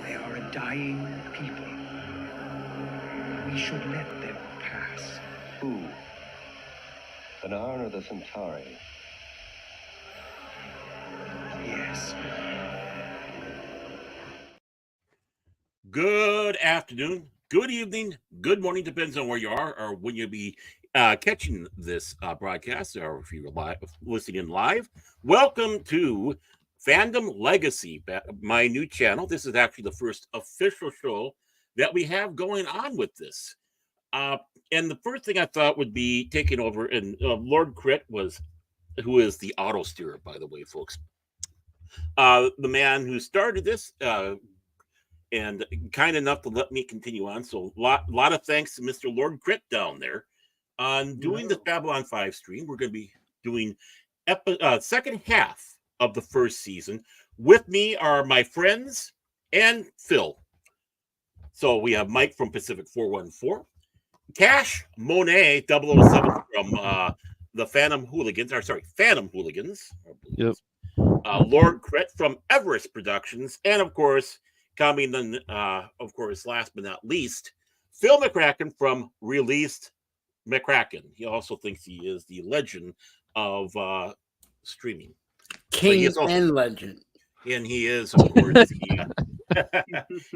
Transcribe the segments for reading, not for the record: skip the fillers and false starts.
They are a dying people. We should let them pass. Who? The Narn or the Centauri? Yes. Good afternoon, good evening, good morning, depends on where you are or when you'll be catching this broadcast or if you're listening live. Welcome to Fandom Legacy, my new channel. This is actually the first official show that we have going on with this. And the first thing I thought would be taking over, and Lord Krit who is the auto steerer, by the way, folks. The man who started this, and kind enough to let me continue on. So lot of thanks to Mr. Lord Krit down there on doing the Babylon 5 stream. We're going to be doing second half of the first season. With me are my friends and Phil. So we have Mike from Pacific 414, Cash Monet 007 from the Phantom Hooligans. Yep. Lord Krit from Everest Productions, and of course, coming then, of course, last but not least, Phil McCracken from Released McCracken. He also thinks he is the legend of streaming. King and legend. And he is, of course,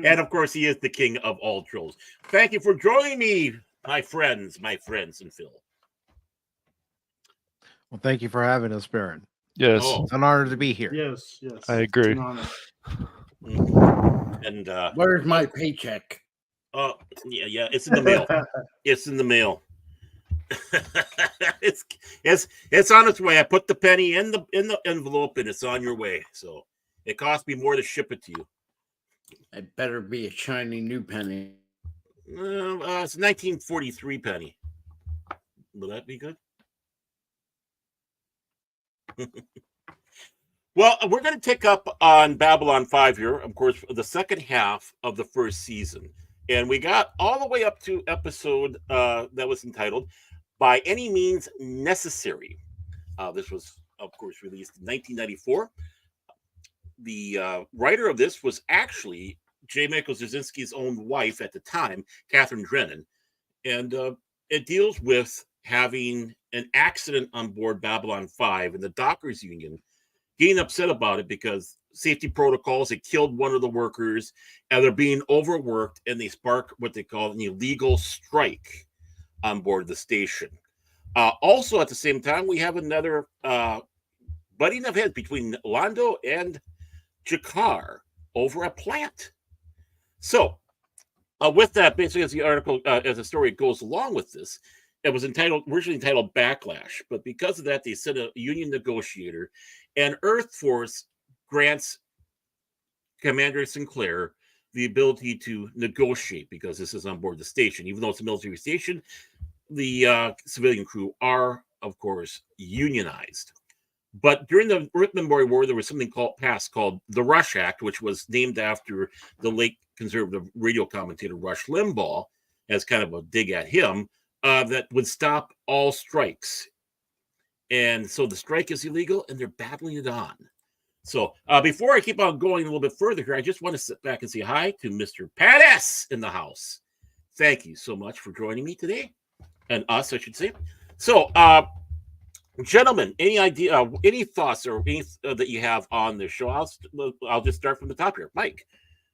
and of course, he is the king of all trolls. Thank you for joining me, my friends, and Phil. Well, thank you for having us, Baron. Yes. Oh, It's an honor to be here. Yes. I agree. And where's my paycheck? Oh, yeah, it's in the mail. It's in the mail. it's on its way. I put the penny in the envelope, and it's on your way. So it cost me more to ship it to you. It better be a shiny new penny. It's a 1943 penny. Will that be good? Well, we're going to take up on Babylon 5 here, of course, the second half of the first season. And we got all the way up to episode that was entitled By Any Means Necessary. This was, of course, released in 1994. The writer of this was actually J. Michael Straczynski's own wife at the time, Catherine Drennan. And it deals with having an accident on board Babylon 5 and the Dockers Union getting upset about it because safety protocols had killed one of the workers and they're being overworked, and they spark what they call an illegal strike on board the station. Also, at the same time, we have another butting of heads between Londo and Jakar over a plant. So, with that, basically, as the article, as the story goes along with this, it was originally entitled Backlash, but because of that, they sent a union negotiator, and Earth Force grants Commander Sinclair the ability to negotiate because this is on board the station. Even though it's a military station, the civilian crew are, of course, unionized. But during the Earth Memory War, there was something passed called the Rush Act, which was named after the late conservative radio commentator Rush Limbaugh, as kind of a dig at him, that would stop all strikes. And so the strike is illegal, and they're battling it on. So before I keep on going a little bit further here, I just want to sit back and say hi to Mr. Pat S. in the house. Thank you so much for joining me today, and us, I should say. So, gentlemen, any idea, any thoughts, or any that you have on the show? I'll just start from the top here, Mike.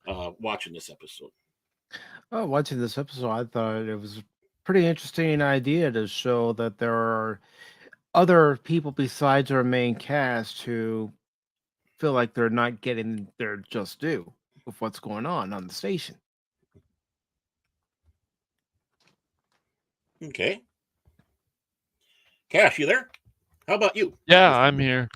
Watching this episode. Oh, watching this episode, I thought it was a pretty interesting idea to show that there are other people besides our main cast who feel like they're not getting their just due with what's going on the station. Okay. Cash, you there? How about you? Yeah, I'm here.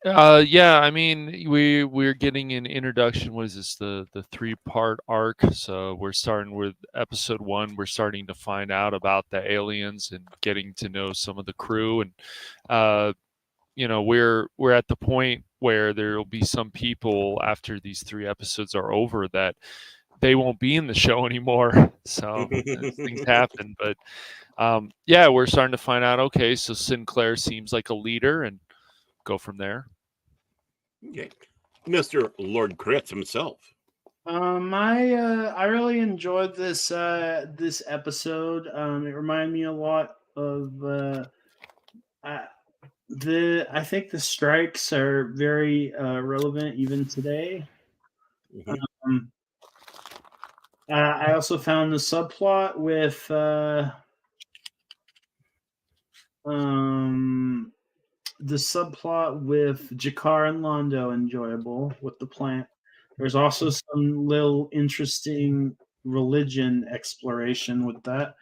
Yeah, I mean, we're getting an introduction. What is this? The 3-part arc. So we're starting with episode 1. We're starting to find out about the aliens and getting to know some of the crew, and we're at the point where there will be some people after these 3 episodes are over that they won't be in the show anymore. So things happen, but yeah, we're starting to find out. Okay, so Sinclair seems like a leader, and go from there. Okay, Mr. Lord Krit himself. I really enjoyed this episode. It reminded me a lot of I think the strikes are very relevant even today. Mm-hmm. I also found the subplot with Jakar and Londo enjoyable with the plant. There's also some little interesting religion exploration with that.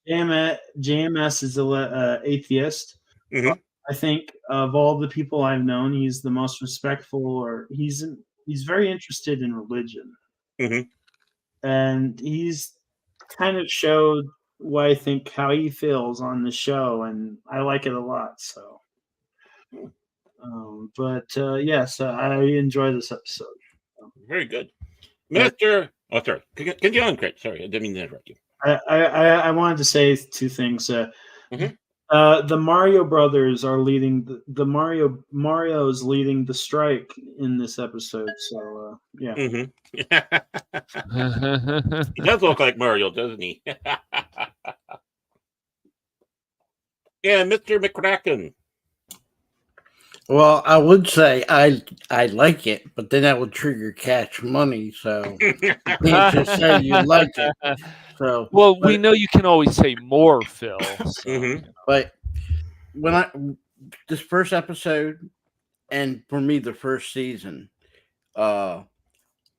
JMS is an atheist. Mm-hmm. I think of all the people I've known, he's the most respectful, or he's very interested in religion. Mm-hmm. And he's kind of showed what I think how he feels on the show, and I like it a lot. So, yes, I enjoy this episode. Very good, Mr. Oh, sorry. Continue on, Krit. Sorry, I didn't mean to interrupt you. I wanted to say 2 things. The Mario brothers are leading Mario's leading the strike in this episode. So yeah. Mm-hmm. He does look like Mario, doesn't he? Yeah, Mr. McCracken. Well, I would say I like it, but then that would trigger Catch Money, so you can't just say you like it. So, well, we know you can always say more, Phil. So, But when this first episode, and for me the first season, why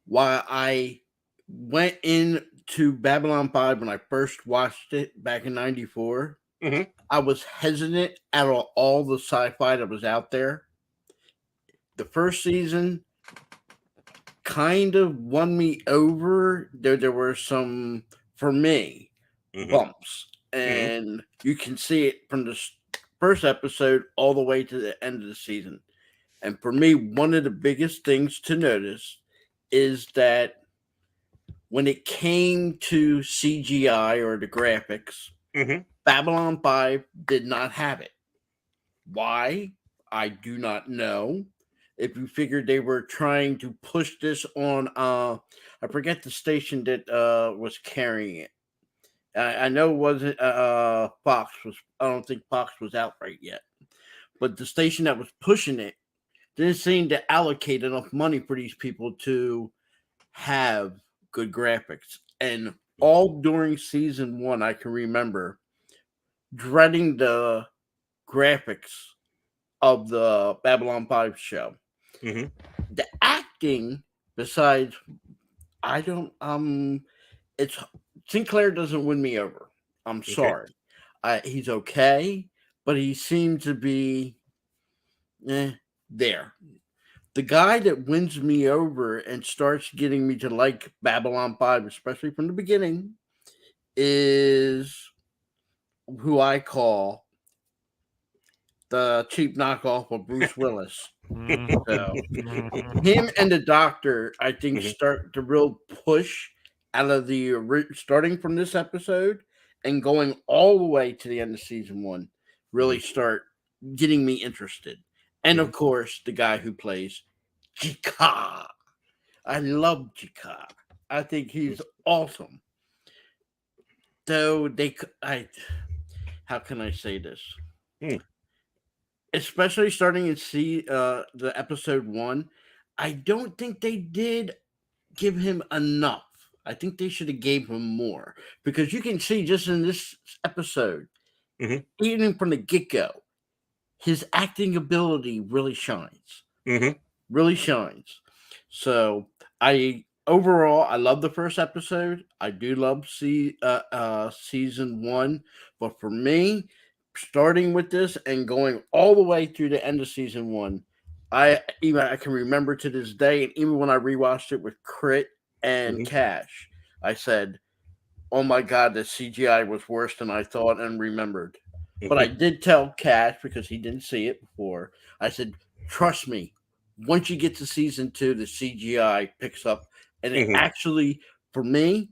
I went into Babylon 5 when I first watched it back in '94. I was hesitant at all the sci-fi that was out there. The first season kind of won me over. There were some, for me, bumps. And you can see it from the first episode all the way to the end of the season. And for me, one of the biggest things to notice is that when it came to CGI or the graphics, Babylon 5 did not have it. Why? I do not know. If you figured they were trying to push this on, I forget the station that was carrying it. I know it wasn't Fox. I don't think Fox was out right yet. But the station that was pushing it didn't seem to allocate enough money for these people to have good graphics. And all during season 1, I can remember dreading the graphics of the Babylon 5 show. The acting, besides, I don't, it's Sinclair doesn't win me over. I'm sorry. He's okay, but he seems to be there. The guy that wins me over and starts getting me to like Babylon 5, especially from the beginning, is who I call the cheap knockoff of Bruce Willis. So, him and the Doctor, I think, start the real push out of the starting from this episode and going all the way to the end of season 1, really start getting me interested. And of course, the guy who plays Jika. I love Jika. I think he's awesome. Though how can I say this? Especially starting in the episode 1, I don't think they did give him enough. I think they should have gave him more, because you can see just in this episode, even from the get-go, his acting ability really shines. Really shines. So overall, I love the first episode. I do love season 1, but for me, starting with this and going all the way through the end of season 1, I can remember to this day, and even when I rewatched it with Krit and Cash, I said, "Oh my God, the CGI was worse than I thought and remembered." But I did tell Cash, because he didn't see it before, I said, "Trust me, once you get to season 2, the CGI picks up." And it actually, for me,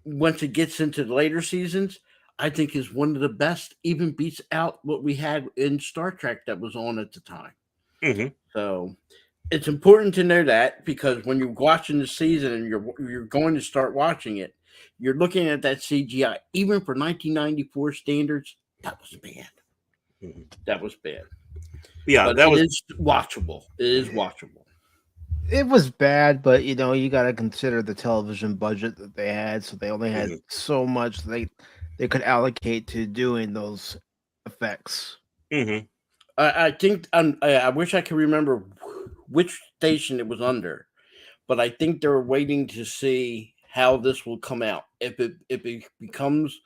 once it gets into the later seasons, I think is one of the best, even beats out what we had in Star Trek that was on at the time. So it's important to know that, because when you're watching the season and you're going to start watching it, you're looking at that CGI. Even for 1994 standards, that was bad. That was bad. Yeah, but it is watchable. It is watchable. It was bad, but you got to consider the television budget that they had, so they only had so much they could allocate to doing those effects. I think I wish I could remember which station it was under, but I think they were waiting to see how this will come out. If it becomes,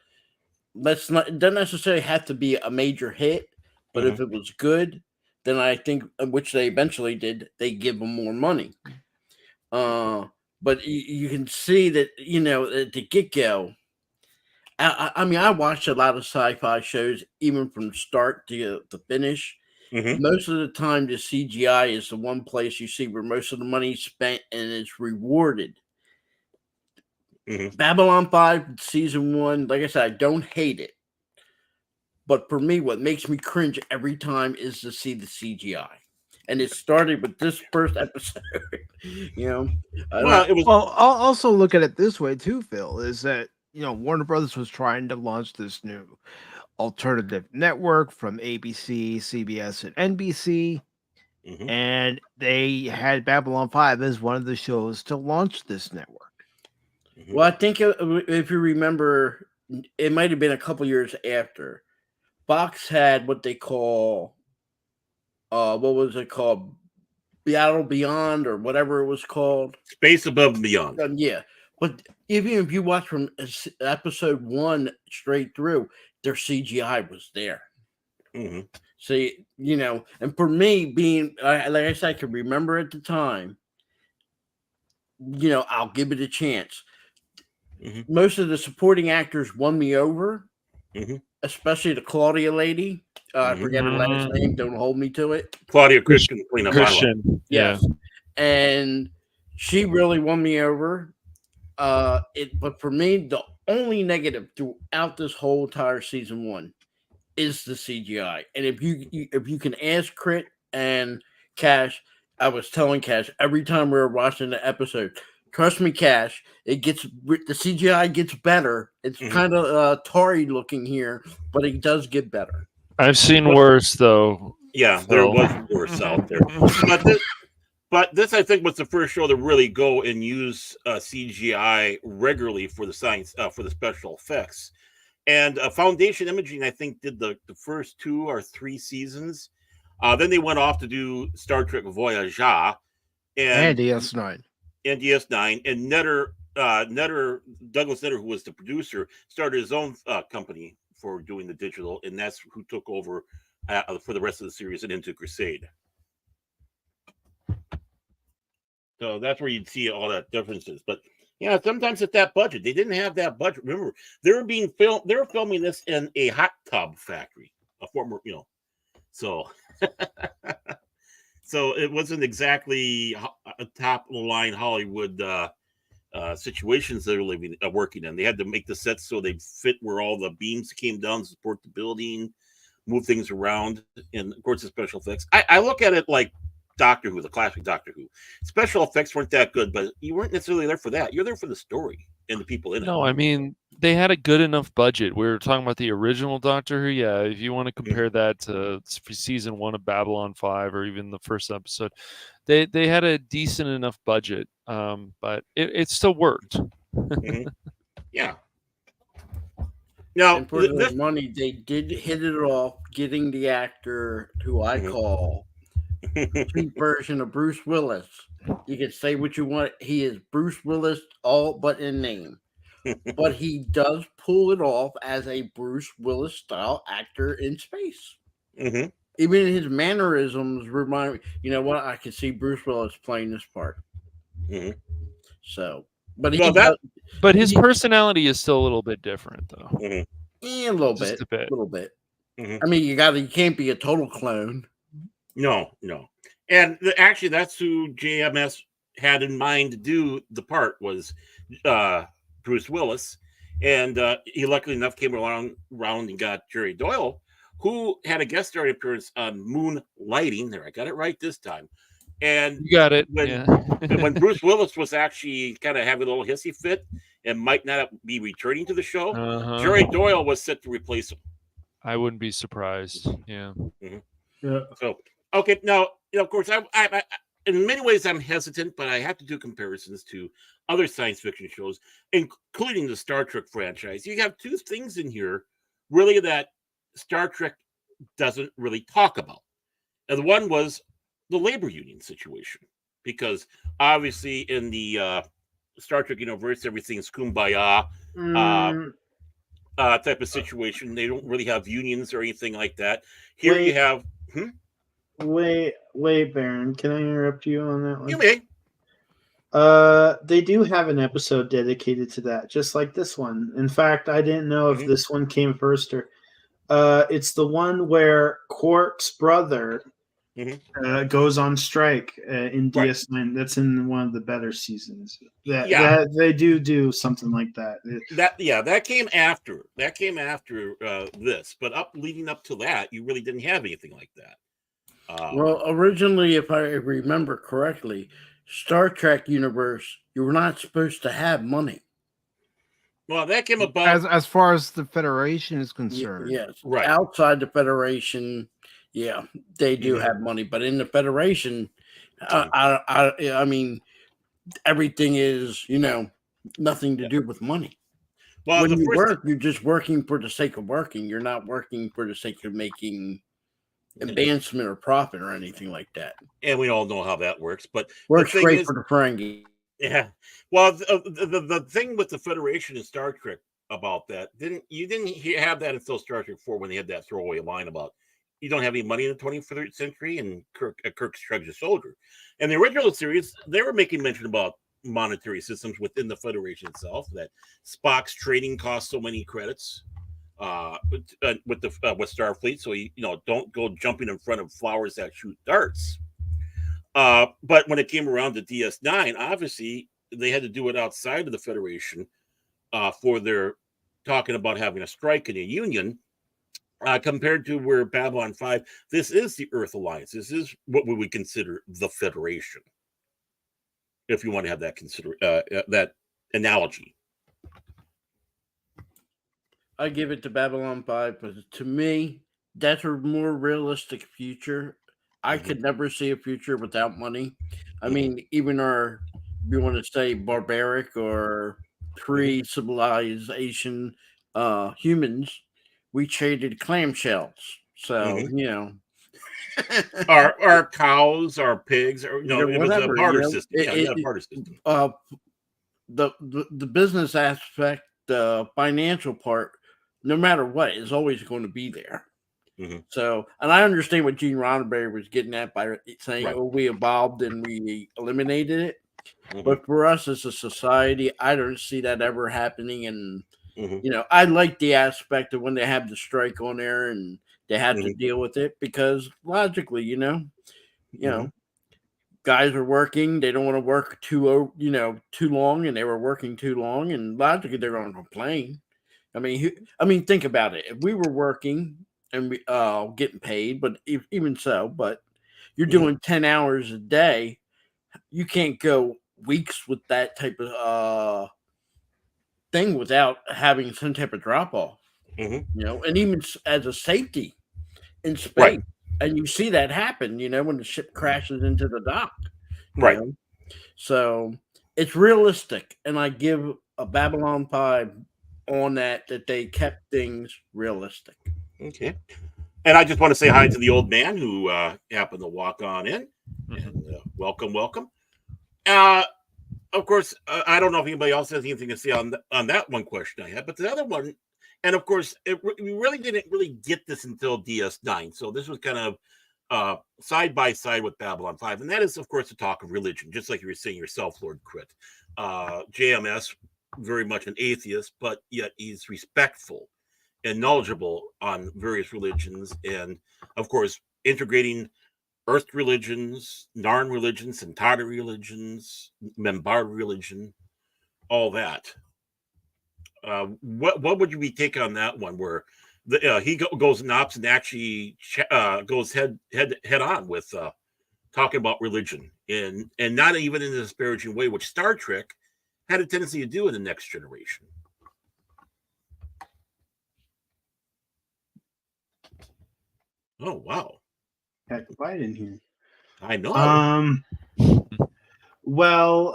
it doesn't necessarily have to be a major hit, but if it was good, then I think, which they eventually did, they give them more money. But you can see that, at the get-go, I mean, I watched a lot of sci-fi shows, even from start to finish. Most of the time, the CGI is the one place you see where most of the money is spent and it's rewarded. Babylon 5 season 1, like I said, I don't hate it. But for me, what makes me cringe every time is to see the CGI. And it started with this first episode. I'll also look at it this way too, Phil, is that, Warner Brothers was trying to launch this new alternative network from ABC, CBS, and NBC. And they had Babylon 5 as one of the shows to launch this network. Well, I think if you remember, it might have been a couple years after. Fox had what they call, what was it called? Battle Beyond, or whatever it was called. Space Above and Beyond. Yeah. But even if you watch from episode 1 straight through, their CGI was there. See, and for me, being, like I said, I can remember at the time, I'll give it a chance. Most of the supporting actors won me over, especially the Claudia lady. I forget her last name. Don't hold me to it. Claudia Christian. Christian. Yes. And she really won me over. But for me, the only negative throughout this whole entire season 1 is the CGI. And if you can ask Krit and Cash, I was telling Cash every time we were watching the episode, trust me, Cash, the CGI gets better. It's kind of tarry looking here, but it does get better. I've seen worse though. Yeah, so. there was worse out there. But this, I think, was the first show to really go and use CGI regularly for the science, for the special effects. And Foundation Imaging, I think, did the first 2 or 3 seasons. Then they went off to do Star Trek Voyager And DS9. And DS9. And Douglas Netter, who was the producer, started his own company for doing the digital, and that's who took over for the rest of the series and into Crusade. So that's where you'd see all that differences. But yeah, sometimes at that budget, they didn't have that budget. Remember, they were filming this in a hot tub factory, a former, so so it wasn't exactly a top of the line Hollywood situations they were working in. They had to make the sets so they fit where all the beams came down to support the building, move things around, and of course the special effects. I look at it like Doctor Who, the classic Doctor Who. Special effects weren't that good, but you weren't necessarily there for that. You're there for the story and the people in it. No, I mean, they had a good enough budget. We were talking about the original Doctor Who. Yeah, if you want to compare that to season 1 of Babylon 5 or even the first episode, they had a decent enough budget, but it still worked. Yeah. Now, and for the money, they did hit it off, getting the actor who I call cheap version of Bruce Willis. You can say what you want. He is Bruce Willis, all but in name. But he does pull it off as a Bruce Willis style actor in space. Even his mannerisms remind me, you know what? I can see Bruce Willis playing this part. So, but his personality is still a little bit different, though. A little bit. I mean, you can't be a total clone. No. And actually, that's who JMS had in mind to do the part was Bruce Willis. And he luckily enough came around and got Jerry Doyle, who had a guest starring appearance on Moonlighting. There, I got it right this time. And you got it. When Bruce Willis was actually kind of having a little hissy fit and might not be returning to the show, Jerry Doyle was set to replace him. I wouldn't be surprised. Yeah. So, okay, now, of course, I in many ways I'm hesitant, but I have to do comparisons to other science fiction shows, including the Star Trek franchise. You have 2 things in here, really, that Star Trek doesn't really talk about. And one was the labor union situation, because obviously in the Star Trek universe, everything's kumbaya type of situation. They don't really have unions or anything like that. Here you have... Wait, Baron. Can I interrupt you on that one? You may. They do have an episode dedicated to that, just like this one. In fact, I didn't know if this one came first or. It's the one where Quark's brother goes on strike in DS9. Right. That's in one of the better seasons. That they do something like that. That came after. That came after this, but leading up to that, you really didn't have anything like that. Well, originally, if I remember correctly, Star Trek universe, you were not supposed to have money. Well, that came about as far as the Federation is concerned. Yes, right. Outside the Federation, they do have money, but in the Federation, I mean, everything is nothing to do with money. Well, when you work, you're just working for the sake of working. You're not working for the sake of making advancement or profit or anything like that. And we all know how that works, but works great for the Ferengi. Yeah. Well, the thing with the Federation and Star Trek about that, you didn't have that until Star Trek 4 when they had that throwaway line about you don't have any money in the 21st century, and Kirk shrugs his shoulder. And the original series, they were making mention about monetary systems within the Federation itself, that Spock's training costs so many credits. With Starfleet, so don't go jumping in front of flowers that shoot darts. But when it came around to DS9, obviously they had to do it outside of the Federation for their talking about having a strike in a union. Compared to where Babylon 5, this is the Earth Alliance. This is what we would consider the Federation, if you want to have that that analogy. I give it to Babylon 5, but to me, that's a more realistic future. I could never see a future without money. I mean, even you want to say barbaric or pre-civilization humans, we traded clamshells. So, Our cows, our pigs, or it was a whatever, barter system. Barter system. The business aspect, the financial part, no matter what, is always going to be there. So, and I understand what Gene Roddenberry was getting at by saying, Right. "Oh, we evolved and we eliminated it." But for us as a society, I don't see that ever happening. And I like the aspect of when they have the strike on there and they had to deal with it, because logically, guys are working, they don't want to work too long, and they were working too long, and logically they're going to complain. I mean, think about it. If we were working and we getting paid, but even so, but you're doing 10 hours a day, you can't go weeks with that type of thing without having some type of drop off. And even as a safety in space, right. And you see that happen, when the ship crashes into the dock. Right. So it's realistic, and I give a Babylon 5 on that they kept things realistic. Okay. And I just want to say hi to the old man who happened to walk on in. And welcome. Of course, I don't know if anybody else has anything to say on that one question I had, but the other one, and of course, we really didn't get this until DS9. So this was kind of side by side with Babylon 5. And that is, of course, the talk of religion, just like you were saying yourself, Lord Krit. JMS, very much an atheist, but yet he's respectful and knowledgeable on various religions. And, of course, integrating Earth religions, Narn religions, Centauri religions, Membar religion, all that. What would you be take on that one, where he goes and opts and actually goes head on with talking about religion, and not even in a disparaging way, which Star Trek had a tendency to do in the Next Generation. Oh wow! Got quiet in here. I know. Well,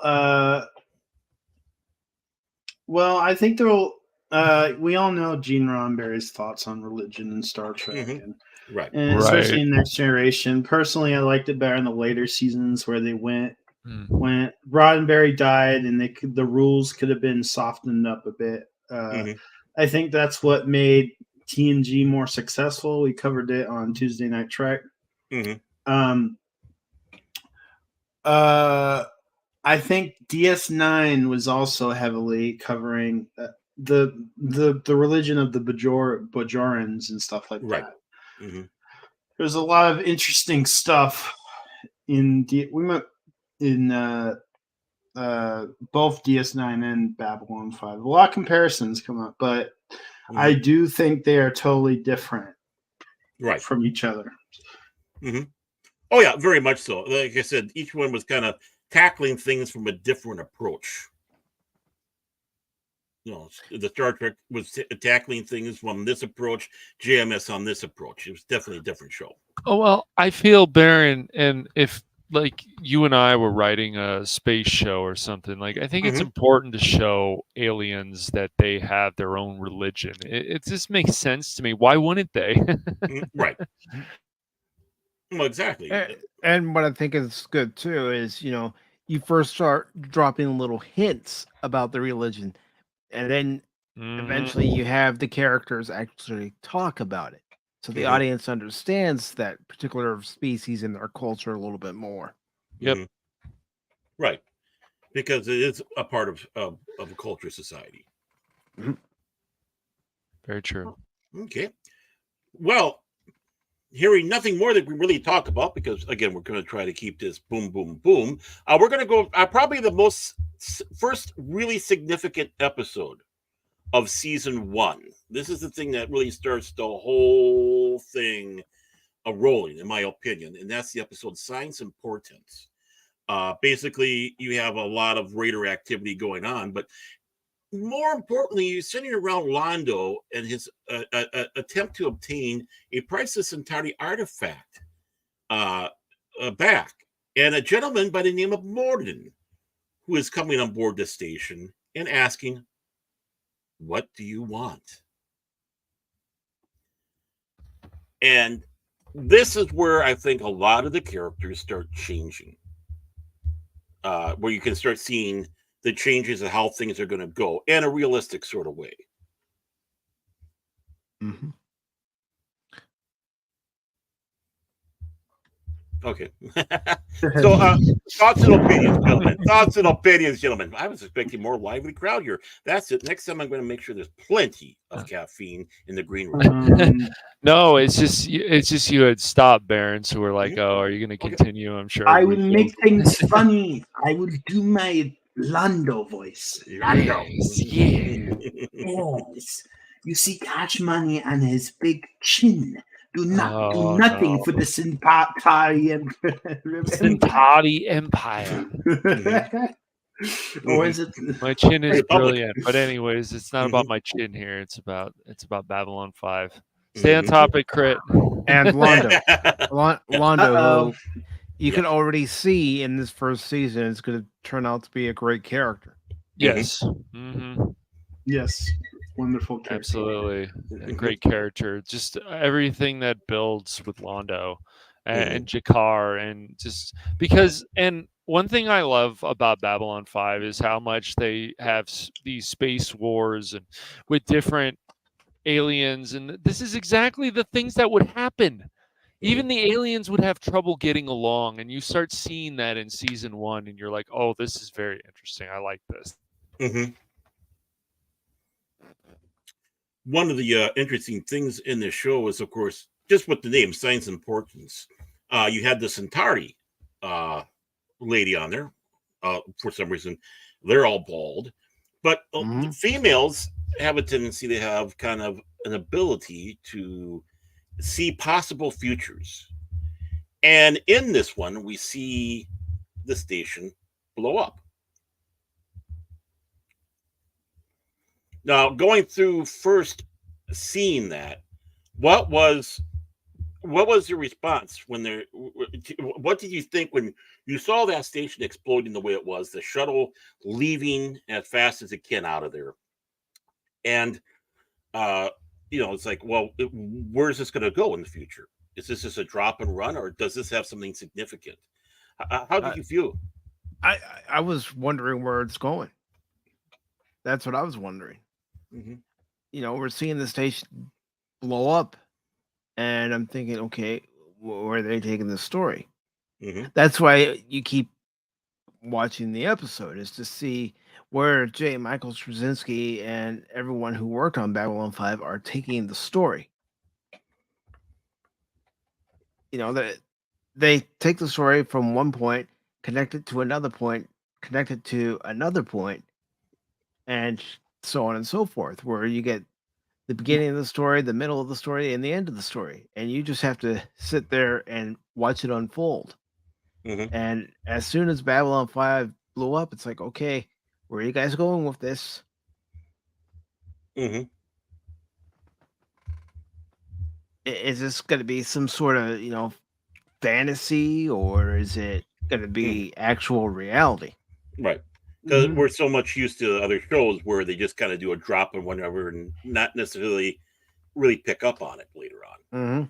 I think there'll. We all know Gene Roddenberry's thoughts on religion and Star Trek, and especially in Next Generation. Personally, I liked it better in the later seasons where they went when Roddenberry died, and the rules could have been softened up a bit. I think that's what made TNG more successful. We covered it on Tuesday Night Trek. I think DS9 was also heavily covering the religion of the Bajorans and stuff like that. There's a lot of interesting stuff in both DS9 and Babylon 5. A lot of comparisons come up, but I do think they are totally different from each other. Oh yeah, very much so. Like I said, each one was kind of tackling things from a different approach. The Star Trek was tackling things from this approach, JMS on this approach. It was definitely a different show. Oh, well, I feel, Baron, and if like you and I were writing a space show or something, like I think it's important to show aliens that they have their own religion. It just makes sense to me. Why wouldn't they? Right. Well, exactly. And what I think is good too is, you first start dropping little hints about the religion, and then eventually you have the characters actually talk about it. So the audience understands that particular species and their culture a little bit more. Yep. Right. Because it is a part of a culture society. Very true. Okay. Well, hearing nothing more that we really talk about, because again, we're going to try to keep this boom, boom, boom. We're going to go probably the first really significant episode of season 1. This is the thing that really starts the whole thing rolling, in my opinion, and that's the episode Signs and Portents. Basically, you have a lot of Raider activity going on, but more importantly, you're sitting around Londo and his attempt to obtain a priceless Centauri artifact back, and a gentleman by the name of Morden, who is coming on board the station and asking, "What do you want?" And this is where I think a lot of the characters start changing, where you can start seeing the changes of how things are going to go in a realistic sort of way. Mm-hmm. Okay. So, thoughts and opinions, gentlemen. Thoughts and opinions, gentlemen. I was expecting more lively crowd here. That's it. Next time, I'm going to make sure there's plenty of caffeine in the green room. No, it's just you had stopped, Baron. So we're like, oh, are you going to continue? I'm sure. I will make things funny. I will do my Lando voice. Lando. Yes. You see Cash Money and his big chin. Do nothing for the Centauri Empire. Or is it? My chin is brilliant, but anyways, it's not about my chin here. It's about Babylon 5. Stay on topic, Krit. And Londo, who you can already see in this first season is going to turn out to be a great character. Yes. Yes. Wonderful character. Absolutely. A great character. Just everything that builds with Londo and Jakar, and just because, and one thing I love about Babylon 5 is how much they have these space wars and with different aliens, and this is exactly the things that would happen. Even the aliens would have trouble getting along, and you start seeing that in season 1, and you're like, oh, this is very interesting. I like this. One of the interesting things in this show is, of course, just with the name, Signs and Portents. You had the Centauri lady on there. For some reason, they're all bald. But the females have a tendency to have kind of an ability to see possible futures. And in this one, we see the station blow up. Now, going through first seeing that, what was your response when what did you think when you saw that station exploding the way it was, the shuttle leaving as fast as it can out of there? And it's like, well, where's this going to go in the future? Is this just a drop and run, or does this have something significant? How did you feel? I was wondering where it's going. That's what I was wondering. We're seeing the station blow up, and I'm thinking, okay, where are they taking the story? That's why you keep watching the episode, is to see where J. Michael Straczynski and everyone who worked on Babylon 5 are taking the story. That they take the story from one point, connect it to another point, connect it to another point, and so on and so forth, where you get the beginning of the story, the middle of the story, and the end of the story. And you just have to sit there and watch it unfold. And as soon as Babylon 5 blew up, it's like, okay, where are you guys going with this? Is this going to be some sort of, fantasy, or is it going to be actual reality? Right. Because we're so much used to other shows where they just kind of do a drop and whatever and not necessarily really pick up on it later on.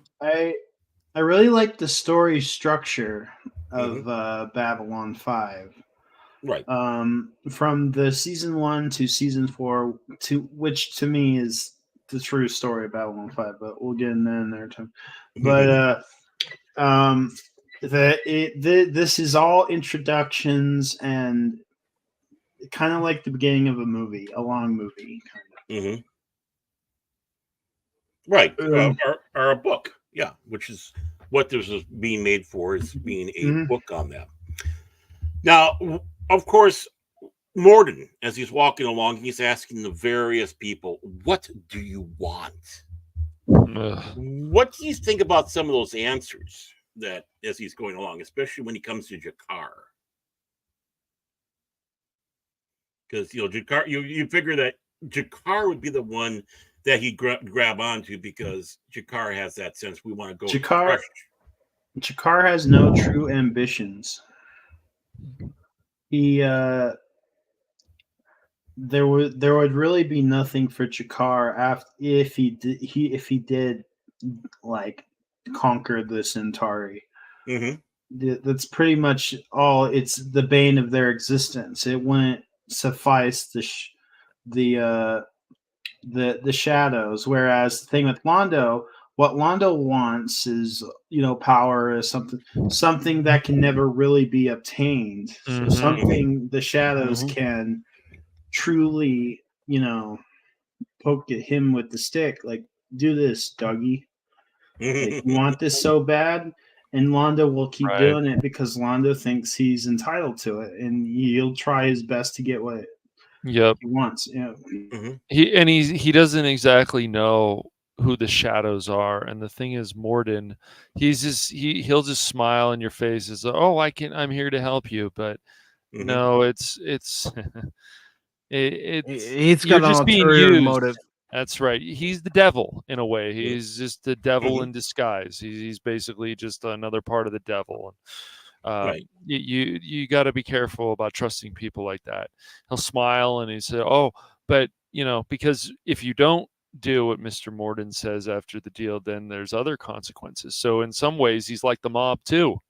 I really like the story structure of Babylon 5. Right. From the season 1 to season 4, which to me is the true story of Babylon 5, but we'll get in there too. But this is all introductions and kind of like the beginning of a movie, a long movie, kind of. Right. Or a book, Yeah, which is what this is being made for, is being a book on that. Now, of course, Morden, as he's walking along, he's asking the various people, "What do you want?" What do you think about some of those answers that as he's going along, especially when he comes to Jakar? Because Jakar, you figure that Jakar would be the one that he'd grab onto, because Jakar has that sense, we want to go. Jakar has no true ambitions. He there would really be nothing for Jakar after if he did like conquer the Centauri. That's pretty much all. It's the bane of their existence. It wouldn't suffice the shadows. Whereas the thing with Londo, what Londo wants is, power, is something that can never really be obtained. So something the shadows can truly, poke at him with the stick, like, do this, Dougie. Like, you want this so bad, and Londo will keep doing it because Londo thinks he's entitled to it, and he'll try his best to get what he wants. Yeah. He doesn't exactly know who the shadows are, and the thing is, Morden, he'll just smile in your face as, "Oh, I'm here to help you," but no, it's he's got you're an just being ulterior used. motive. That's right. He's the devil in a way. He's just the devil in disguise. He's basically just another part of the devil. You got to be careful about trusting people like that. He'll smile and he say, "Oh, but because if you don't do what Mr. Morden says after the deal, then there's other consequences." So in some ways, he's like the mob too.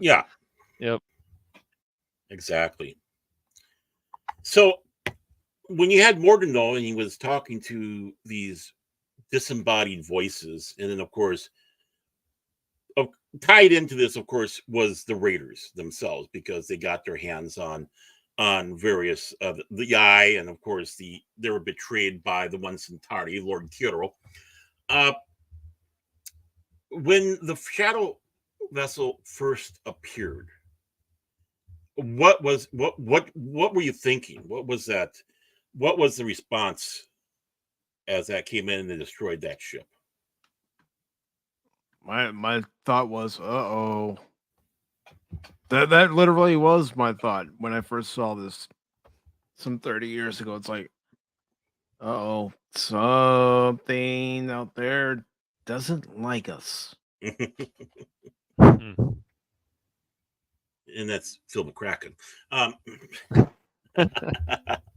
Yeah. Yep. Exactly. So when you had Morden, though, and he was talking to these disembodied voices, and then, of course, tied into this, of course, was the Raiders themselves, because they got their hands on various the Eye, and of course they were betrayed by the one Centauri, Lord Kiro. When the shadow vessel first appeared, what were you thinking? What was that? What was the response as that came in and destroyed that ship? My thought was, uh-oh. That literally was my thought when I first saw this some 30 years ago. It's like, uh-oh, something out there doesn't like us. And that's Phil McCracken.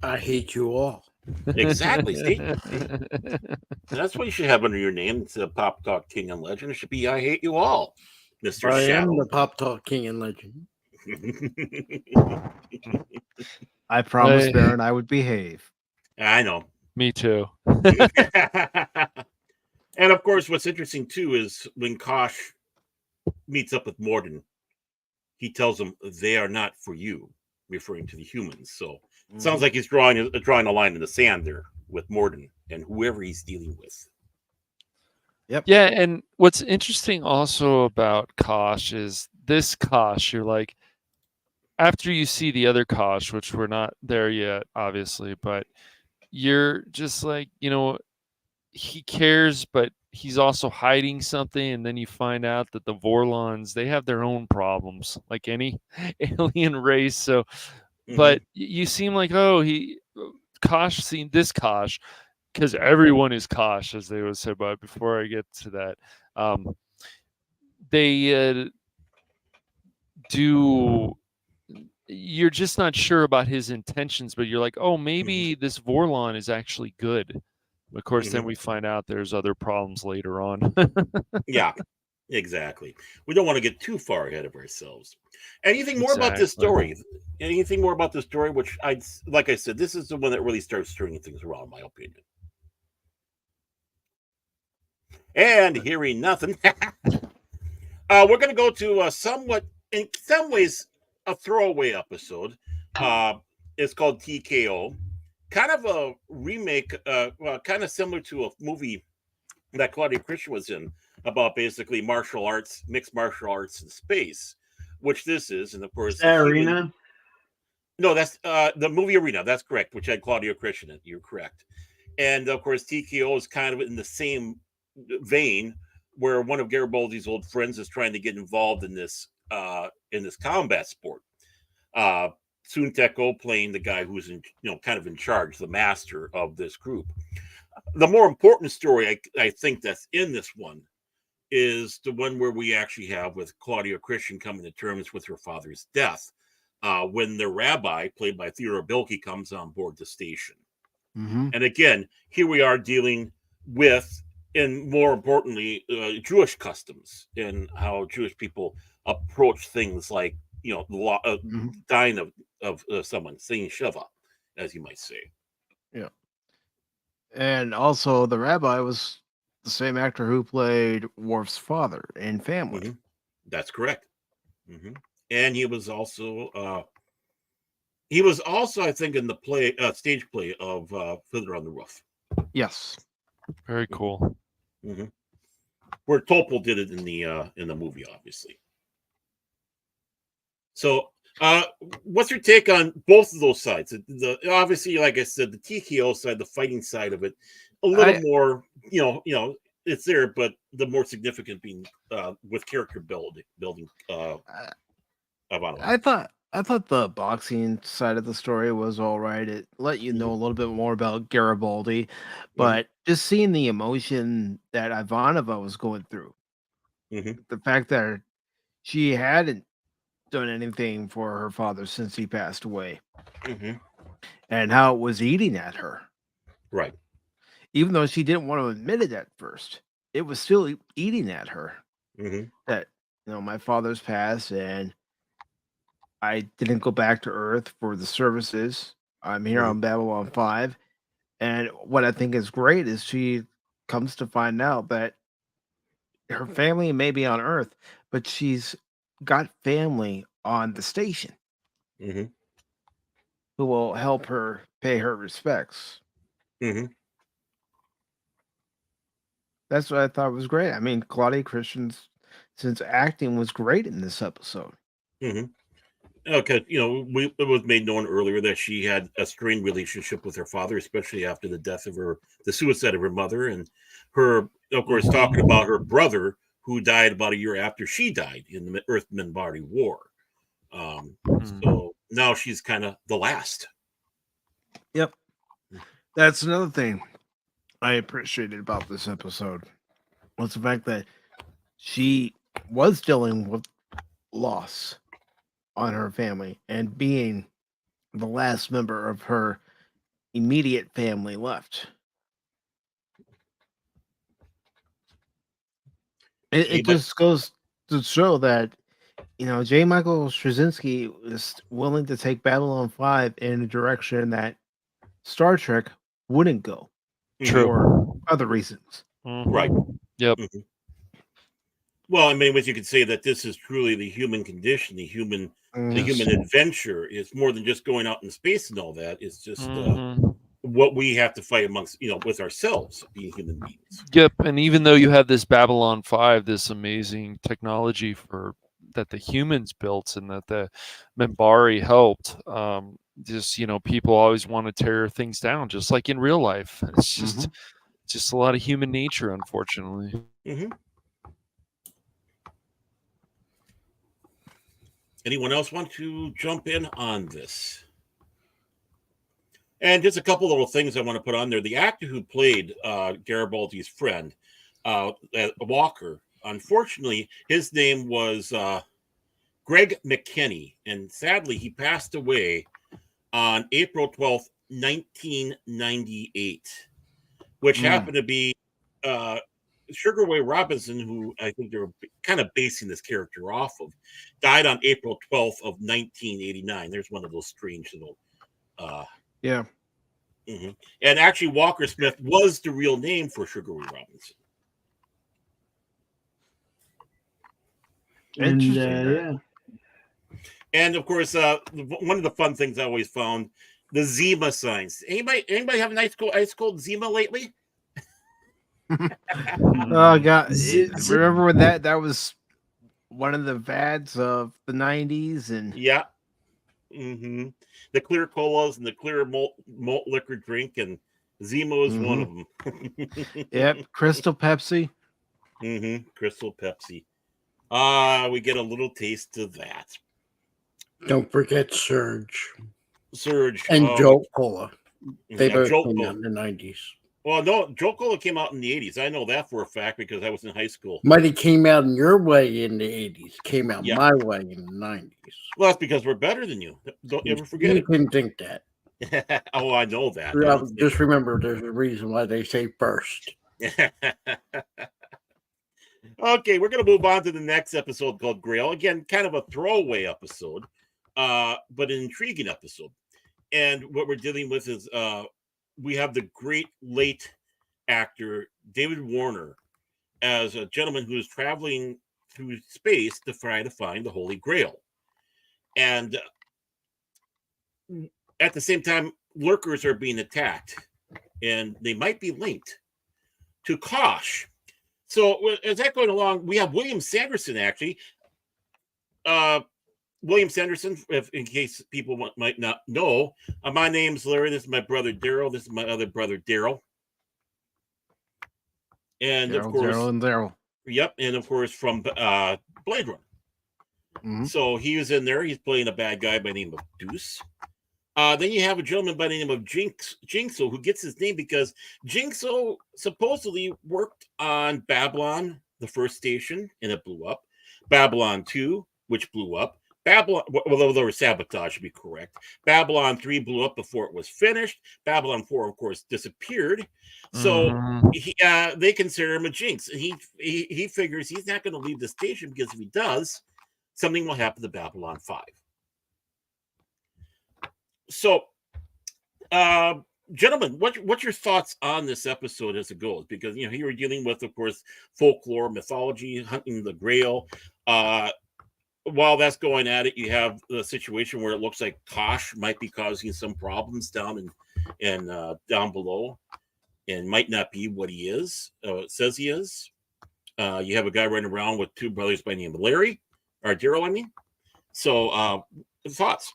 I hate you all. Exactly. See? That's what you should have under your name. It's a Pop Talk King and Legend. It should be "I Hate You All," Mr. I Shadow. am the Pop Talk King and Legend. I promised Baron I would behave. I know. Me too. And of course, what's interesting too is when Kosh meets up with Morden, he tells him they are not for you, referring to the humans. So it sounds like he's drawing a line in the sand there with Morden and whoever he's dealing with. Yep. Yeah, and what's interesting also about Kosh is this Kosh, you're like, after you see the other Kosh, which we're not there yet, obviously, but you're just like, he cares, but he's also hiding something. And then you find out that the Vorlons, they have their own problems, like any alien race. So, but you seem like, Kosh, seen this Kosh, because everyone is Kosh, as they would say. But before I get to that, they do. You're just not sure about his intentions, but you're like, oh, maybe this Vorlon is actually good. Of course, then we find out there's other problems later on. Yeah, exactly. We don't want to get too far ahead of ourselves. Anything more about this story? Anything more about this story? Which like I said, this is the one that really starts turning things around, in my opinion. And hearing nothing, we're going to go to somewhat, in some ways, a throwaway episode. It's called TKO. Kind of a remake, kind of similar to a movie that Claudia Christian was in, about basically martial arts, mixed martial arts in space, which this is, and of course, Arena. No, that's the movie Arena. That's correct, which had Claudio Christian in it. You're correct, and of course, TKO is kind of in the same vein, where one of Garibaldi's old friends is trying to get involved in this combat sport. Sunteko playing the guy who's kind of in charge, the master of this group. The more important story I think that's in this one is the one where we actually have with Claudia Christian coming to terms with her father's death, when the rabbi, played by Theodore Bilke, comes on board the station. Mm-hmm. And again, here we are dealing with, and more importantly, Jewish customs and how Jewish people approach things like, the law, dying of someone, saying Shiva, as you might say. Yeah. And also, the rabbi was the same actor who played Worf's father in Family. Mm-hmm. That's correct. Mm-hmm. And he was also, I think, in the stage play of Fiddler on the Roof. Yes. Very cool. Mm-hmm. Where Topol did it in the movie, obviously. So, what's your take on both of those sides? Obviously, like I said, the TKO side, the fighting side of it, a little more, it's there, but the more significant being with character building. I thought the boxing side of the story was all right. It let you know a little bit more about Garibaldi, but just seeing the emotion that Ivanova was going through, the fact that she hadn't done anything for her father since he passed away, and how it was eating at her. Right. Even though she didn't want to admit it at first, it was still eating at her. That, my father's passed and I didn't go back to Earth for the services. I'm here on Babylon 5. And what I think is great is she comes to find out that her family may be on Earth, but she's got family on the station who will help her pay her respects. That's what I thought was great. I mean, Claudia Christian's acting was great in this episode. Okay, it was made known earlier that she had a strained relationship with her father, especially after the suicide of her mother, and her, of course, talking about her brother who died about a year after she died in the Earth Minbari War. So now she's kind of the last. Yep. That's another thing I appreciated about this episode was the fact that she was dealing with loss on her family and being the last member of her immediate family left. It just goes to show that, J. Michael Straczynski is willing to take Babylon 5 in a direction that Star Trek wouldn't go. For other reasons. Right. Yep. Well, I mean, you could say that this is truly the human condition, the human adventure. It's more than just going out in space and all that. It's just what we have to fight amongst, with ourselves, being human beings. Yep. And even though you have this Babylon 5, this amazing technology that the humans built and that the Minbari helped, people always want to tear things down, just like in real life. It's just a lot of human nature, unfortunately. Anyone else want to jump in on this? And just a couple little things I want to put on there. The actor who played Garibaldi's friend, Walker, unfortunately, his name was Greg McKinney, and sadly, he passed away on April 12th, 1998, which happened to be Sugar Ray Robinson, who I think they were kind of basing this character off of, died on April 12th of 1989. There's one of those strange little... yeah. And actually, Walker Smith was the real name for Sugar Ray Robinson. And and of course, one of the fun things I always found, the Zima signs. Anybody have an ice cold Zima lately? Oh god! Zip. Remember when that was one of the fads of the '90s, and Yeah. Mm-hmm. The clear colas and the clear malt liquor drink, and Zemo is one of them. yep, Crystal Pepsi. Mm-hmm. Crystal Pepsi. We get a little taste of that. Don't forget Surge Surge. and Jolt Cola. They Yeah, both Jolt came Cola. out in the 90s. Well, no, Jolt Cola came out in the 80s. I know that for a fact because I was in high school. Might have came out in your way in the 80s. Came out Yeah. my way in the 90s. Well, that's because we're better than you. Don't ever forget You it. can think that. Oh, I know that. Just remember, there's a reason why they say first. Okay, we're going to move on to the next episode called Grail. Again, kind of a throwaway episode, but an intriguing episode. And what we're dealing with is we have the great late actor David Warner as a gentleman who is traveling through space to try to find the Holy Grail. And at the same time, lurkers are being attacked, and they might be linked to Kosh. So as that going along, we have William Sanderson actually. William Sanderson, in case people might not know, my name's Larry. This is my brother Daryl. This is my other brother Daryl. And of course, Daryl. Yep, and of course from Blade Runner. Mm-hmm. So he was in there. He's playing a bad guy by the name of Deuce. Then you have a gentleman by the name of Jinxo, who gets his name because Jinxo supposedly worked on Babylon, the first station, and it blew up. Babylon 2, which blew up. Babylon, well, there was sabotage, to be correct. Babylon 3 blew up before it was finished. Babylon 4, of course, disappeared. So they consider him a jinx. And he figures he's not going to leave the station because if he does, something will happen to Babylon 5. So, gentlemen, what's your thoughts on this episode as it goes? Because you were dealing with, of course, folklore, mythology, hunting the Grail. While that's going at it, you have the situation where it looks like Kosh might be causing some problems down down below, and might not be what he is. It says he is. You have a guy running around with two brothers by the name of Larry or Daryl. I mean, so thoughts.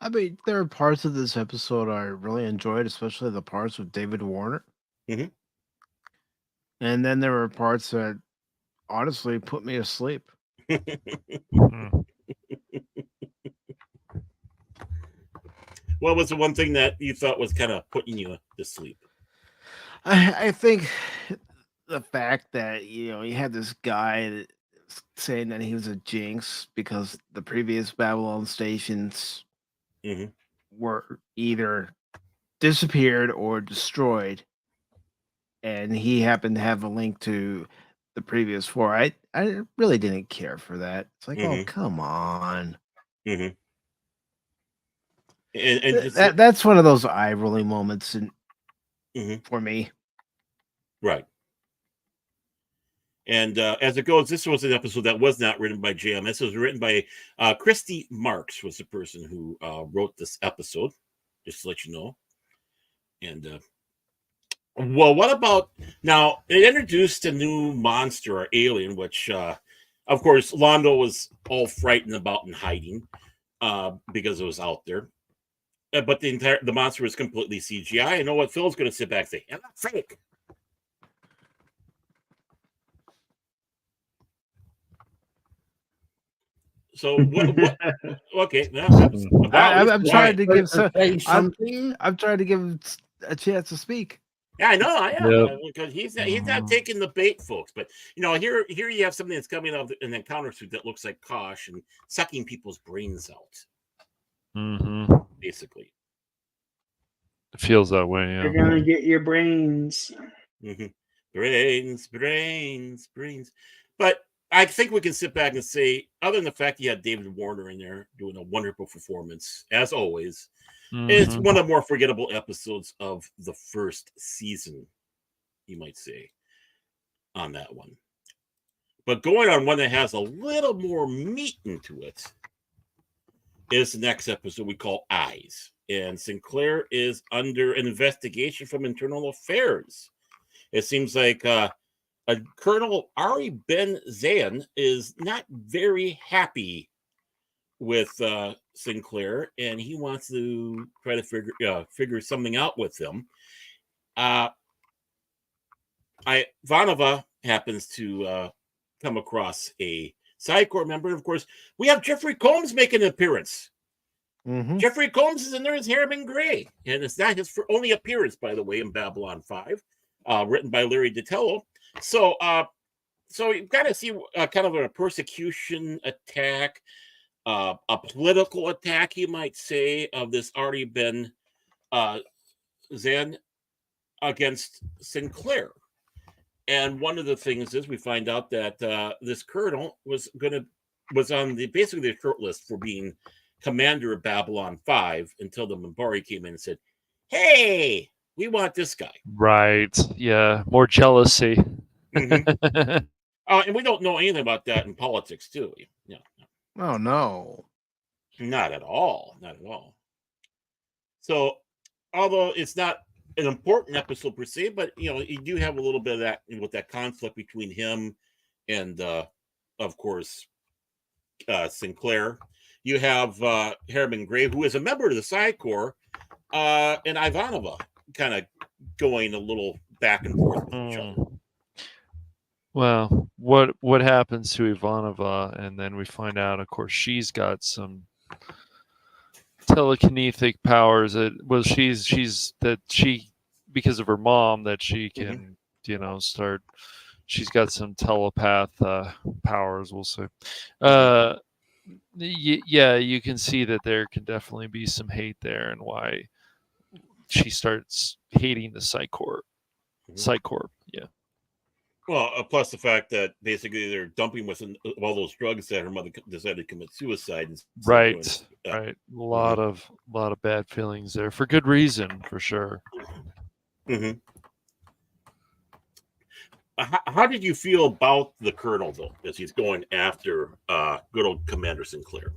I mean, there are parts of this episode I really enjoyed, especially the parts with David Warner. Mm-hmm. And then there were parts that honestly put me asleep. What was the one thing that you thought was kind of putting you to sleep? I think the fact that, you had this guy saying that he was a jinx because the previous Babylon stations were either disappeared or destroyed, and he happened to have a link to the previous four. I really didn't care for that. It's like, oh, come on. And that's one of those eye-rolling moments for me. Right. And as it goes, this was an episode that was not written by JMS. It was written by Christy Marks, was the person who wrote this episode, just to let you know. And well, what about now? It introduced a new monster or alien, which, of course, Londo was all frightened about and hiding because it was out there. But the monster was completely CGI. I know what Phil's going to sit back and say, "I'm not fake." So what okay, I'm trying to give something. I'm trying to give him a chance to speak. Yeah, I know, I am, because he's not taking the bait, folks. But here you have something that's coming out of an encounter suit that looks like Kosh and sucking people's brains out. Basically, it feels that way. Yeah, you're gonna get your brains. Brains. But I think we can sit back and say, other than the fact you had David Warner in there doing a wonderful performance, as always, it's one of the more forgettable episodes of the first season, you might say, on that one. But going on one that has a little more meat into it is the next episode we call Eyes. And Sinclair is under an investigation from Internal Affairs. it seems like a Colonel Ari Ben Zayn is not very happy with Sinclair, and he wants to try to figure something out with them. Ivanova happens to come across a Psychor member. And of course, we have Jeffrey Combs making an appearance. Mm-hmm. Jeffrey Combs is in there as Harriman Gray, and it's not his only appearance, by the way, in Babylon 5, written by Larry DiTello. So you've got to see kind of a persecution attack, a political attack, you might say, of this Artie Ben Zayn against Sinclair. And one of the things is we find out that this colonel was on basically the short list for being commander of Babylon 5 until the Minbari came in and said, "Hey, we want this guy." Right. Yeah. More jealousy. Mm-hmm. And we don't know anything about that in politics, too. Yeah. Oh no. Not at all. Not at all. So, although it's not an important episode per se, but you do have a little bit of that with that conflict between him and of course Sinclair. You have Harriman Gray, who is a member of the Psychor, and Ivanova kind of going a little back and forth with each other. Well, what happens to Ivanova, and then we find out, of course, she's got some telekinetic powers. Because of her mom, that she can start. She's got some telepath powers, we'll say. Yeah, you can see that there can definitely be some hate there, and why she starts hating the Psychor. Yeah. Well, plus the fact that basically they're dumping with all those drugs that her mother decided to commit suicide. Right. A lot of bad feelings there, for good reason, for sure. Mm-hmm. How did you feel about the colonel, though, as he's going after good old Commander Sinclair?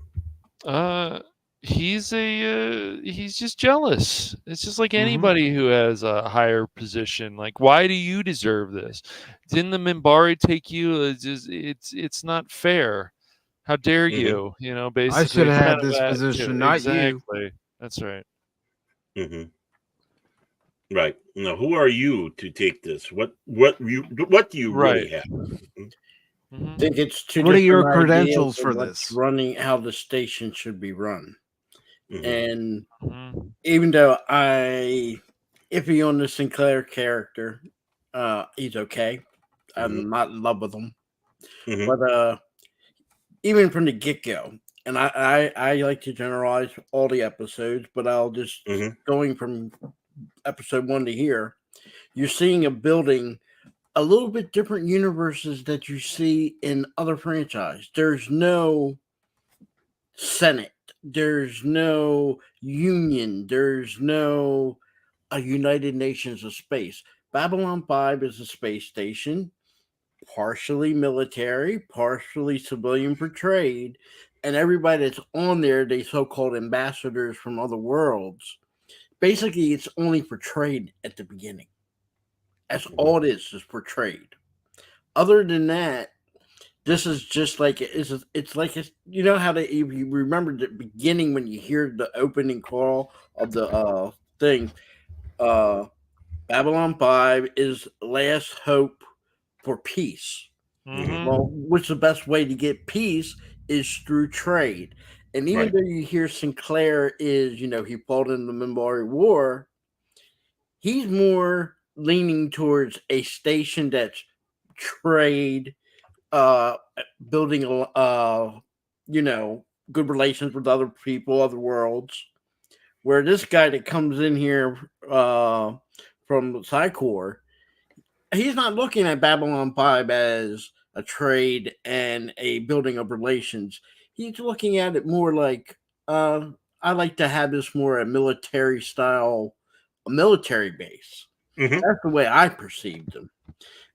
He's just jealous. It's just like anybody who has a higher position. Like, why do you deserve this? Didn't the Minbari take you? It's not fair. How dare you? Basically, I should have had this position, not exactly. you. That's right. Mm-hmm. Right. Now, who are you to take this? What do you really have? I think it's two. What are your credentials for this? Running how the station should be run. Mm-hmm. And even though iffy on the Sinclair character, he's okay. I'm not in love with him. But even from the get-go, and I like to generalize all the episodes, but I'll just going from episode 1 to here, you're seeing a building a little bit different universes that you see in other franchises. There's no Senate. There's no Union. There's no United Nations of Space. Babylon 5 is a space station, partially military, partially civilian portrayed, and everybody that's on there, they so-called ambassadors from other worlds. Basically, it's only portrayed at the beginning. That's all it is portrayed. Other than that, this is just like it's like how you remember the beginning when you hear the opening call of the thing. Babylon 5 is last hope for peace. Well, what's the best way to get peace is through trade. And even though you hear Sinclair is, he fought in the Minbari War, he's more leaning towards a station that's trade, building, good relations with other people, other worlds. Where this guy that comes in here from Psychor, he's not looking at Babylon 5 as a trade and a building of relations. He's looking at it more like, I like to have this more a military style, a military base. That's the way I perceived him.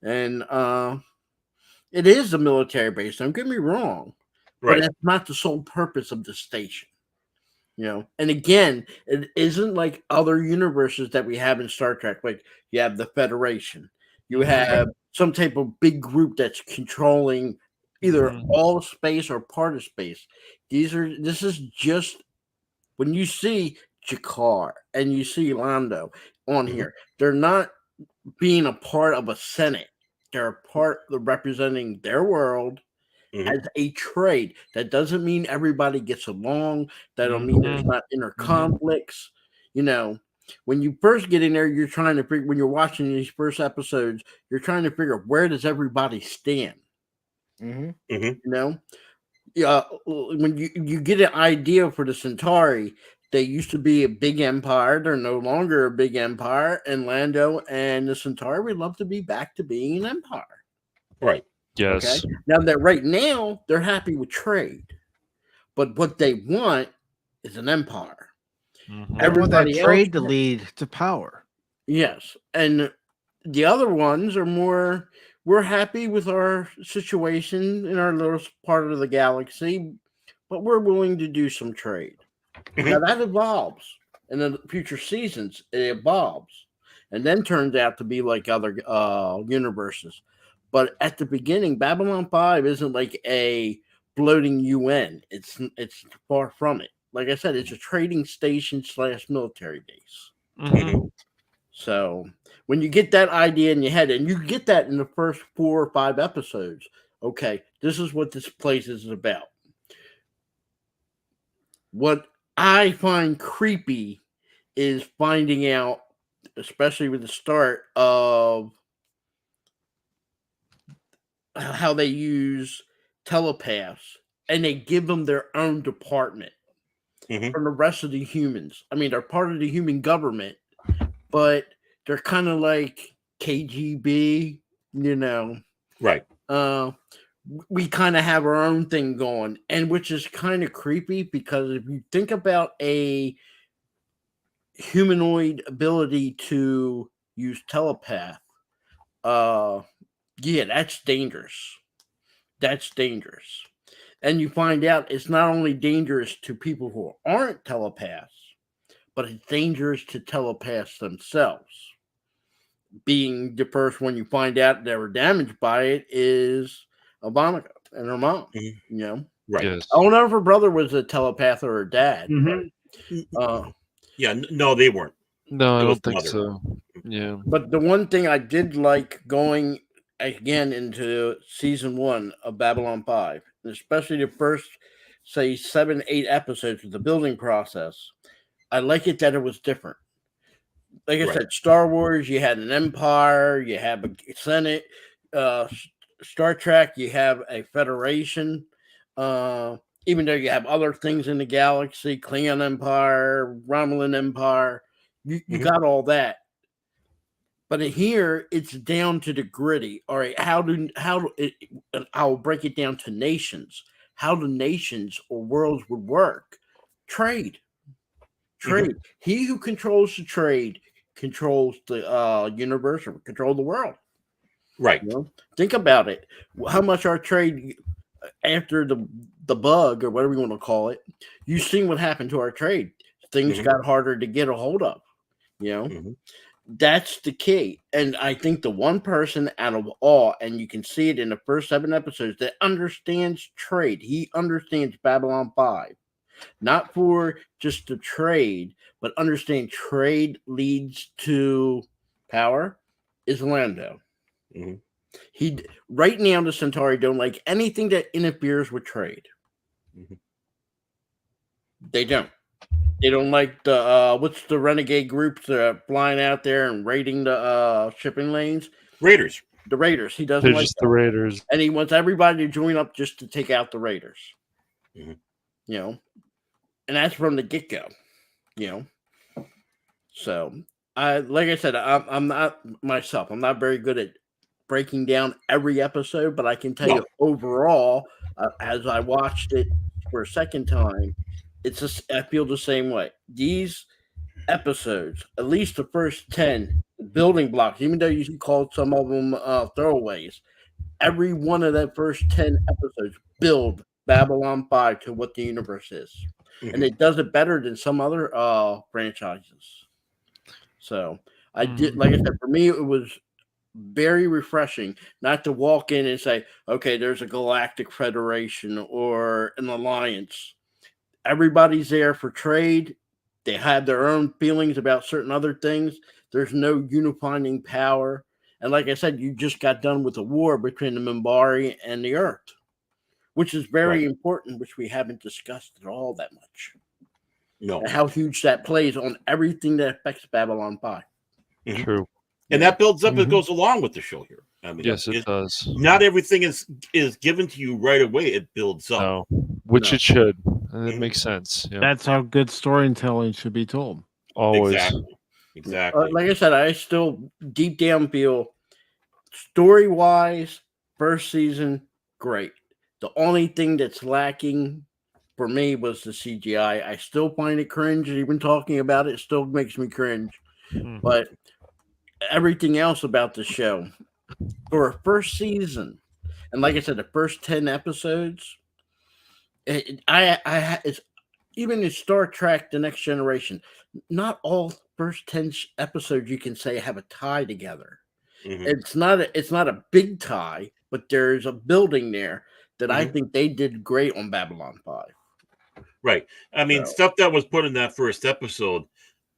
And it is a military base, don't get me wrong. But that's not the sole purpose of the station. And again, it isn't like other universes that we have in Star Trek. Like you have the Federation, You have some type of big group that's controlling either all of space or part of space. This is just when you see Jakar and you see Lando on here, they're not being a part of a Senate. They're a part of representing their world as a trade. That doesn't mean everybody gets along. That don't mean there's not inner conflicts. You know, when you first get in there, you're trying to figure, when you're watching these first episodes, you're trying to figure out where does everybody stand. You know, when you get an idea for the Centauri, they used to be a big empire. They're no longer a big empire, and Lando and the Centauri would love to be back to being an empire. Right. Yes. Okay? Now that right now they're happy with trade, but what they want is an empire. They want that trade to lead to power. Yes, and the other ones are more. We're happy with our situation in our little part of the galaxy, but we're willing to do some trade. Now that evolves in the future seasons. It evolves, and then turns out to be like other universes. But at the beginning, Babylon 5 isn't like a bloating UN. It's far from it. Like I said, it's a trading station / military base. So when you get that idea in your head, and you get that in the first 4 or 5 episodes, okay, this is what this place is about. What I find creepy is finding out, especially with the start of how they use telepaths, and they give them their own department from the rest of the humans. I mean, they're part of the human government, but they're kind of like KGB, you know. Right. We kind of have our own thing going, and which is kind of creepy because if you think about a humanoid ability to use telepath, yeah, that's dangerous. That's dangerous. And you find out it's not only dangerous to people who aren't telepaths, but it's dangerous to telepaths themselves. Being the first one you find out they were damaged by it is Ivanka and her mom. You know, right? Yes. I don't know if her brother was a telepath or her dad. Yeah, no, they weren't. No, I don't think so. Yeah. But the one thing I did like going again into season 1 of Babylon 5, especially the first, say, 7, 8 episodes of the building process, I like it that it was different. Like I said, Star Wars, you had an empire, you have a Senate. Star Trek, you have a federation. Even though you have other things in the galaxy, Klingon Empire, Romulan Empire, you got all that. But in here, it's down to the gritty. All right, I'll break it down to nations. How the nations or worlds would work. Trade. He who controls the trade controls the universe or control the world. Right. You know? Think about it. How much our trade after the bug or whatever you want to call it, you've seen what happened to our trade. Things got harder to get a hold of. You know, that's the key. And I think the one person out of all, and you can see it in the first 7 episodes, that understands trade. He understands Babylon 5. Not for just the trade, but understand trade leads to power, is Lando. He right now the Centauri don't like anything that interferes with trade. They don't. They don't like the what's the renegade groups that are flying out there and raiding the shipping lanes? Raiders. The Raiders. He doesn't They're like just that. the Raiders. And he wants everybody to join up just to take out the Raiders. You know, and that's from the get-go. You know, so like I said, I'm not myself. I'm not very good at breaking down every episode, but I can tell you overall, as I watched it for a second time, I feel the same way. These episodes, at least the first 10 building blocks, even though you called some of them throwaways, every one of that first 10 episodes build Babylon 5 to what the universe is. And it does it better than some other franchises. So I did, like I said, for me, it was very refreshing not to walk in and say, okay, there's a galactic federation or an alliance. Everybody's there for trade. They have their own feelings about certain other things. There's no unifying power. And like I said, you just got done with a war between the Minbari and the Earth, which is very important, which we haven't discussed at all that much. No. And how huge that plays on everything that affects Babylon 5. Mhm. True. And that builds up, it goes along with the show here. I mean, Yes, it does. Not everything is given to you right away. It builds up. No, which it should. And it makes sense. Yeah. That's how good storytelling should be told. Always. Exactly. Like I said, I still deep down feel story-wise, first season, great. The only thing that's lacking for me was the CGI. I still find it cringe. Even talking about it still makes me cringe. But everything else about the show for a first season, and like I said, the first 10 episodes, it's even in Star Trek: The Next Generation. Not all first 10 episodes you can say have a tie together. It's not a big tie, but there's a building there that I think they did great on Babylon 5. Right. I mean, stuff that was put in that first episode,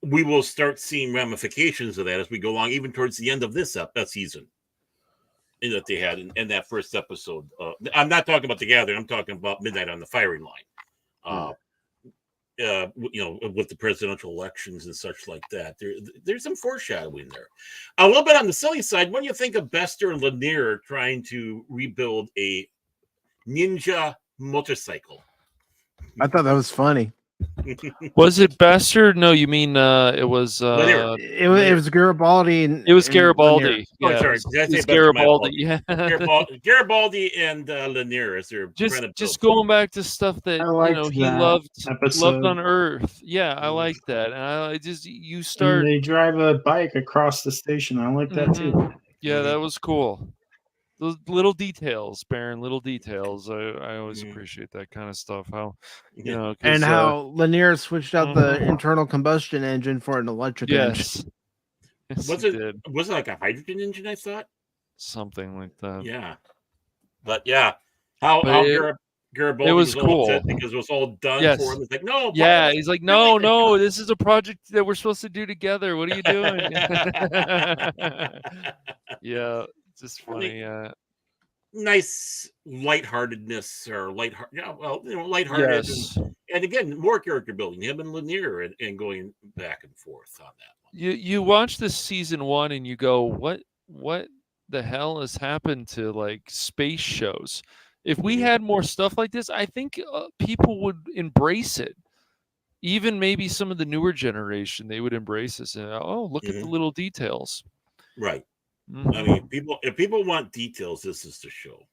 we will start seeing ramifications of that as we go along, even towards the end of this season that they had in that first episode. I'm not talking about The Gathering. I'm talking about Midnight on the Firing Line. With the presidential elections and such like that. There's some foreshadowing there. A little bit on the silly side, when you think of Bester and Lanier trying to rebuild a ninja motorcycle. I thought that was funny. Was it Bester? No, you mean it was it was Garibaldi. It was Garibaldi. Yeah, sorry. It was Garibaldi. Yeah, Garibaldi and Lanier as they're just going back to stuff that he loved on Earth. Yeah, I like that, and I just And they drive a bike across the station. I like that too. Yeah, that was cool. Those little details, Baron, little details. I always appreciate that kind of stuff. How, and how Lanier switched out the internal combustion engine for an electric engine. Yes, was it like a hydrogen engine? I thought something like that. Yeah, but how Garibaldi it was cool because it was all done for him. It's like no, he's like no, this is a project that we're supposed to do together. What are you doing? Yeah. Just funny, nice lightheartedness or lighthearted. Yes. And again, more character building, him and Lanier and going back and forth on that one. You watch this season 1 and you go, what the hell has happened to like space shows? If we had more stuff like this, I think people would embrace it. Even maybe some of the newer generation, they would embrace this and look at the little details. Right. I mean, if people want details, this is the show.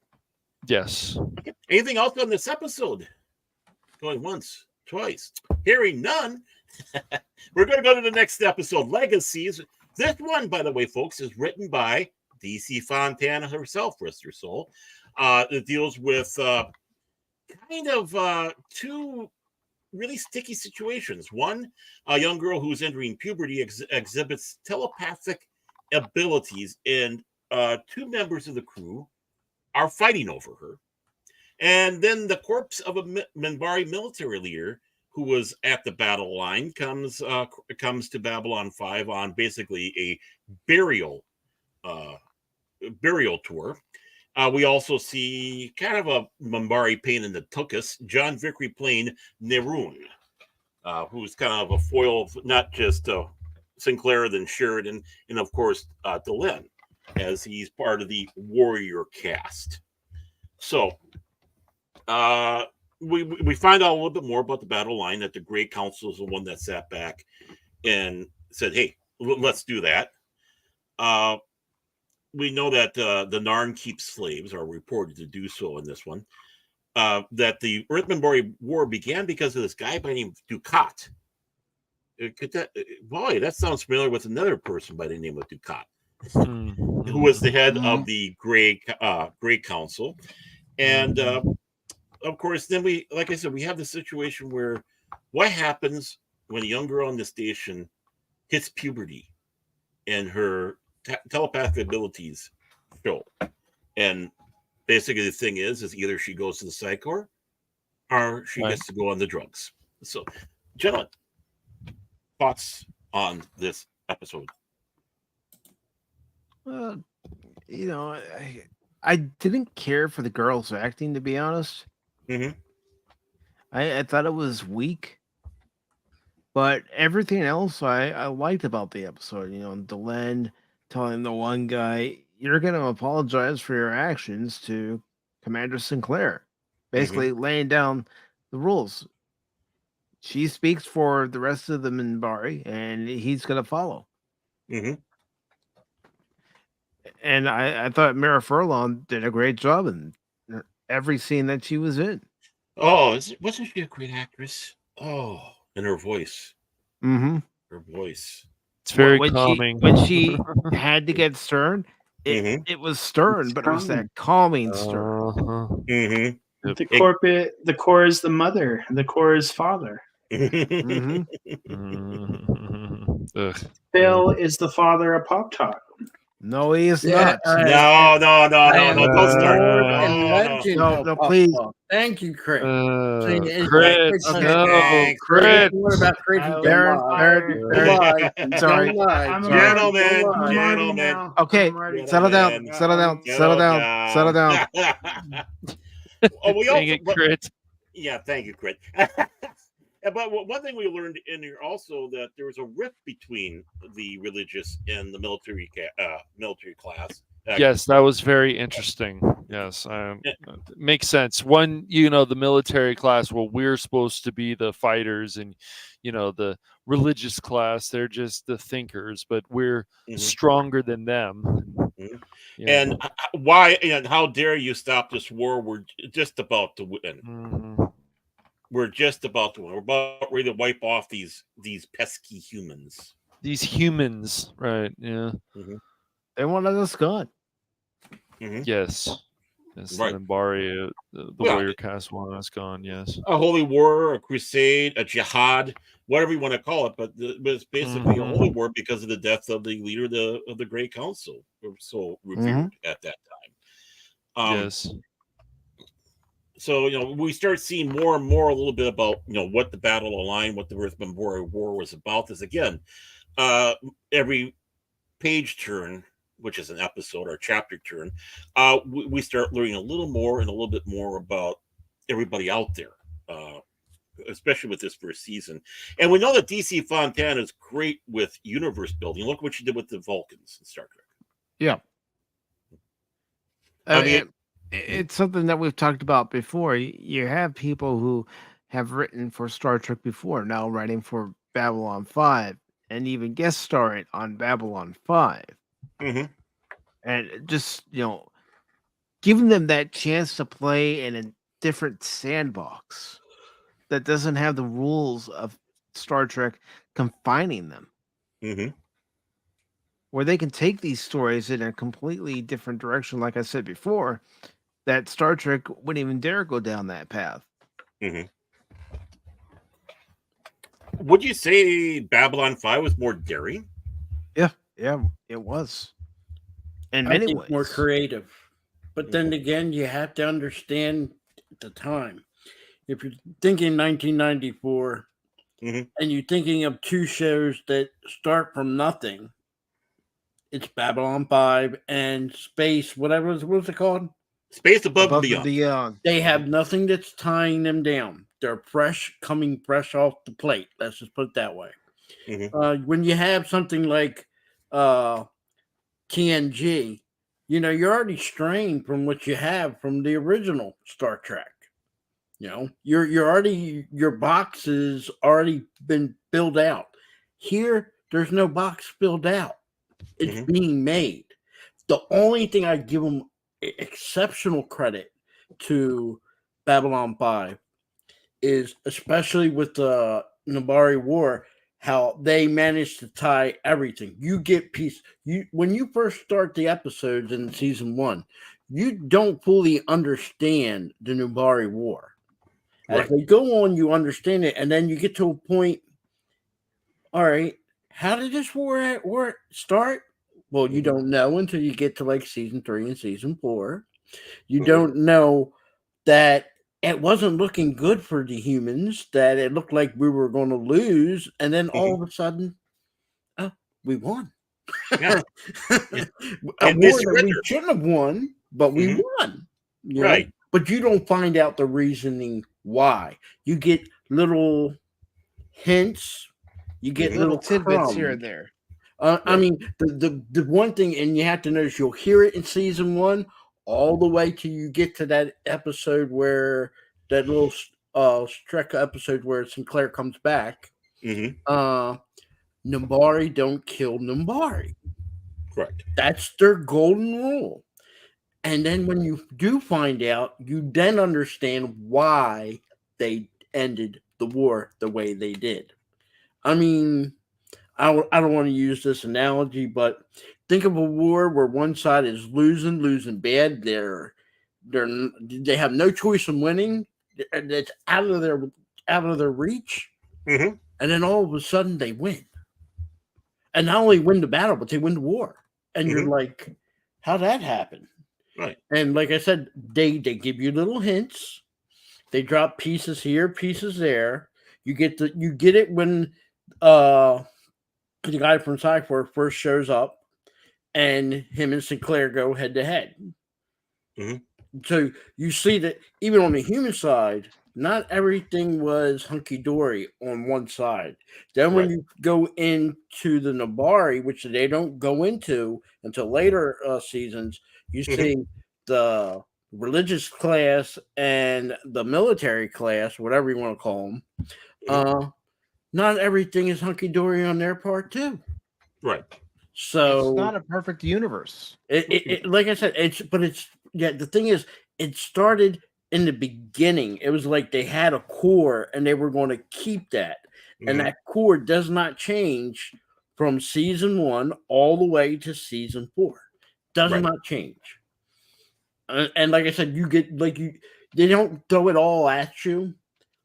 Yes. Okay. Anything else on this episode? Going once, twice, hearing none. We're going to go to the next episode, Legacies. This one, by the way, folks, is written by DC Fontana herself, rest her soul. It deals with two really sticky situations. One, a young girl who's entering puberty exhibits telepathic abilities, and two members of the crew are fighting over her. And then the corpse of a Minbari military leader who was at the battle line comes to Babylon 5 on basically a burial tour. We also see kind of a Minbari pain in the tuchus, John Vickery playing Neroon, who's kind of a foil of not just Sinclair, then Sheridan, and of course Delenn, as he's part of the warrior cast. So we find out a little bit more about the battle line, that the Great Council is the one that sat back and said, hey, let's do that. We know that the Narn keep slaves, are reported to do so in this one. That the Earth-Minbari War began because of this guy by the name of Dukat. That sounds familiar with another person by the name of Dukat, who was the head of the Great Council. And of course, then we have the situation where what happens when a young girl on the station hits puberty and her telepathic abilities show, and basically the thing is either she goes to the psych or she gets to go on the drugs. So, gentlemen, thoughts on this episode? You know, I didn't care for the girl's acting, to be honest. Mm-hmm. I thought it was weak, but everything else I liked about the episode. You know, Delenn telling the one guy, "You're going to apologize for your actions" to Commander Sinclair, basically laying down the rules. She speaks for the rest of the Minbari, and he's going to follow. Mm-hmm. And I thought Mira Furlong did a great job in every scene that she was in. Oh, wasn't she a great actress? Oh, and her voice. Mm-hmm. Her voice. It's very calming. When she had to get stern, Mhm. it was stern, but it was that calming stern. Mm-hmm. The core is the mother. The core is father. Mm-hmm. Phil is the father of Pop Talk. No, he is Yeah, not. No, don't start. No, please. Thank you, Krit. Krit, no, Krit. What about Krit? Sorry. Gentlemen. Okay, settle down. Oh, we Dang it, Krit. Yeah, thank you, Krit. But one thing we learned in here also that there was a rift between the religious and the military class. Yes, that was very interesting. Yes, makes sense. One, the military class, well, we're supposed to be the fighters, and the religious class, they're just the thinkers, but we're stronger than them. And why and how dare you stop this war? We're just about to win. We're just about to win. We're about ready to wipe off these pesky humans. These humans, right? Yeah. They wanted us gone. Yes. Right. The Minbari, the warrior caste wanted us gone. Yes. A holy war, a crusade, a jihad, whatever you want to call it, but it's basically a holy war because of the death of the leader of the Great Council, so revered at that time. Yes. So we start seeing more and more a little bit about what the Battle of Line, what the Earth Minbari War was about. This again, every page turn, which is an episode or chapter turn, we start learning a little more and a little bit more about everybody out there, especially with this first season. And we know that DC Fontana is great with universe building. Look what she did with the Vulcans in Star Trek. Yeah. I mean, it's something that we've talked about before. You have people who have written for Star Trek before, now writing for Babylon 5, and even guest starring on Babylon 5. And just, giving them that chance to play in a different sandbox that doesn't have the rules of Star Trek confining them. Where they can take these stories in a completely different direction, like I said before, that Star Trek wouldn't even dare go down that path. Would you say Babylon 5 was more daring? Yeah, it was. In many ways. More creative. But then again, you have to understand the time. If you're thinking 1994, and you're thinking of two shows that start from nothing, it's Babylon 5 and Space, whatever, what's it called? Space Above and Beyond. They have nothing that's tying them down. They're coming fresh off the plate. Let's just put it that way. When you have something like TNG, you're already strained from what you have from the original Star Trek. You're already, your box has already been filled out. Here, there's no box filled out. It's being made. The only thing I give them exceptional credit to Babylon 5 is, especially with the Minbari War, how they managed to tie everything. You get when you first start the episodes in season 1, you don't fully understand the Minbari War. As they go on, you understand it, and then you get to a point. All right, how did this war start? Well, you don't know until you get to like season 3 and season 4. You don't know that it wasn't looking good for the humans, that it looked like we were going to lose. And then all of a sudden, oh, we won. Yeah. A And they war that we surrendered. shouldn't have won, but we won. You know? Right. But you don't find out the reasoning why. You get little hints. You get Little tidbits here crumbs. and there. I mean, the one thing, and you have to notice, you'll hear it in season 1 all the way till you get to that episode where that little Streka episode where Sinclair comes back. Numbari don't kill Numbari. Correct. That's their golden rule. And then when you do find out, you then understand why they ended the war the way they did. I mean, I don't want to use this analogy, but think of a war where one side is losing bad. They have no choice in winning. It's out of their reach. And then all of a sudden they win. And not only win the battle, but they win the war. And you're like, how'd that happen? Right. And like I said, they give you little hints. They drop pieces here, pieces there. You get it when the guy from Cypher first shows up, and him and Sinclair go head to head. So you see that even on the human side, not everything was hunky dory on one side. Then when you go into the Nabari, which they don't go into until later seasons, you see the religious class and the military class, whatever you want to call them. Not everything is hunky dory on their part too. Right. So it's not a perfect universe. It like I said, the thing is, it started in the beginning. It was like they had a core and they were going to keep that. And that core does not change from season 1 all the way to season 4. Does not change. And like I said, you get they don't throw it all at you.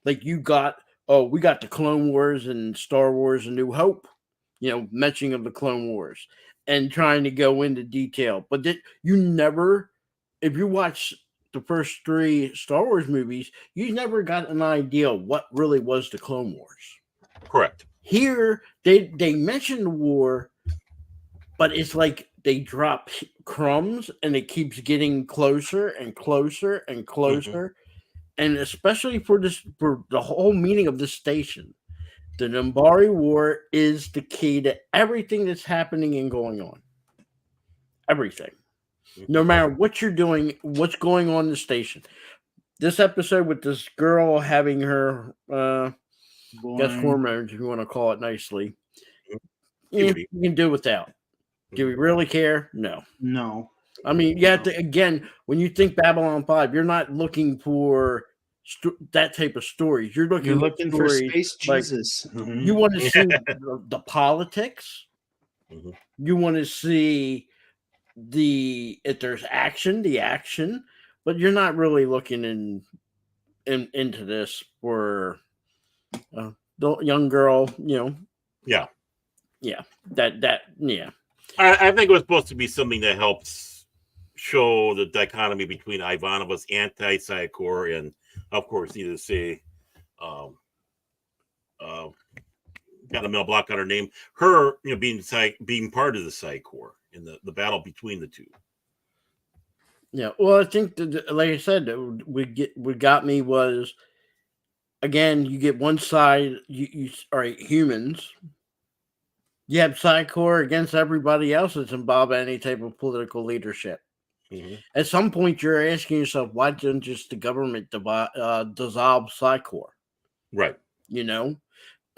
Like we got the Clone Wars and Star Wars and New Hope, mentioning of the Clone Wars and trying to go into detail. But you never, if you watch the first 3 Star Wars movies, you never got an idea of what really was the Clone Wars. Correct. Here, they mention the war, but it's like they drop crumbs and it keeps getting closer and closer and closer. And especially for the whole meaning of this station, the Numbari War is the key to everything that's happening and going on. Everything. No matter what you're doing, what's going on in the station. This episode with this girl having her guess hormones, if you want to call it nicely. You can do without. Do we really care? No. No. I mean, you have to, again, when you think Babylon 5, you're not looking for that type of stories. You're looking for space Jesus. You want to see the politics. You want to see if there's action, the action, but you're not really looking into this for the young girl, Yeah. I think it was supposed to be something that helps show the dichotomy between Ivanova's anti-Psychor and, of course, need to say, got a male block on her name. Her, being part of the Psychor in the battle between the two. Yeah, well, I think like I said, what got me was, again, you get one side. You all right, humans. You have Psychor against everybody else that's involved in any type of political leadership. At some point, you're asking yourself, why didn't just the government dissolve Psychor? Right.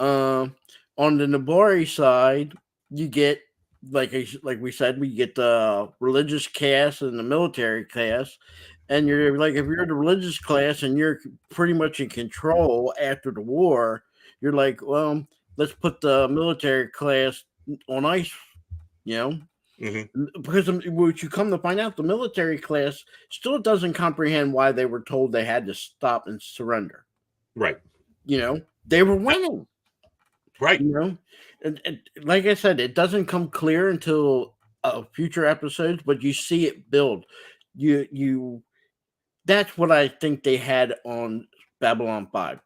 On the Nabari side, you get, like we said, we get the religious class and the military class. And you're like, if you're the religious class and you're pretty much in control after the war, you're like, well, let's put the military class on ice, because what you come to find out, the military class still doesn't comprehend why they were told they had to stop and surrender. Right. They were winning. Right. And like I said, it doesn't come clear until future episodes, but you see it build. You that's what I think they had on Babylon 5.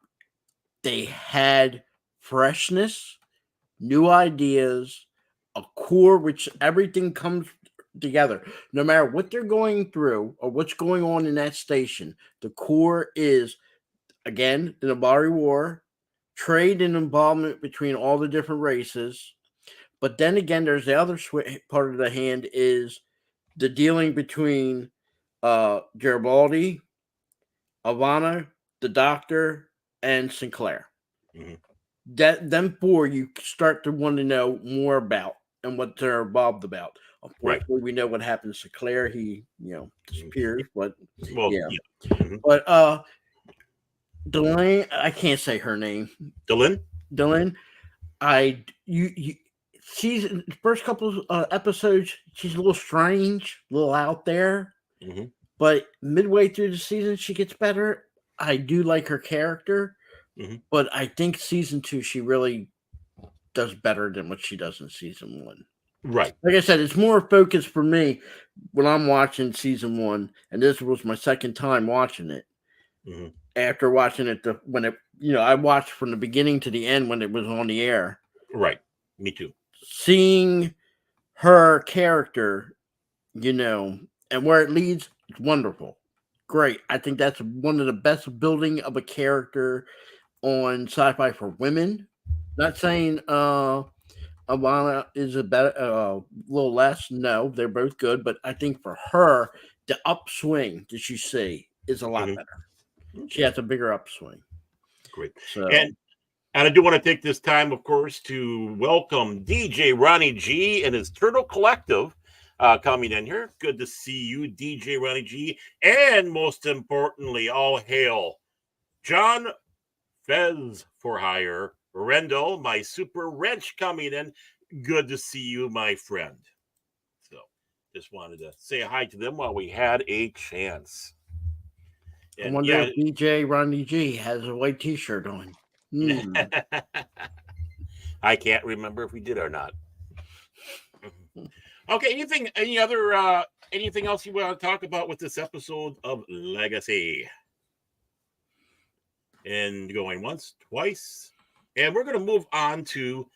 They had freshness, new ideas, a core which everything comes together. No matter what they're going through or what's going on in that station, the core is, again, the Nabari War, trade and involvement between all the different races. But then again, there's the other part of the hand is the dealing between Garibaldi, Ivana, the Doctor, and Sinclair. Mhm. That them four you start to want to know more about and what they're involved about. Unfortunately, we know what happened to Sinclair. He, disappears, but Well, yeah. Mhm. But Delane, I can't say her name. Dylan? Dylan, she's the first couple of episodes. She's a little strange, a little out there. Mm-hmm. But midway through the season, she gets better. I do like her character, but I think season 2 she really does better than what she does in season 1. Right. Like I said, it's more focused for me when I'm watching season 1, and this was my second time watching it. Mm-hmm. After watching it, I watched from the beginning to the end when it was on the air. Right. Me too. Seeing her character, and where it leads, it's wonderful. Great. I think that's one of the best building of a character on Sci-Fi for women. Not saying Ivana is a little less. No, they're both good, but I think for her, the upswing that you see is a lot better. Okay. She has a bigger upswing. Great. So, and I do want to take this time, of course, to welcome DJ Ronnie G and his Turtle Collective coming in here. Good to see you, DJ Ronnie G. And most importantly, all hail John Fez for hire. Rendell, my super wrench coming in. Good to see you, my friend. So just wanted to say hi to them while we had a chance. And I wonder if DJ Ronnie G has a white t-shirt on. I can't remember if we did or not. Okay, anything else you want to talk about with this episode of Legacy? And going once, twice, and we're going to move on to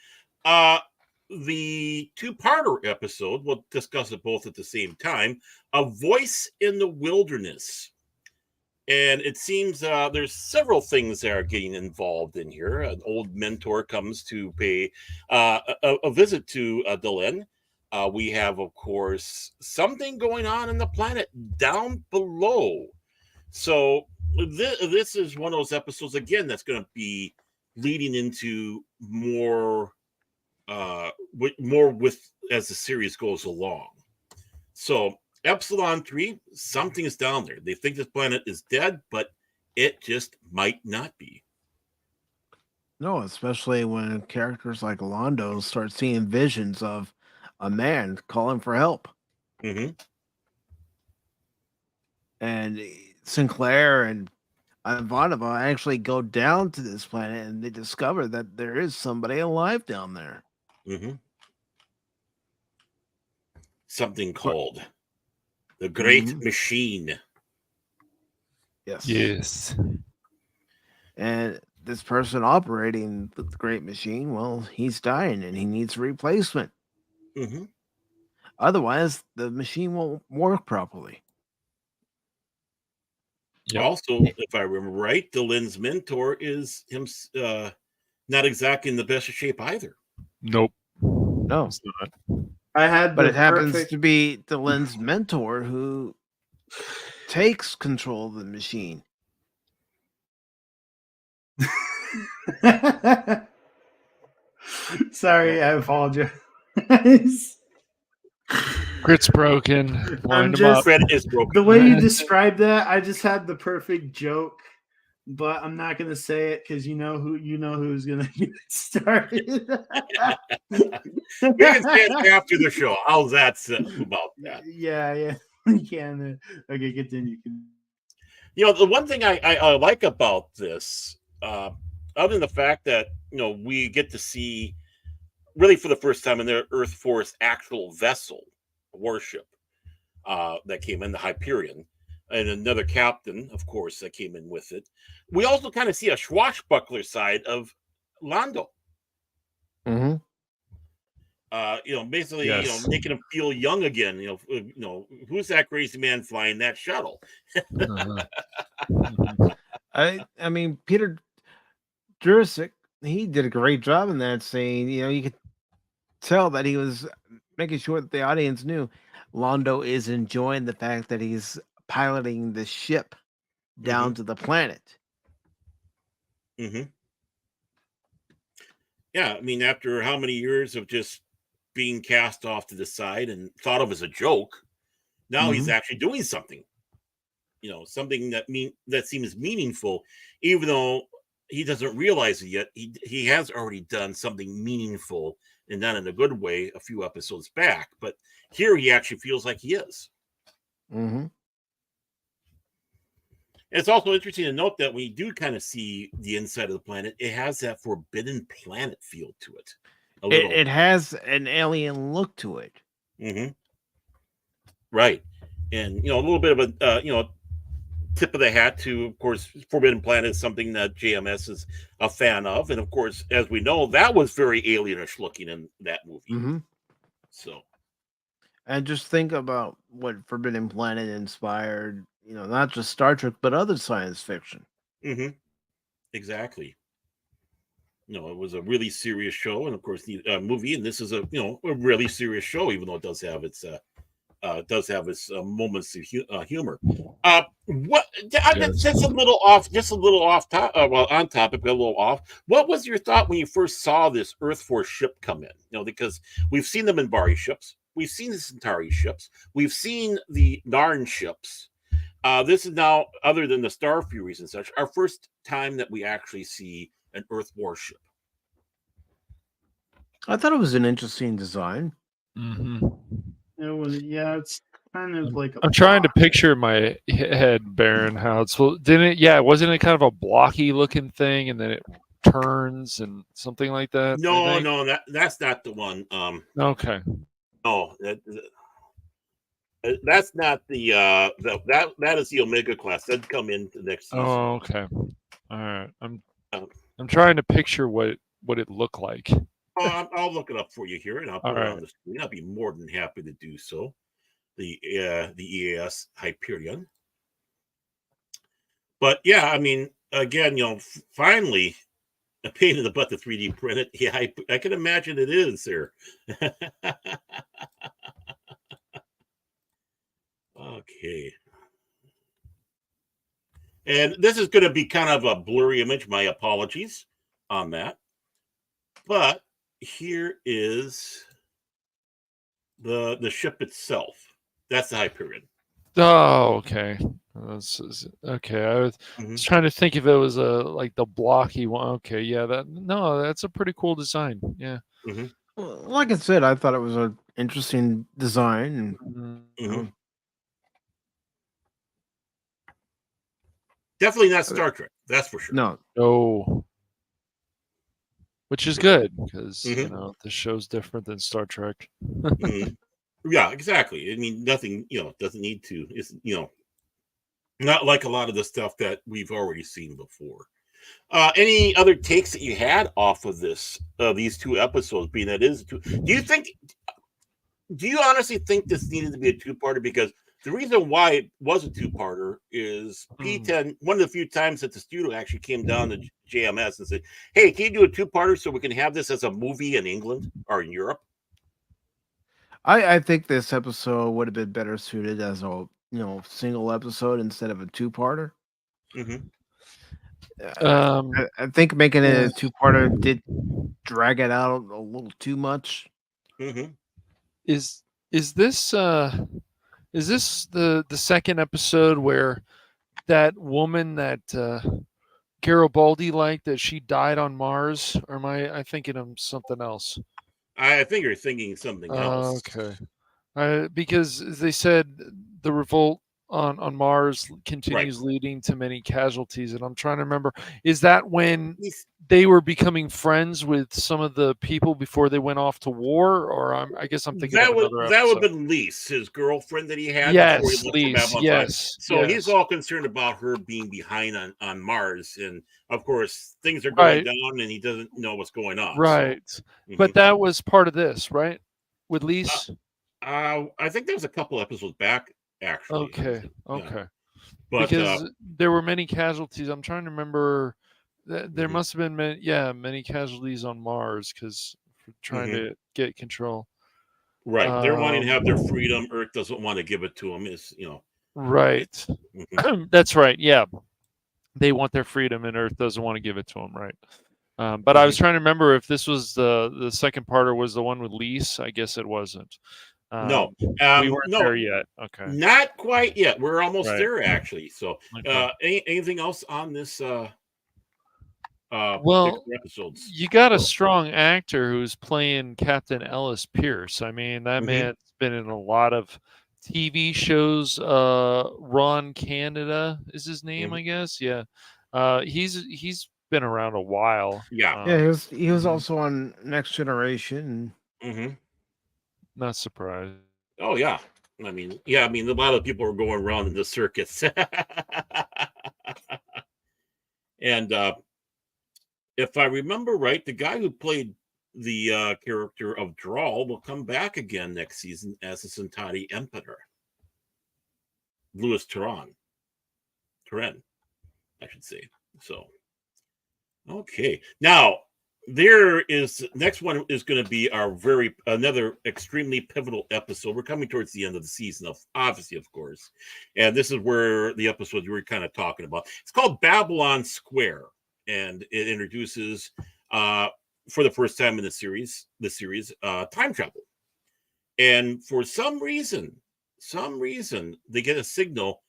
the two-parter episode. We'll discuss it both at the same time. A Voice in the Wilderness. And it seems there's several things that are getting involved in here. An old mentor comes to pay a visit to Delenn. We have, of course, something going on in the planet down below. So this is one of those episodes, again, that's going to be leading into more with as the series goes along. So Epsilon 3, something is down there. They think this planet is dead, but it just might not be. No, especially when characters like Londo start seeing visions of a man calling for help. Mm-hmm. And Sinclair and Ivanova actually go down to this planet and they discover that there is somebody alive down there. Mm-hmm. Something called the Great Machine. Yes. Yes. And this person operating the Great Machine, well, he's dying and he needs a replacement. Mm-hmm. Otherwise, the machine won't work properly. Yep. Also, if I remember right, Delenn's mentor is him not exactly in the best of shape either. Nope. No. It's not. But it happens to be Delenn's mentor who takes control of the machine. Sorry, I apologize. Krit's broken. Wind him up. Krit is broken. The way you described that, I just had the perfect joke, but I'm not going to say it because you know who's going to get it started. We can say it after the show. How's that about that? Yeah, we can. Okay, continue. The one thing I like about this, other than the fact that we get to see, really for the first time in their Earth Force actual vessel, warship that came in, the Hyperion, and another captain, of course, that came in with it. We also kind of see a swashbuckler side of Lando. Mm-hmm. Basically, Yes. making him feel young again. Who's that crazy man flying that shuttle? I mean, Peter Jurasik, he did a great job in that scene. You could tell that he was making sure that the audience knew Londo is enjoying the fact that he's piloting the ship down to the planet. Mm-hmm. Yeah, I mean, after how many years of just being cast off to the side and thought of as a joke, now he's actually doing something. Something that seems meaningful, even though he doesn't realize it yet. He has already done something meaningful and done in a good way a few episodes back, but here he actually feels like he is. Mm-hmm. It's also interesting to note that when you do kind of see the inside of the planet, it has that forbidden planet feel to it. It has an alien look to it. Mm-hmm. Right. And, a little bit of a, tip of the hat to, of course, Forbidden Planet is something that JMS is a fan of. And, of course, as we know, that was very alienish looking in that movie. Mm-hmm. So. And just think about what Forbidden Planet inspired, not just Star Trek, but other science fiction. Mm-hmm. Exactly. It was a really serious show, and of course the movie, and this is a really serious show, even though it does have its moments of humor. Just a little off, on topic, but a little off. What was your thought when you first saw this Earth Force ship come in? Because we've seen the Minbari ships, we've seen the Centauri ships, we've seen the Narn ships. This is now, other than the Star Furies and such, our first time that we actually see an Earth warship. I thought it was an interesting design. Mm-hmm. It was, it's kind of like. I'm trying to picture in my head, Baron, how it's. Didn't it? Yeah, wasn't it kind of a blocky looking thing, and then it turns and something like that? No, that's not the one. Okay. No, that's not the that is the Omega class. That'd come in the next season. Oh, okay. All right. I'm trying to picture what it looked like. I'll look it up for you here, and I'll put it on the screen. I'll be more than happy to do so. The EAS Hyperion. But yeah, I mean, again, finally, a pain in the butt to 3D print it. Yeah, I can imagine it is there. Okay. And this is going to be kind of a blurry image. My apologies on that. But here is the ship itself. That's the Hyperion. Oh, okay. Okay. I was trying to think if it was like the blocky one. Okay, yeah. That's a pretty cool design. Yeah. Mm-hmm. Well, like I said, I thought it was an interesting design. And, definitely not Star Trek. That's for sure. No. Which is good because the show's different than Star Trek. Yeah, exactly. I mean, nothing, doesn't need to. It's, not like a lot of the stuff that we've already seen before. Any other takes that you had off of these two episodes? Being that is two, do you honestly think this needed to be a two-parter? Because the reason why it was a two-parter is P10, one of the few times that the studio actually came down to JMS and said, "Hey, can you do a two-parter so we can have this as a movie in England or in Europe?" I think this episode would have been better suited as a single episode instead of a two-parter. Mm-hmm. I think making it a two-parter did drag it out a little too much. Mm-hmm. Is this the second episode where that woman that Garibaldi liked, that she died on Mars, or am I thinking of something else? I think you're thinking something else. Okay. Because they said the revolt on Mars continues leading to many casualties, and I'm trying to remember, is that when they were becoming friends with some of the people before they went off to war, or I guess I'm thinking of That would another that would episode. have been Lise, his girlfriend that he had before he Yes, left for Lise. Babylon 5. Yes, So he's yes. all concerned about her being behind on Mars, and of course things are going Right, down, and he doesn't know what's going on. right. So, But mhm. that was part of this, right? With Lise. I think there was a couple episodes back actually. Okay, Yeah, okay. but Because there were many casualties. I'm trying to remember. There mhm, must have been many casualties on Mars because trying mhm. to get control. Right, they're wanting to have their Um, freedom. Earth doesn't want to give it to them. It, right. mhm, That's right. Yeah, they want their freedom, and Earth doesn't want to give it to them. Right. But I was mhm. trying to remember if this was the second part or was the one with Lise. I guess it wasn't. No, We weren't no, there yet. Okay. not quite yet. We're almost Right. there actually. So, Okay. anything else on this Well, particular episodes? you got a strong actor who's playing Captain Ellis Pierce. I mean, that Mhm, man's been in a lot of TV shows. Ron Canada is his name, mhm. I guess. Yeah. He's been around a while. Yeah. Yeah, he was Mhm. also on Next Generation. Mhm. Not surprised. Oh yeah. I mean, a lot of people are going around in the circuits, and if I remember right, the guy who played the character of Drawl will come back again next season as the Centauri Emperor, Louis Turan, I should say. So, okay. Now, there is next one is going to be our another extremely pivotal episode. We're coming towards the end of the season, obviously, of course, and this is where the episode you were kind of talking about. It's called Babylon Square, and it introduces, for the first time in the series, time travel. And for some reason, they get a signal,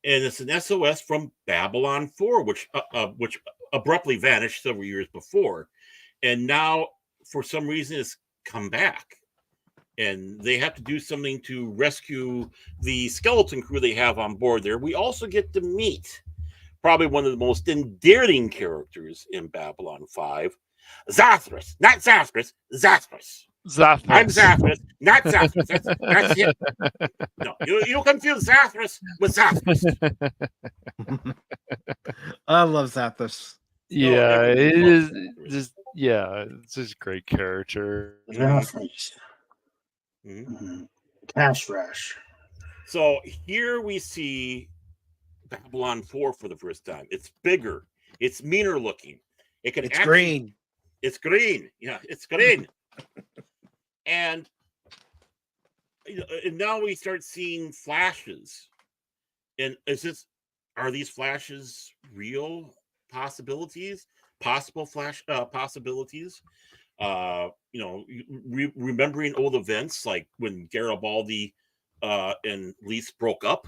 and it's an SOS from Babylon 4, which abruptly vanished several years before, and now for some reason it's come back, and they have to do something to rescue the skeleton crew they have on board there. We also get to meet probably one of the most endearing characters in Babylon 5, Zathras, not Zathras, Zathras. I'm Zathras. Zathras, not Zathras. That's it. No, you confuse Zathras with Zathras. I love Zathras. Oh, Yeah, everyone it loves is Zathras. just it's just a great character. Reference. Mm-hmm. Cash Rush. So here we see Babylon 4 for the first time. It's bigger. It's meaner looking. It can It's actually. green. It's green. Yeah, it's green. and now we start seeing flashes. And are these flashes real possibilities? Possible possibilities? Remembering old events like when Garibaldi and Lise broke up,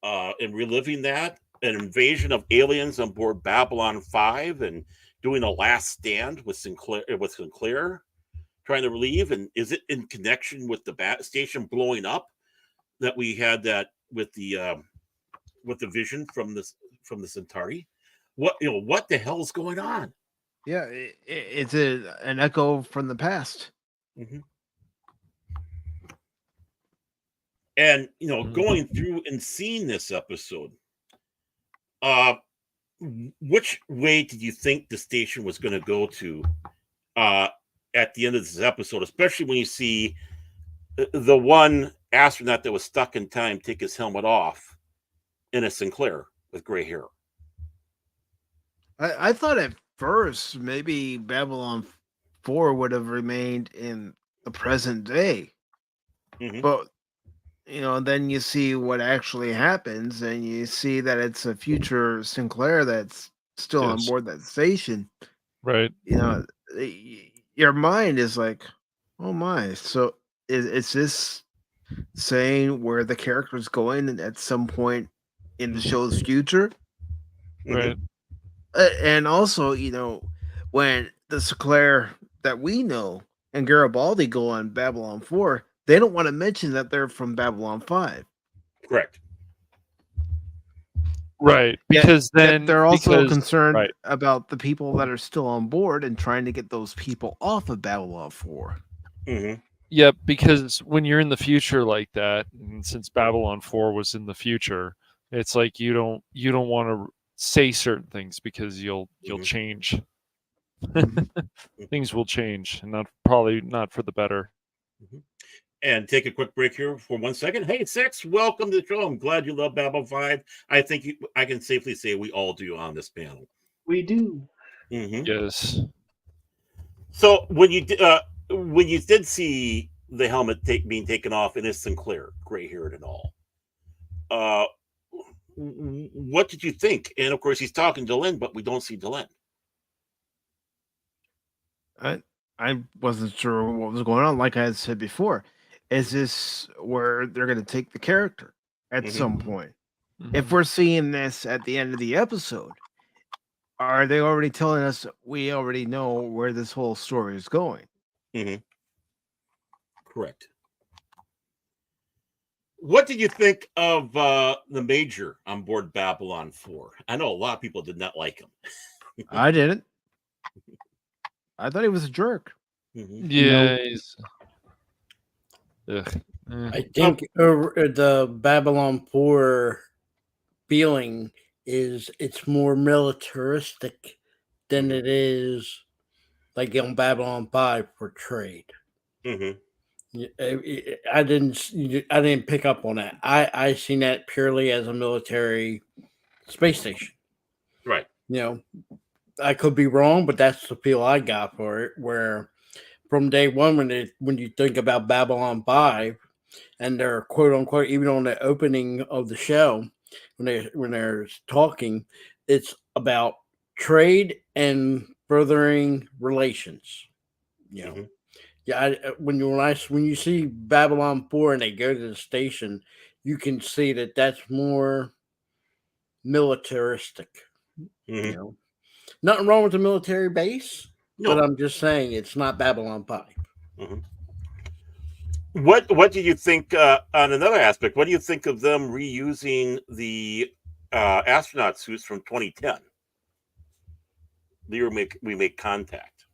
and reliving that, an invasion of aliens on board Babylon 5, and doing a last stand with Sinclair, trying to relieve. And is it in connection with the station blowing up that we had that with the vision from the Centauri? What the hell is going on? Yeah, it's an echo from the past. Mm-hmm. And going through and seeing this episode, which way did you think the station was going to go to at the end of this episode, especially when you see the one astronaut that was stuck in time take his helmet off in a Sinclair with gray hair? I thought at first maybe Babylon 4 would have remained in the present day. Mm-hmm. But then you see what actually happens, and you see that it's a future Sinclair that's still on board that station. Right. Your mind is like, oh my. So is this saying where the character's going at some point in the show's future? Right. And also, when the Sinclair that we know and Garibaldi go on Babylon 4, they don't want to mention that they're from Babylon 5. Correct. Right, Yet- because yet then they're also because- concerned right. about the people that are still on board and trying to get those people off of Babylon 4. Mm-hmm. Yep, because when you're in the future like that, and since Babylon 4 was in the future, it's like you don't want to say certain things because you'll Mhm. change. Mm-hmm. Things will change, and probably not for the better. And take a quick break here for 1 second. Hey, Six, welcome to the show. I'm glad you love Babylon 5. I think I can safely say we all do on this panel. We do. Mm-hmm. Yes. So when you did see the helmet being taken off, and it's Sinclair, gray-haired and all, what did you think? And of course, he's talking to Lynn, but we don't see Delenn. I wasn't sure what was going on. Like I had said before, is this where they're going to take the character at Mhm. some point? Mhm. If we're seeing this at the end of the episode, are they already telling us we already know where this whole story is going? Mm-hmm. Correct. What did you think of the Major on board Babylon 4? I know a lot of people did not like him. I didn't. I thought he was a jerk. Mm-hmm. Yeah. He's... Ugh. I think the Babylon 4 feeling is it's more militaristic than it is like on Babylon 5 portrayed. Mm-hmm. I didn't pick up on that. I seen that purely as a military space station. Right. You know, I could be wrong, but that's the feel I got for it. Where from day one, when you think about Babylon 5, and they're quote unquote, even on the opening of the show, when they're talking, it's about trade and furthering relations. You know, Mm-hmm. yeah. When you see Babylon 4 and they go to the station, you can see that that's more militaristic. Mm-hmm. You know, nothing wrong with the military base, No. but I'm just saying it's not Babylon 5. Mm-hmm. What do you think on another aspect? What do you think of them reusing the astronaut suits from 2010? The year we make contact.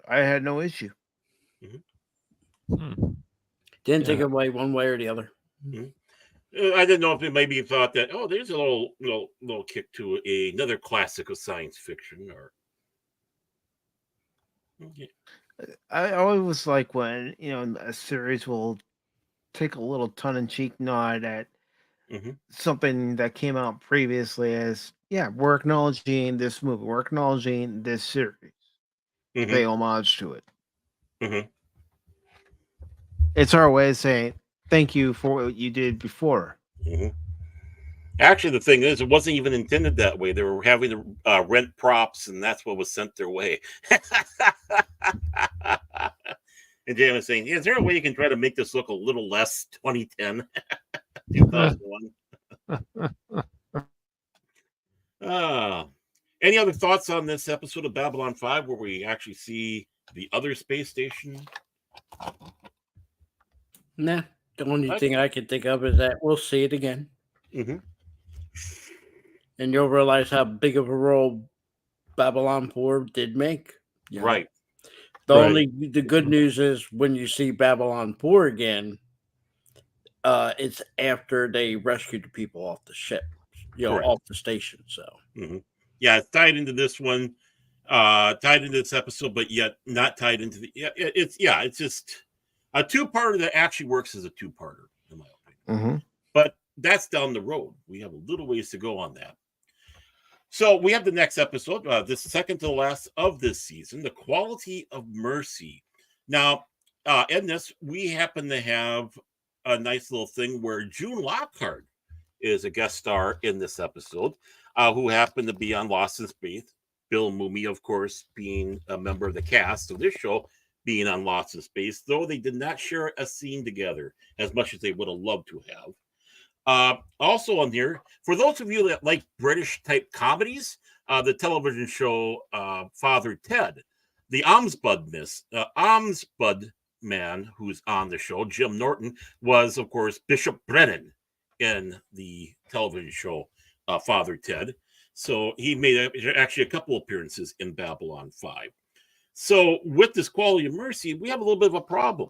I had no issue. Didn't take away one way or the other. I didn't know if it maybe thought that there's a little kick to another classic of science fiction or. Okay. I always like when a series will take a little tongue-in-cheek nod at something that came out previously as we're acknowledging this movie, we're acknowledging this series, pay homage to it. Mm-hmm. It's our way of saying thank you for what you did before. Mm-hmm. Actually, the thing is, it wasn't even intended that way. They were having to rent props, and that's what was sent their way. And Jay was saying, is there a way you can try to make this look a little less 2010, 2001? Any other thoughts on this episode of Babylon 5 where we actually see the other space station? Nah, the only thing I can think of is that we'll see it again. Mm-hmm. And you'll realize how big of a role Babylon 4 did make. Right. The good news is when you see Babylon 4 again, it's after they rescued the people off the ship, off the station. So yeah, it's tied into this one, tied into this episode, but yet not tied into the. It's just a two-parter that actually works as a two-parter, in my opinion. But that's down the road. We have a little ways to go on that. So we have the next episode, the second to the last of this season, The Quality of Mercy. Now, in this, we happen to have a nice little thing where June Lockhart is a guest star in this episode, who happened to be on Lost in Space. Bill Mumy, of course, being a member of the cast of this show, being on Lost in Space, though they did not share a scene together as much as they would have loved to have. Also on here, for those of you that like British type comedies, the television show Father Ted, the Ombudsman man who's on the show, Jim Norton, was, of course, Bishop Brennan in the television show Father Ted. So he made actually a couple appearances in Babylon 5. So with this quality of mercy, we have a little bit of a problem.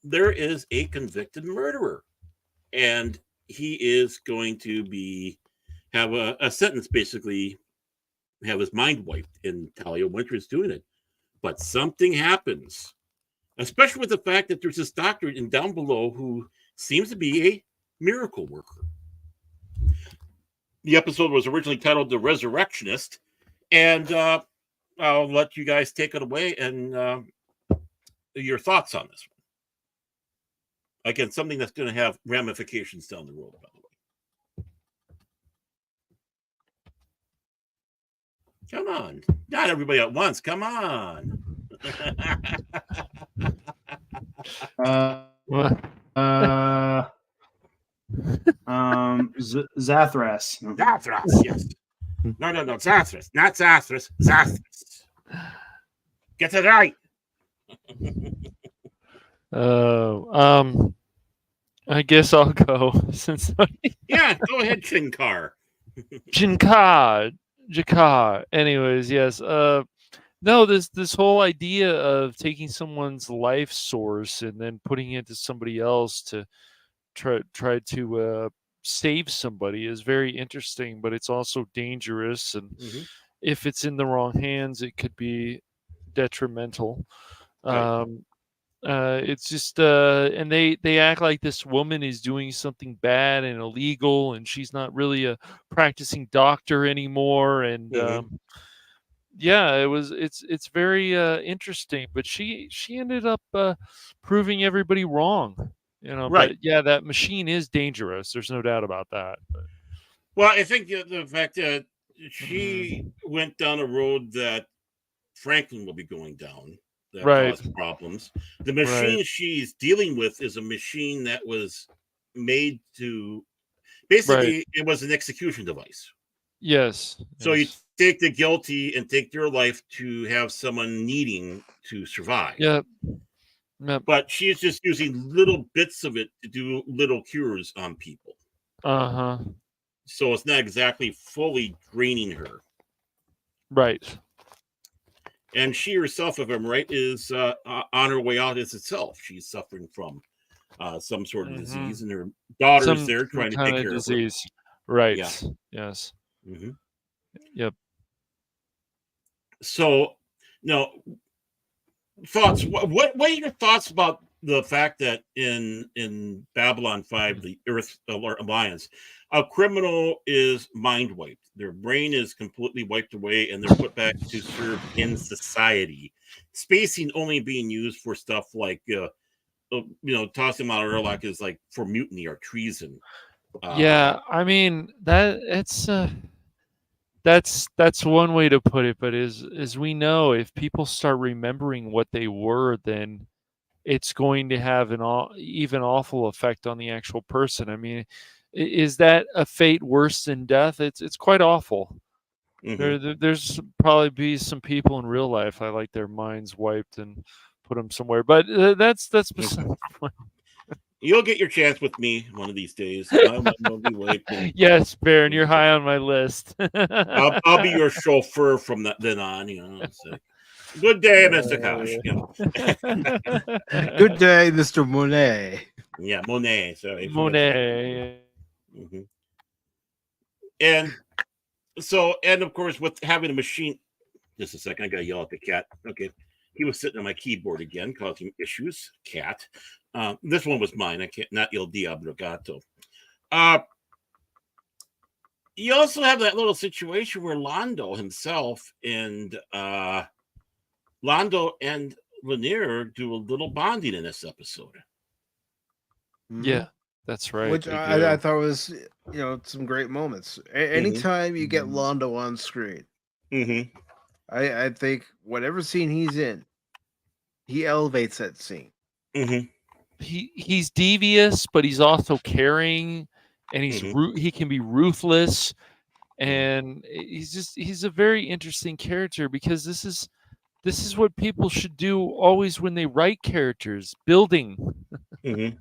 There is a convicted murderer, and he is going to have a sentence, basically have his mind wiped, and Talia Winter's doing it. But something happens, especially with the fact that there's this doctor in down below who seems to be a miracle worker. The episode was originally titled The Resurrectionist, and I'll let you guys take it away and your thoughts on this one. Again, something that's going to have ramifications down the road, by the way. Come on. Not everybody at once. Come on. Zathras. Zathras, yes. No, Zathras. Not Zathras. Zathras. Get it right. I guess I'll go since. Yeah, go ahead, Chinkar. Jakar. Anyways, yes. No, this whole idea of taking someone's life source and then putting it into somebody else to try to save somebody is very interesting, but it's also dangerous, and if it's in the wrong hands, it could be detrimental. Right. It's just and they act like this woman is doing something bad and illegal, and she's not really a practicing doctor anymore, and yeah, it's very interesting, but she ended up proving everybody wrong, Right. But yeah, that machine is dangerous, there's no doubt about that. But. Well, I think the fact that she went down a road that Franklin will be going down, that caused problems. The machine she's dealing with is a machine that was made to basically it was an execution device. Yes. So you take the guilty and take their life to have someone needing to survive. Yep. But she's just using little bits of it to do little cures on people. So it's not exactly fully draining her. Right. And she herself, if I'm right, is on her way out as itself. She's suffering from some sort of disease, and her daughter's there trying to take care of her. Right. Yeah. Yes. Yep. So, now, thoughts. What are your thoughts about the fact that in Babylon 5, the Earth Alliance, a criminal is mind wiped? Their brain is completely wiped away, and they're put back to serve in society. Spacing only being used for stuff like, tossing them out of airlock is like for mutiny or treason. Yeah, I mean that's one way to put it. But as we know, if people start remembering what they were, then it's going to have an even awful effect on the actual person. I mean, is that a fate worse than death? It's quite awful. There's probably be some people in real life I like their minds wiped and put them somewhere, but that's beside the point. You'll get your chance with me one of these days. I'll be waiting. Yes, Baron, you're high on my list. I'll be your chauffeur from then on. Good day, Mr. Kosh. Good day, Mr. Monet. Yeah, Monet. Sorry. Monet. And of course, with having a machine. Just a second, I gotta yell at the cat. Okay, he was sitting on my keyboard again, causing issues. Cat. This one was mine. I can't, not Il Diablo Gato. You also have that little situation where Londo himself and Lanier do a little bonding in this episode. Yeah, that's right. Which I thought was, some great moments. Anytime you get Londo on screen, I think whatever scene he's in, he elevates that scene. He's devious, but he's also caring, and he can be ruthless, and he's a very interesting character because this is this is what people should do always when they write characters, building. Mhm.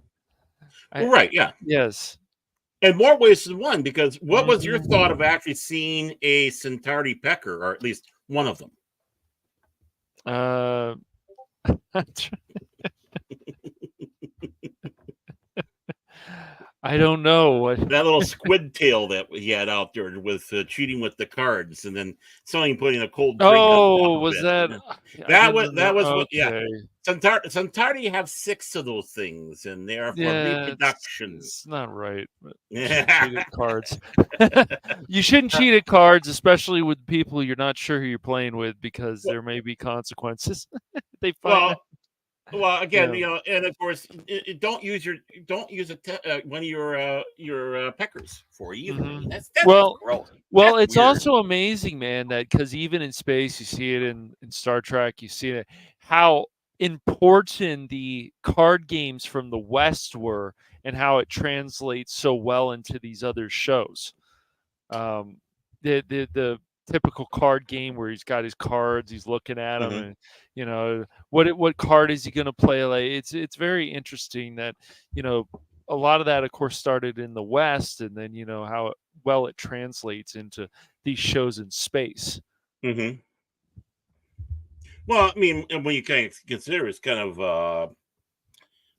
I- Right, yeah. Yes. In more ways than one, because what was your thought of Mhm. actually seeing a Centauri pecker, or at least one of them? Uh, I don't know. That little squid tail that he had out there with cheating with the cards, and then somebody putting a cold drink on top Oh, of was it. that? Yeah. I That didn't was remember. what. Yeah, Okay. Centauri have 6 of those things, and they are for Yeah, reproduction. it's not right. But you shouldn't cheat at cards. You shouldn't cheat at cards, especially with people you're not sure who you're playing with, because there may be consequences. They find out. Well, again, Yeah. and of course, don't use one of your peckers for it either. I mean, Mhm. that's Well, gross. well, That's it's weird. also amazing, man, that because even in space, you see it in Star Trek, you see it how important the card games from the West were, and how it translates so well into these other shows. Um, the typical card game where he's got his cards, he's looking at them, Hmm. and what card is he going to play? Like it's very interesting that a lot of that, of course, started in the West, and then how well it translates into these shows in space. Hmm. Well, I mean, and when you kind of consider it's kind of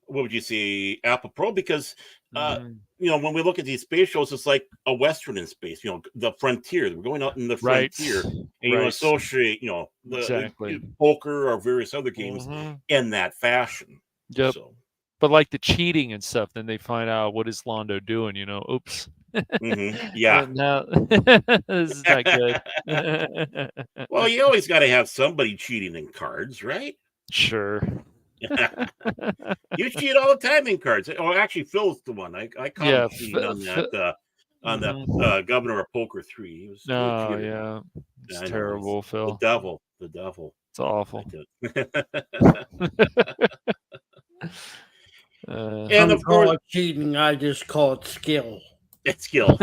what would you say, apropos, because Mhm. when we look at these space shows, it's like a western in space. The frontier. We're going out in the Right, frontier, and you right, associate the exactly. poker or various other games Hmm. in that fashion. Yep. So, But like the cheating and stuff, then they find out what is Londo doing. Oops. yeah. Now this is not good. Well, you always got to have somebody cheating in cards, right? Sure. You cheat all the time in cards. Oh, actually, Phil's the one. I caught him Yeah. cheating on that Mhm. Governor of Poker 3. He was a real Oh, cheater. yeah. Yeah, It's I know. He's terrible, the Phil. devil. The devil. It's awful. And Some of course, call it cheating. I just call it skill. it's skill.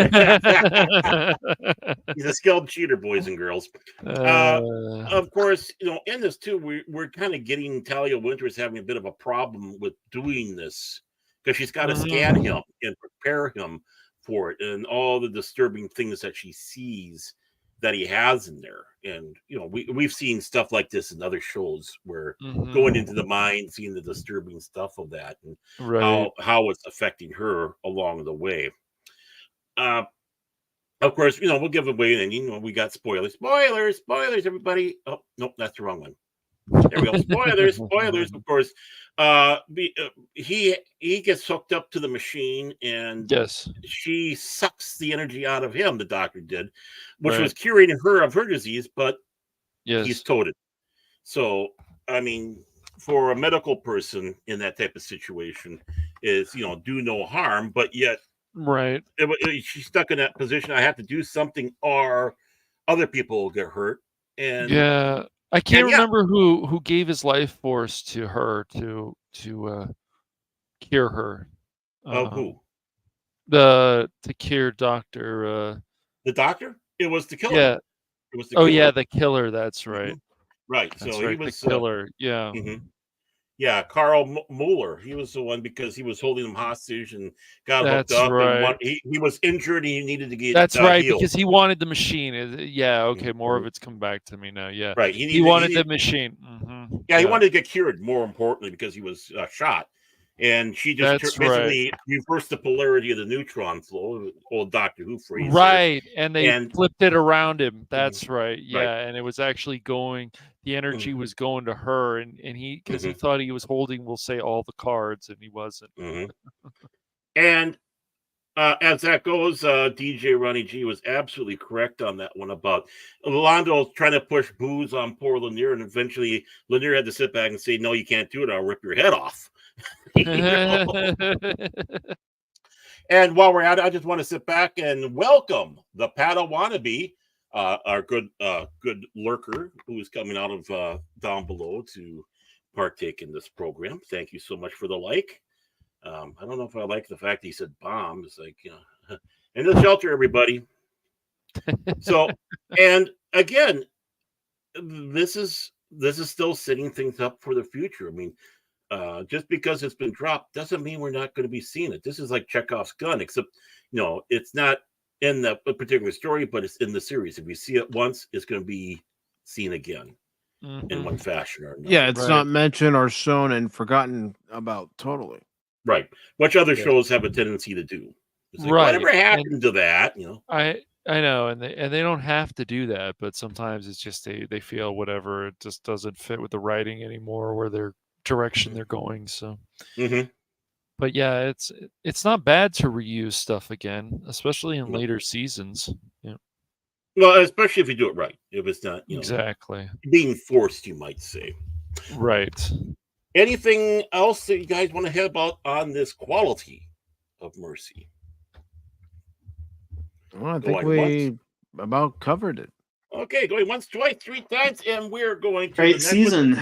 He's a skilled cheater, boys and girls. Uh, uh, of course, in this too, we're kind of getting Talia Winters having a bit of a problem with doing this because she's got to scan him mhm. and prepare him for it and all the disturbing things that she sees that he has in there. And we've seen stuff like this in other shows where going into the Mhm. mind, seeing the disturbing stuff of that and Right. how it's affecting her along the way. Uh, of course, we'll give away, and we got spoilers, everybody. Oh, nope, that's the wrong one. There we go. Spoilers. Of course, he gets hooked up to the machine, and Yes. she sucks the energy out of him. The doctor did, which Right. was curing her of her disease, but he's Yes. toted. So, I mean, for a medical person in that type of situation, is do no harm, but yet Right. she's stuck in that position. I have to do something, or other people will get hurt. And Yeah. I can't yeah, remember who gave his life force to her to cure her. of who? The cure doctor. The doctor? It was the killer. Yeah. It was the Oh yeah, killer. the killer. That's right. Mhm. Right. That's So he right. The was. killer. Yeah. Mhm. Yeah, Carl Mueller. He was the one because he was holding them hostage and got hooked That's up, and right. he was injured and he needed to get That's right, healed. because he wanted the machine. Yeah, okay, more of Mhm. it's come back to me now. Yeah. Right. He wanted the machine. Mhm. Yeah, he Yeah. wanted to get cured. More importantly, because he was shot, and she just That's right. basically reversed the polarity of the neutron flow. Old Doctor Who phrase there, Right, and they and flipped it around him. Mhm. That's right. Right. Yeah, and it was actually going the energy Mhm. was going to her, and he because he Mhm. thought he was holding, we'll say, all the cards, and he wasn't. Mhm. And as that goes, DJ Ronnie G was absolutely correct on that one about Londo trying to push booze on poor Lanier, and eventually Lanier had to sit back and say, "No, you can't do it. I'll rip your head off." You know? And while we're at it, I just want to sit back and welcome the Padawannabe, our good lurker who is coming out of down below to partake in this program. Thank you so much for the like. I don't know if I like the fact that he said bomb. It's like, in the shelter, everybody. So, and again, this is this is still setting things up for the future. I mean, just because it's been dropped doesn't mean we're not going to be seeing it. This is like Chekhov's gun, except it's not in the particular story, but it's in the series. If we see it once, it's going to be seen again in one fashion or another. Yeah, it's not mentioned or shown and forgotten about totally. Right. Which other shows have a tendency to do? It's like, whatever happened to that? I know, and they don't have to do that, but sometimes it's just they feel whatever, it just doesn't fit with the writing anymore, or their direction they're going. So, but yeah, it's not bad to reuse stuff again, especially in later seasons. Yeah. Well, especially if you do it right. If it's not exactly being forced, you might say. Right. Anything else that you guys want to hear about on this quality of Mercy? Well, I think we about covered it. Okay, going once, twice, three times, and we're going to great season.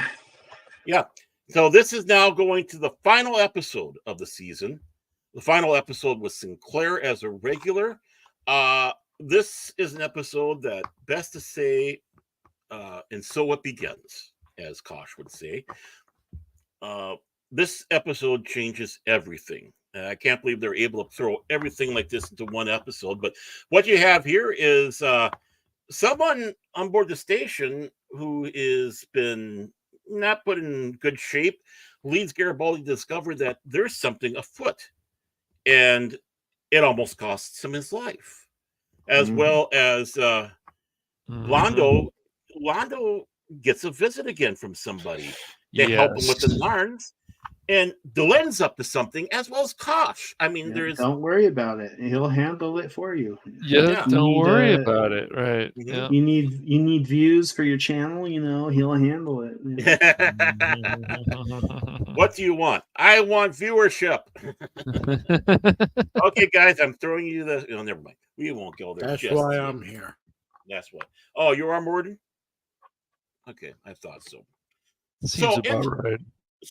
Yeah. So this is now going to the final episode of the season. The final episode was Sinclair as a regular. This is an episode that, best to say, and so it begins, as Kosh would say. This episode changes everything. I can't believe they're able to throw everything like this into one episode. But what you have here is someone on board the station who has been not put in good shape leads Garibaldi to discover that there's something afoot. And it almost costs him his life. As well as Londo gets a visit again from somebody. They help him with the Narns. And Delen's up to something, as well as Kosh. I mean, don't worry about it. He'll handle it for you. Yeah, don't worry about it. Right. Yeah. You need views for your channel, he'll handle it. What do you want? I want viewership. Okay, guys, I'm throwing you the never mind. We won't go there. That's why I'm here. That's why. Oh, you're on Morden? Okay, I thought so. Seems about right.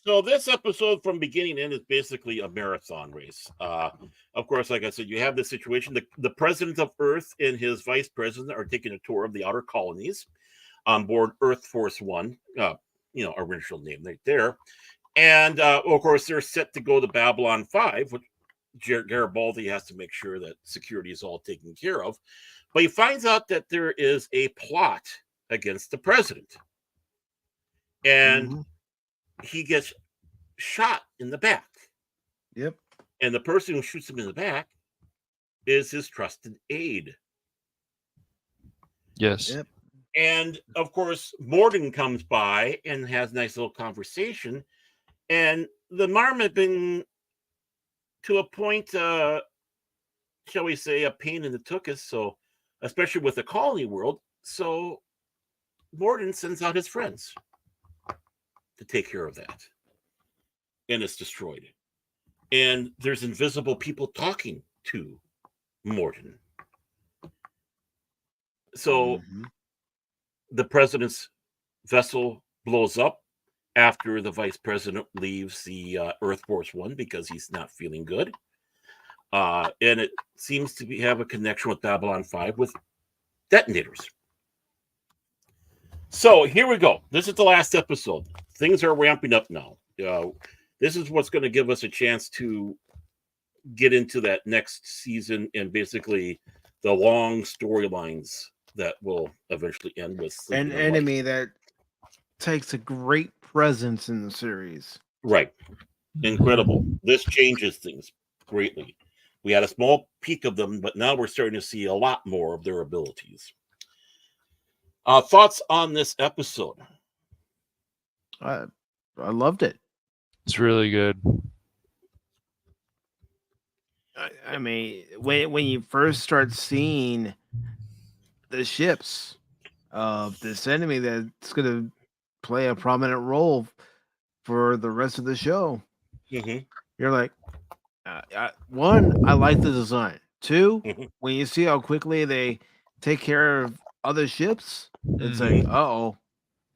So this episode from beginning to end is basically a marathon race. Of course, like I said, you have this situation. The president of Earth and his vice president are taking a tour of the outer colonies on board Earth Force One, original name right there. And, of course, they're set to go to Babylon 5, which Garibaldi has to make sure that security is all taken care of. But he finds out that there is a plot against the president. And he gets shot in the back. Yep. And the person who shoots him in the back is his trusted aide. Yes. Yep. And, of course, Morden comes by and has a nice little conversation. And the Marm had been, to a point, shall we say, a pain in the tuchus, so, especially with the colony world. So Morden sends out his friends to take care of that. And it's destroyed. And there's invisible people talking to Morden. So the president's vessel blows up after the vice president leaves the Earth Force One because he's not feeling good. And it seems to have a connection with Babylon 5 with detonators. So here we go. This is the last episode. Things are ramping up now. This is what's going to give us a chance to get into that next season and basically the long storylines that will eventually end with an enemy that takes a great presence in the series. Right. Incredible. This changes things greatly. We had a small peek of them, but now we're starting to see a lot more of their abilities. Thoughts on this episode? I loved it. It's really good. I mean, when you first start seeing the ships of this enemy that's going to play a prominent role for the rest of the show, you're like, one, I like the design. Two, when you see how quickly they take care of other ships, it's like, uh-oh.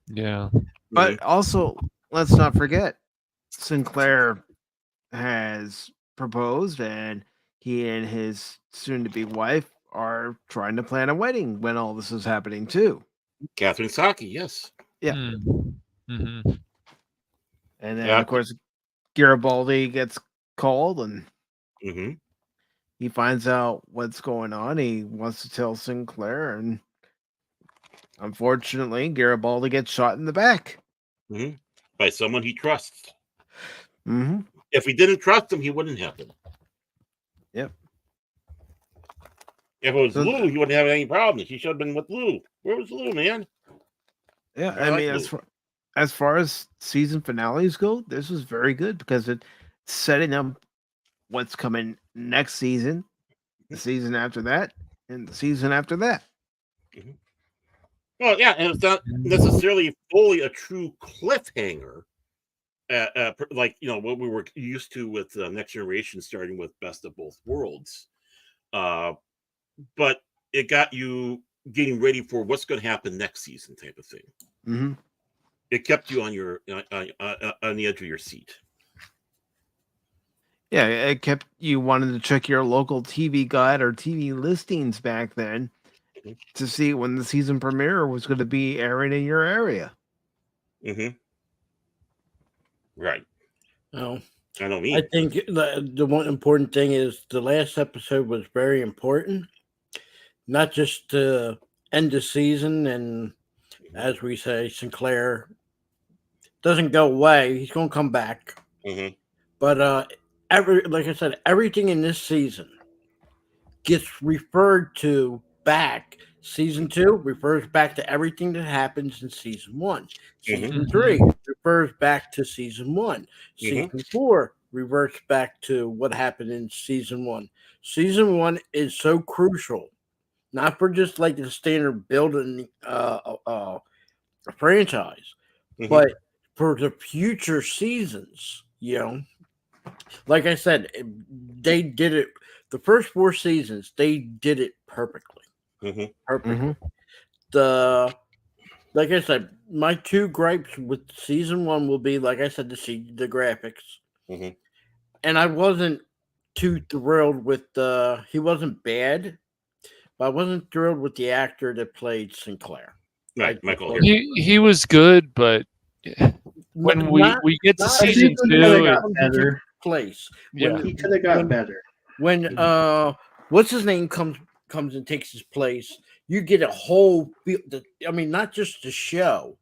Yeah. But also, let's not forget, Sinclair has proposed, and he and his soon-to-be wife are trying to plan a wedding when all this is happening, too. Catherine Saki, yes. Yeah. Mm-hmm. And then, Yeah. of course, Garibaldi gets called and Mm-hmm. he finds out what's going on. He wants to tell Sinclair, and unfortunately, Garibaldi gets shot in the back. Mm-hmm. By someone he trusts. Mm-hmm. If he didn't trust him, he wouldn't have him. Yep. If it was So Lou, he wouldn't have any problems. He should have been with Lou. Where was Lou, man? yeah, I I like mean, Lou. as far as season finales go, this was very good because it's setting up what's coming next season, the season after that, and the season after that. Mm-hmm. Well, yeah, and it's not necessarily fully a true cliffhanger, like what we were used to with Next Generation, starting with Best of Both Worlds. But it got you getting ready for what's going to happen next season, type of thing. Mm-hmm. It kept you on your on the edge of your seat. Yeah, it kept you wanting to check your local TV guide or TV listings back then Mhm. to see when the season premiere was going to be airing in your area. Mm-hmm. Right. Oh, I know I me. think the one important thing is the last episode was very important, not just to end the season and, as we say, Sinclair doesn't go away; he's going to come back. Mm-hmm. But like I said, everything in this season gets referred to back. Season 2 refers back to everything that happens in season 1. Season 3 refers back to season 1. Season 4 reverts back to what happened in season 1. Season 1 is so crucial, not for just like the standard building a franchise, Mm-hmm. but for the future seasons. Like I said, they did it. The first 4 seasons, they did it perfectly. Mm-hmm. Perfectly. Like I said, my 2 gripes with season 1 will be, like I said, the graphics, Mm-hmm. and I wasn't too thrilled with the. He wasn't bad, but I wasn't thrilled with the actor that played Sinclair. Right, Michael. He was good, but when we get to season 2, got better. Place. Yeah. He could have got better. When what's his name comes and takes his place, you get a whole feel. I mean, not just the show.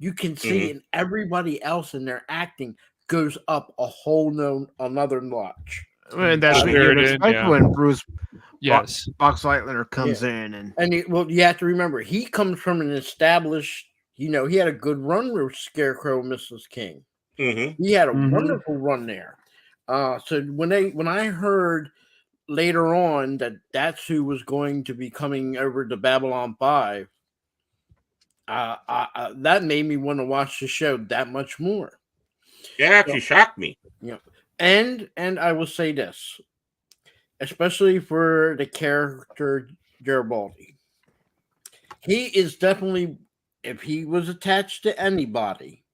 You can see in everybody else in their acting goes up a whole another notch. And that's what you Sheridan, expect yeah. when Bruce Yes. Boxleitner comes in. And You have to remember, he comes from an established, he had a good run with Scarecrow and Mrs. King. Mm-hmm. He had a wonderful run there. So when I heard later on that's who was going to be coming over to Babylon 5, that made me want to watch the show that much more. It actually shocked me. Yeah, and I will say this, especially for the character Garibaldi, he is definitely, if he was attached to anybody,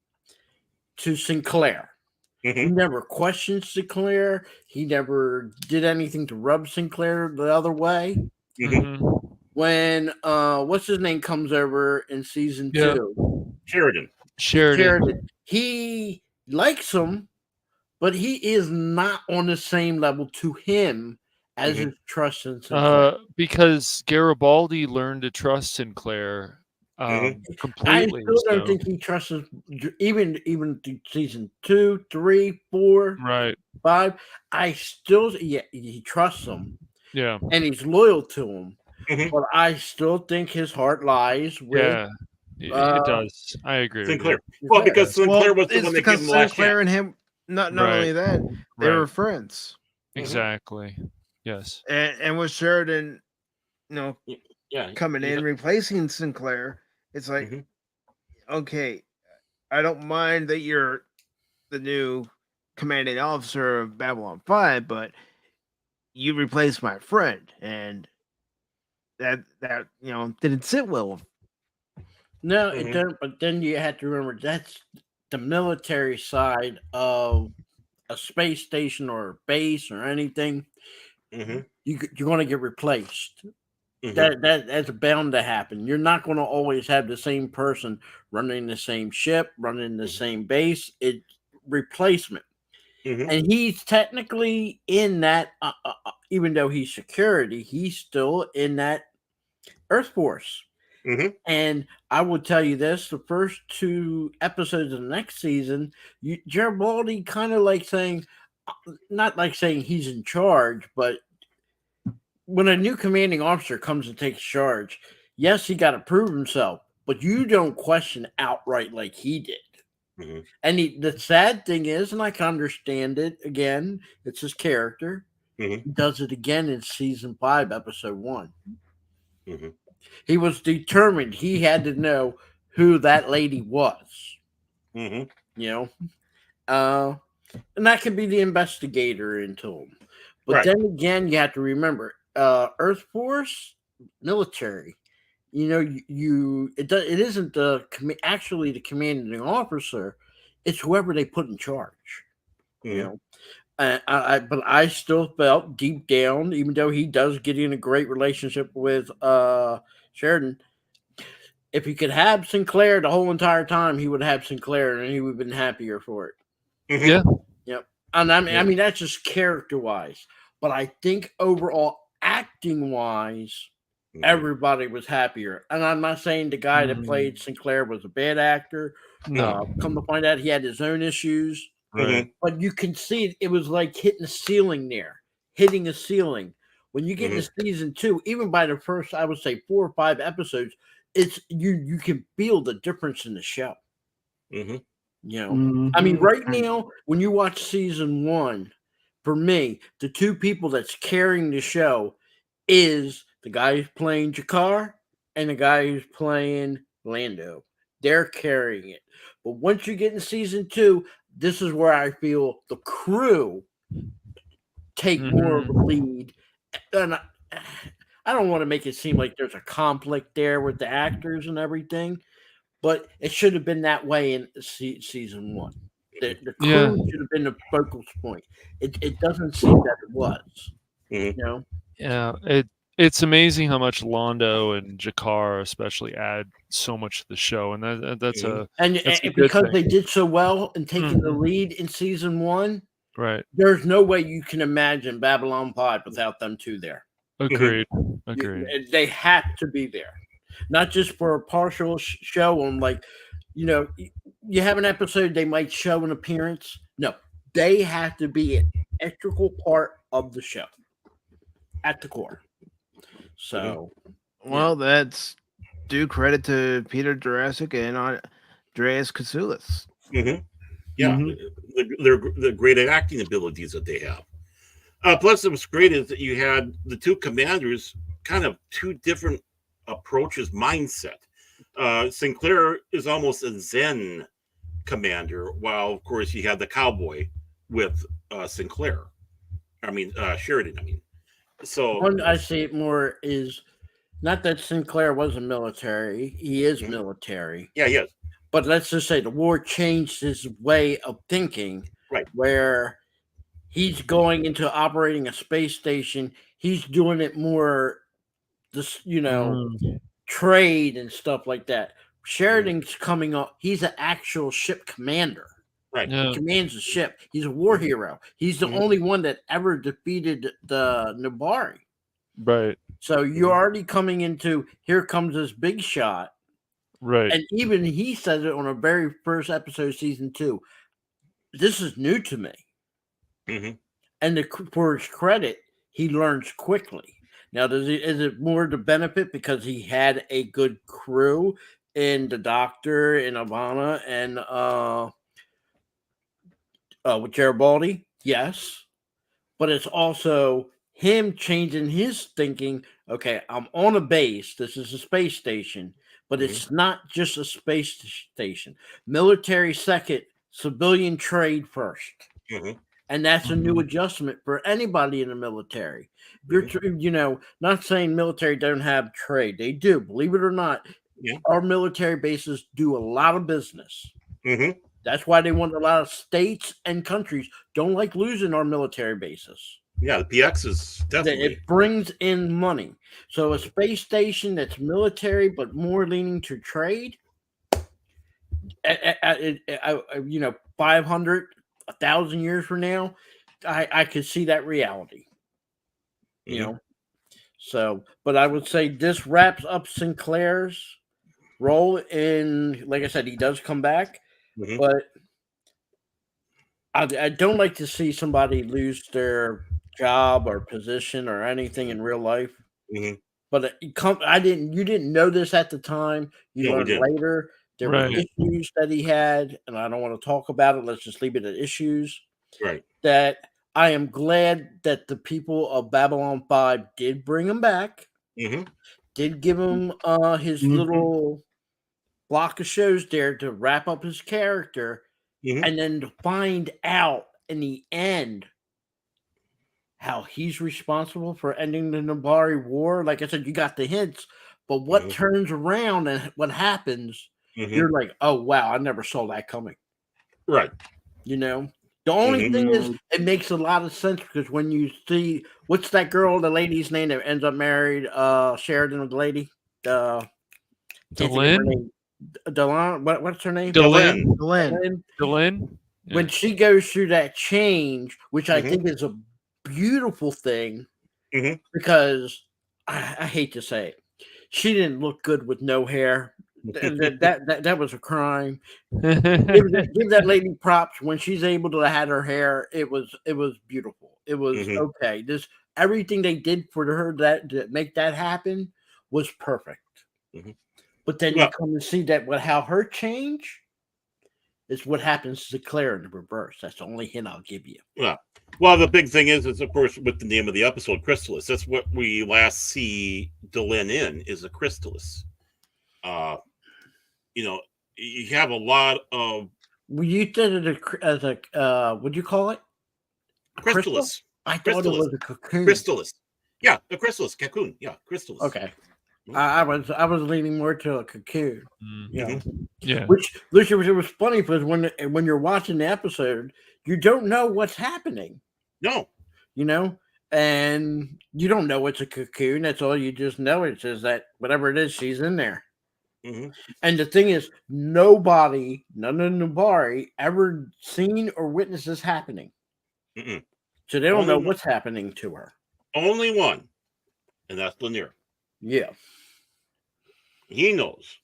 to Sinclair. Mm-hmm. He never questioned Sinclair. He never did anything to rub Sinclair the other way. Mm-hmm. When what's his name comes over in season 2, Sheridan. he likes him, but he is not on the same level to him as his trust in Sinclair. Because Garibaldi learned to trust Sinclair completely. I still don't think he trusts even to season 2, 3, 4, Right. 5. I still, he trusts him. Yeah. And he's loyal to him. Mm-hmm. But I still think his heart lies with. Yeah, it does. I agree Sinclair. with you. Well, because Sinclair was the it's one that because gave him the last Sinclair chance. and him, not Right. only that, they were friends. Exactly. Yes. And with Sheridan, Yeah, coming in replacing Sinclair, it's like, okay, I don't mind that you're the new commanding officer of Babylon 5, but you replaced my friend, and that didn't sit well. No, it doesn't. But then you have to remember that's the military side of a space station or a base or anything. Mm-hmm. You're going to get replaced. That's bound to happen. You're not going to always have the same person running the same ship, running the same base. It's replacement. And he's technically in that, even though he's security, he's still in that Earth Force. And I will tell you this: the first 2 episodes of the next season, Garibaldi kind of like saying, not like saying he's in charge, but when a new commanding officer comes and takes charge, yes, he got to prove himself, but you don't question outright like he did. And the sad thing is, and I can understand it, again, it's his character. He does it again in season 5, episode 1. He was determined. He had to know who that lady was. You know? And that could be the investigator into him. But then again, you have to remember, Earth Force, military. You know, it isn't actually the commanding officer. It's whoever they put in charge. You know, but I still felt deep down, even though he does get in a great relationship with Sheridan, if he could have Sinclair the whole entire time, he would have Sinclair, and he would have been happier for it. Yeah. Yep. And I mean that's just character wise, but I think overall acting wise, everybody was happier. And I'm not saying the guy that played Sinclair was a bad actor. No. Come to find out, he had his own issues. But you can see it was like hitting a ceiling there, hitting a ceiling. When you get into season 2, even by the first, I would say 4 or 5 episodes, it's you can feel the difference in the show. You know, I mean, right now, when you watch season 1, for me, the 2 people that's carrying the show is the guy who's playing Jakar and the guy who's playing Lando. They're carrying it. But once you get in season 2, this is where I feel the crew take more of the lead. And I don't want to make it seem like there's a conflict there with the actors and everything, but it should have been that way in season 1. The crew should have been the focal point. It doesn't seem that it was. You know? Yeah, it's amazing how much Londo and Jakar especially add so much to the show, and that's a because thing. they did so well in taking the lead in season 1. Right. There's no way you can imagine Babylon 5 without them 2 there. Agreed. They have to be there, not just for a partial show on, like, you know, you have an episode they might show an appearance. No, they have to be an integral part of the show at the core. So, well, that's due credit to Peter Jurassic and Andreas Katsoulis. Yeah, the great acting abilities that they have. Plus, it was great is that you had the 2 commanders, kind of 2 different approaches, mindset. Sinclair is almost a Zen commander, while of course you have the cowboy with Sinclair. I mean Sheridan. I mean, so one I see it more is not that Sinclair wasn't military; he is military. Yeah, he is. But let's just say the war changed his way of thinking, right? Where he's going into operating a space station. He's doing it more, trade and stuff like that. Sheridan's coming up. He's an actual ship commander. Right. He commands a ship. He's a war hero. He's the only one that ever defeated the Nabari. Right. So you're already coming into, here comes this big shot. Right. And even he says it on the very first episode of season 2. This is new to me. And for his credit, he learns quickly. Now, is it more to benefit because he had a good crew in the Doctor and Ivana and with Garibaldi? Yes. But it's also him changing his thinking. Okay, I'm on a base. This is a space station. But it's not just a space station. Military second, civilian trade first. And that's a new adjustment for anybody in the military. You're, not saying military don't have trade. They do. Believe it or not, our military bases do a lot of business. That's why they want a lot of states and countries don't like losing our military bases. Yeah, the PX is that definitely. it brings in money. So a space station that's military but more leaning to trade, 500, 1,000 years from now, I could see that reality. You Mhm. know, so but I would say this wraps up Sinclair's role in. Like I said, he does come back, Mhm. but I don't like to see somebody lose their job or position or anything in real life. Mhm. But you didn't know this at the time. You No, we learned didn't. later there were Right. issues that he had, and I don't want to talk about it. Let's just leave it at issues. Right. That I am glad that the people of Babylon 5 did bring him back, Mhm. did give him his Mhm. little block of shows there to wrap up his character, Mhm. and then to find out in the end how he's responsible for ending the Nabari War. Like I said, you got the hints, but what Mhm. turns around and what happens, Mhm. you're like, oh wow, I never saw that coming. Right. You know, the only Mhm. thing is, it makes a lot of sense because when you see what's that girl, the lady's name that ends up married, Sheridan, the lady, can't think of her Delin? name. Delon, what's her name? Delin? Glenn. Delin. Delin? When Yeah. she goes through that change, which I Mhm. think is a beautiful thing, Mhm. because I hate to say it, she didn't look good with no hair. That was a crime. Give that lady props when she's able to have her hair. It was beautiful. It was Mhm. okay. This everything they did for her that to make that happen was perfect. Mhm. But then you Well, come and see that what how her change is what happens to Claire in the reverse. That's the only hint I'll give you. well, well. The big thing is of course with the name of the episode, Chrysalis. That's what we last see Delenn in is a Chrysalis. Uh, you know, you have a lot of Well, you did it as a what'd you call it? A crystal? Chrysalis. I thought it Chrysalis. was a cocoon. Chrysalis. Yeah, a Chrysalis cocoon. Yeah, Chrysalis. Okay. Mhm. I was leaning more to a cocoon. You know, Mhm. Yeah. which it was funny because when you're watching the episode, you don't know what's happening. No. You know, and you don't know it's a cocoon. That's all you just know. It says that whatever it is, she's in there. Mhm. And the thing is, nobody, none of the Nabari, ever seen or witnessed this happening. Mm-mm. So they don't Only know one. what's happening to her. Only one, and that's Lanier. Yeah. He knows.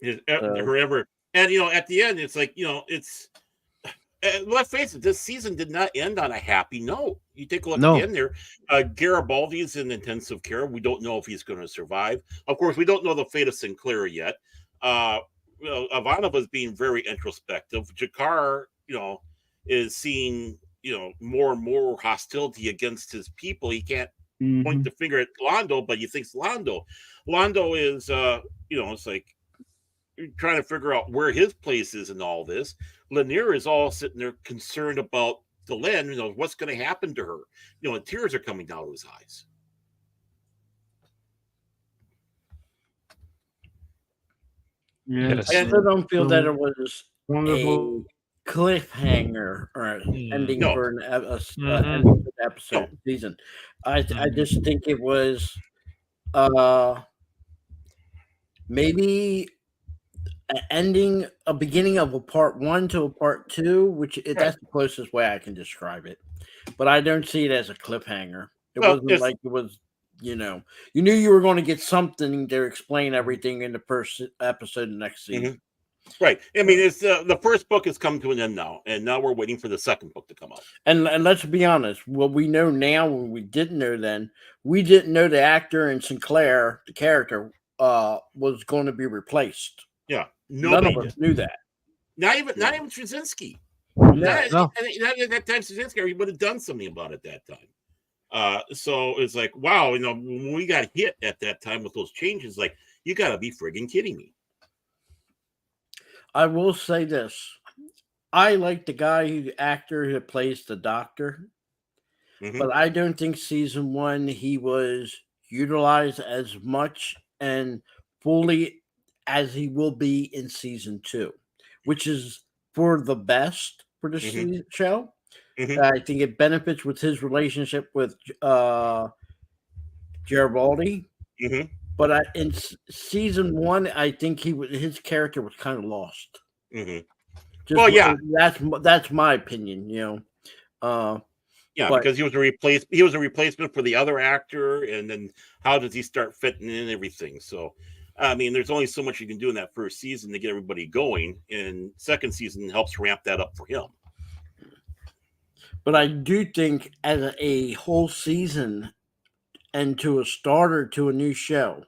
So, Her ever, and at the end, it's like it's. Let's face it, this season did not end on a happy note. You take a look at the No. end there. Garibaldi is in intensive care. We don't know if he's going to survive. Of course, we don't know the fate of Sinclair yet. Ivanova is being very introspective. Jakar, is seeing, more and more hostility against his people. He can't point the finger at Londo, but he thinks Londo. Londo is, it's like trying to figure out where his place is in all this. Lanier is all sitting there concerned about Delenn, what's going to happen to her. And tears are coming down his eyes. Yes. I still don't feel that So it was a wonderful. cliffhanger or an ending No. for Mhm. ending for the No. episode season. I Mhm. just think it was maybe a beginning of a part one to a part two, which that's the closest way I can describe it. But I don't see it as a cliffhanger. It Well, wasn't it's like it was, you knew you were going to get something to explain everything in the first episode of the next season. right. I mean, it's the first book has come to an end now, and now we're waiting for the second book to come out. And let's be honest, what we know now, what we didn't know then, we didn't know the actor in Sinclair, the character, was going to be replaced. Yeah, None nobody of us did. knew that. Not even Straczynski. No. Not at that time, Straczynski, he would have done something about it at that time. So it's like, wow, when we got hit at that time with those changes, like, you got to be friggin' kidding me. I will say this. I like the actor who plays the doctor, but I don't think season one he was utilized as much and fully as he will be in season two, which is for the best for the show. Mhm. I think it benefits with his relationship with Garibaldi. Mhm. But in season 1, I think his character was kind of lost. Mhm. Just Well, yeah. that's my opinion, Yeah, but because he was a replacement for the other actor, and then how does he start fitting in everything? So, I mean, there's only so much you can do in that first season to get everybody going, and second season helps ramp that up for him. I do think as a whole season and to a starter to a new show,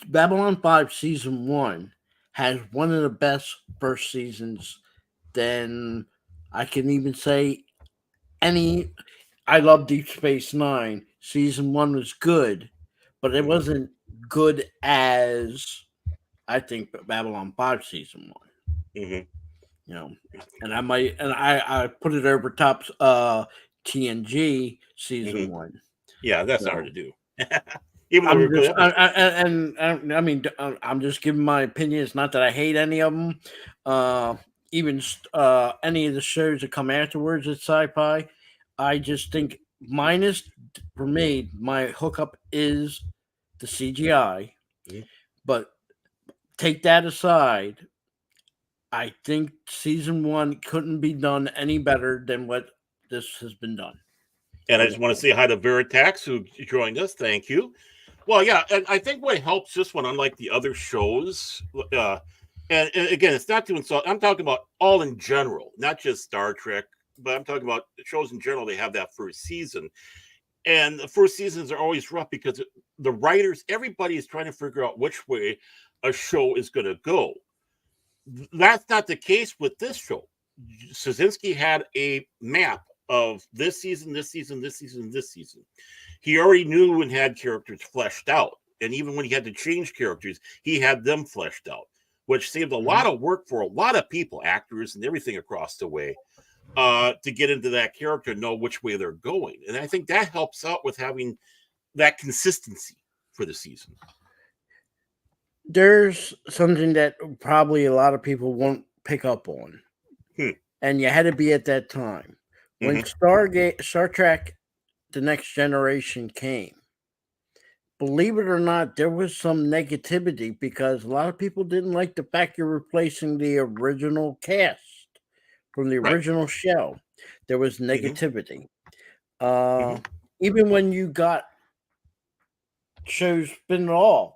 Babylon 5 season 1 has one of the best first seasons than I can even say any. I love Deep Space Nine. Season 1 was good, but it wasn't good as I think Babylon 5 season 1. Mm-hmm. And I put it over top TNG season 1. Yeah, that's hard to do. Even though I'm we're just, good. I mean, I'm just giving my opinion. It's not that I hate any of them. Even any of the shows that come afterwards at Sci-Fi, I just think minus for me, my hookup is the CGI. But take that aside, I think season 1 couldn't be done any better than what this has been done. And I just want to say hi to Veritax, who joined us. Thank you. Well, yeah, and I think what helps this one, unlike the other shows, and again, it's not to insult. I'm talking about all in general, not just Star Trek, but I'm talking about shows in general. They have that first season, and the first seasons are always rough because the writers, everybody is trying to figure out which way a show is going to go. That's not the case with this show. Szynski had a map of this season, this season, this season, this season. He already knew and had characters fleshed out. And even when he had to change characters, he had them fleshed out, which saved a lot of work for a lot of people, actors and everything across the way, to get into that character and know which way they're going. And I think that helps out with having that consistency for the season. There's something that probably a lot of people won't pick up on. And you had to be at that time. When Star Trek The Next Generation came, believe it or not, there was some negativity because a lot of people didn't like the fact you're replacing the original cast from the original show. There was negativity. Even when you got shows spin off,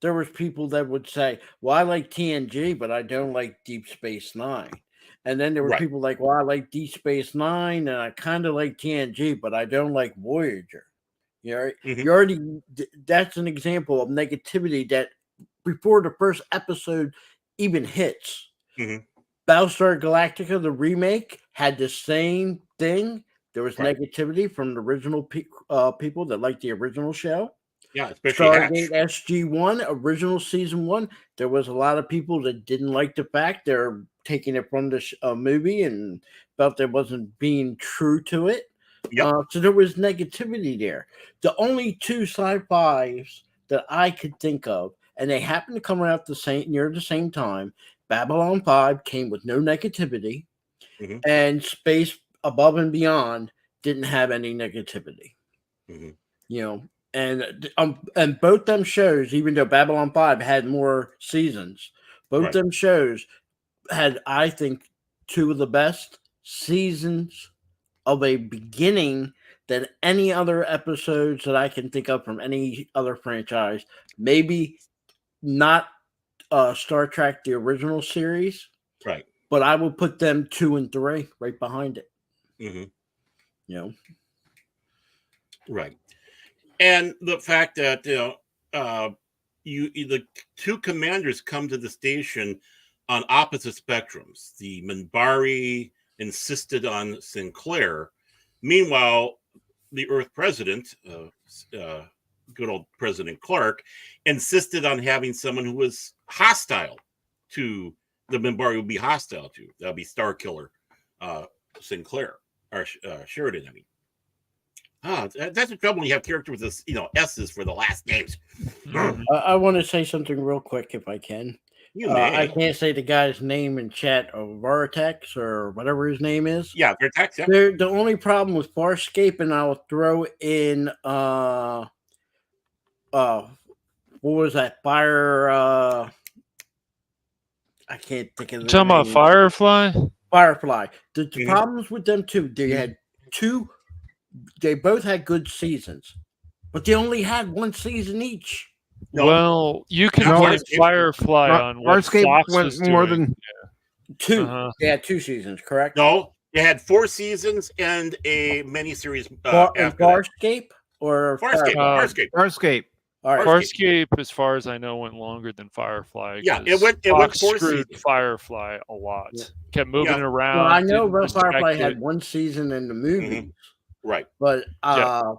there was people that would say, well, I like TNG, but I don't like Deep Space Nine. And then there were people like, well, I like Deep Space Nine, and I kind of like TNG, but I don't like Voyager. You already, that's an example of negativity that before the first episode even hits. Battlestar Galactica, the remake, had the same thing. There was negativity from the original people that liked the original show. Yeah, especially Stargate SG-1, original season 1. There was a lot of people that didn't like the fact they're taking it from the movie and felt they wasn't being true to it. So there was negativity there. The only two sci-fis that I could think of, and they happened to come out near the same time. Babylon 5 came with no negativity, and Space Above and Beyond didn't have any negativity. And both them shows, even though Babylon 5 had more seasons, both them shows had, I think, two of the best seasons of a beginning than any other episodes that I can think of from any other franchise. Maybe not Star Trek, the original series. But I will put them 2 and 3 right behind it. Right. And the fact that the two commanders come to the station on opposite spectrums. The Minbari insisted on Sinclair. Meanwhile, the Earth president, good old President Clark, insisted on having someone who was hostile to the Minbari would be hostile to. That would be Starkiller Sinclair, or Sheridan, I mean. That's the trouble when you have characters with this, S's for the last names. I want to say something real quick if I can. You may. I can't say the guy's name in chat, Vortex or whatever his name is. Yeah, Vertex. Yeah. The only problem with Farscape, and I'll throw in what was that? Fire I can't think of the talking about name. Firefly? Firefly. The Mhm. problems with them too, they both had good seasons, but they only had one season each. No. Well, you can No, blame Farscape- Firefly on what Farscape Fox went was more doing. than Two. Uh-huh. They had 2 seasons, correct? No, they had 4 seasons and a miniseries And after that. Farscape or Farscape. Firefly? Farscape. Farscape. All right. Farscape. Farscape, as far as I know, went longer than Firefly. Yeah, it 'cause went Fox 4 screwed seasons. Firefly a lot. Yeah. Kept moving Yeah. it around. Well, I know didn't Firefly respect had it. 1 season in the movie, Right. but Yeah.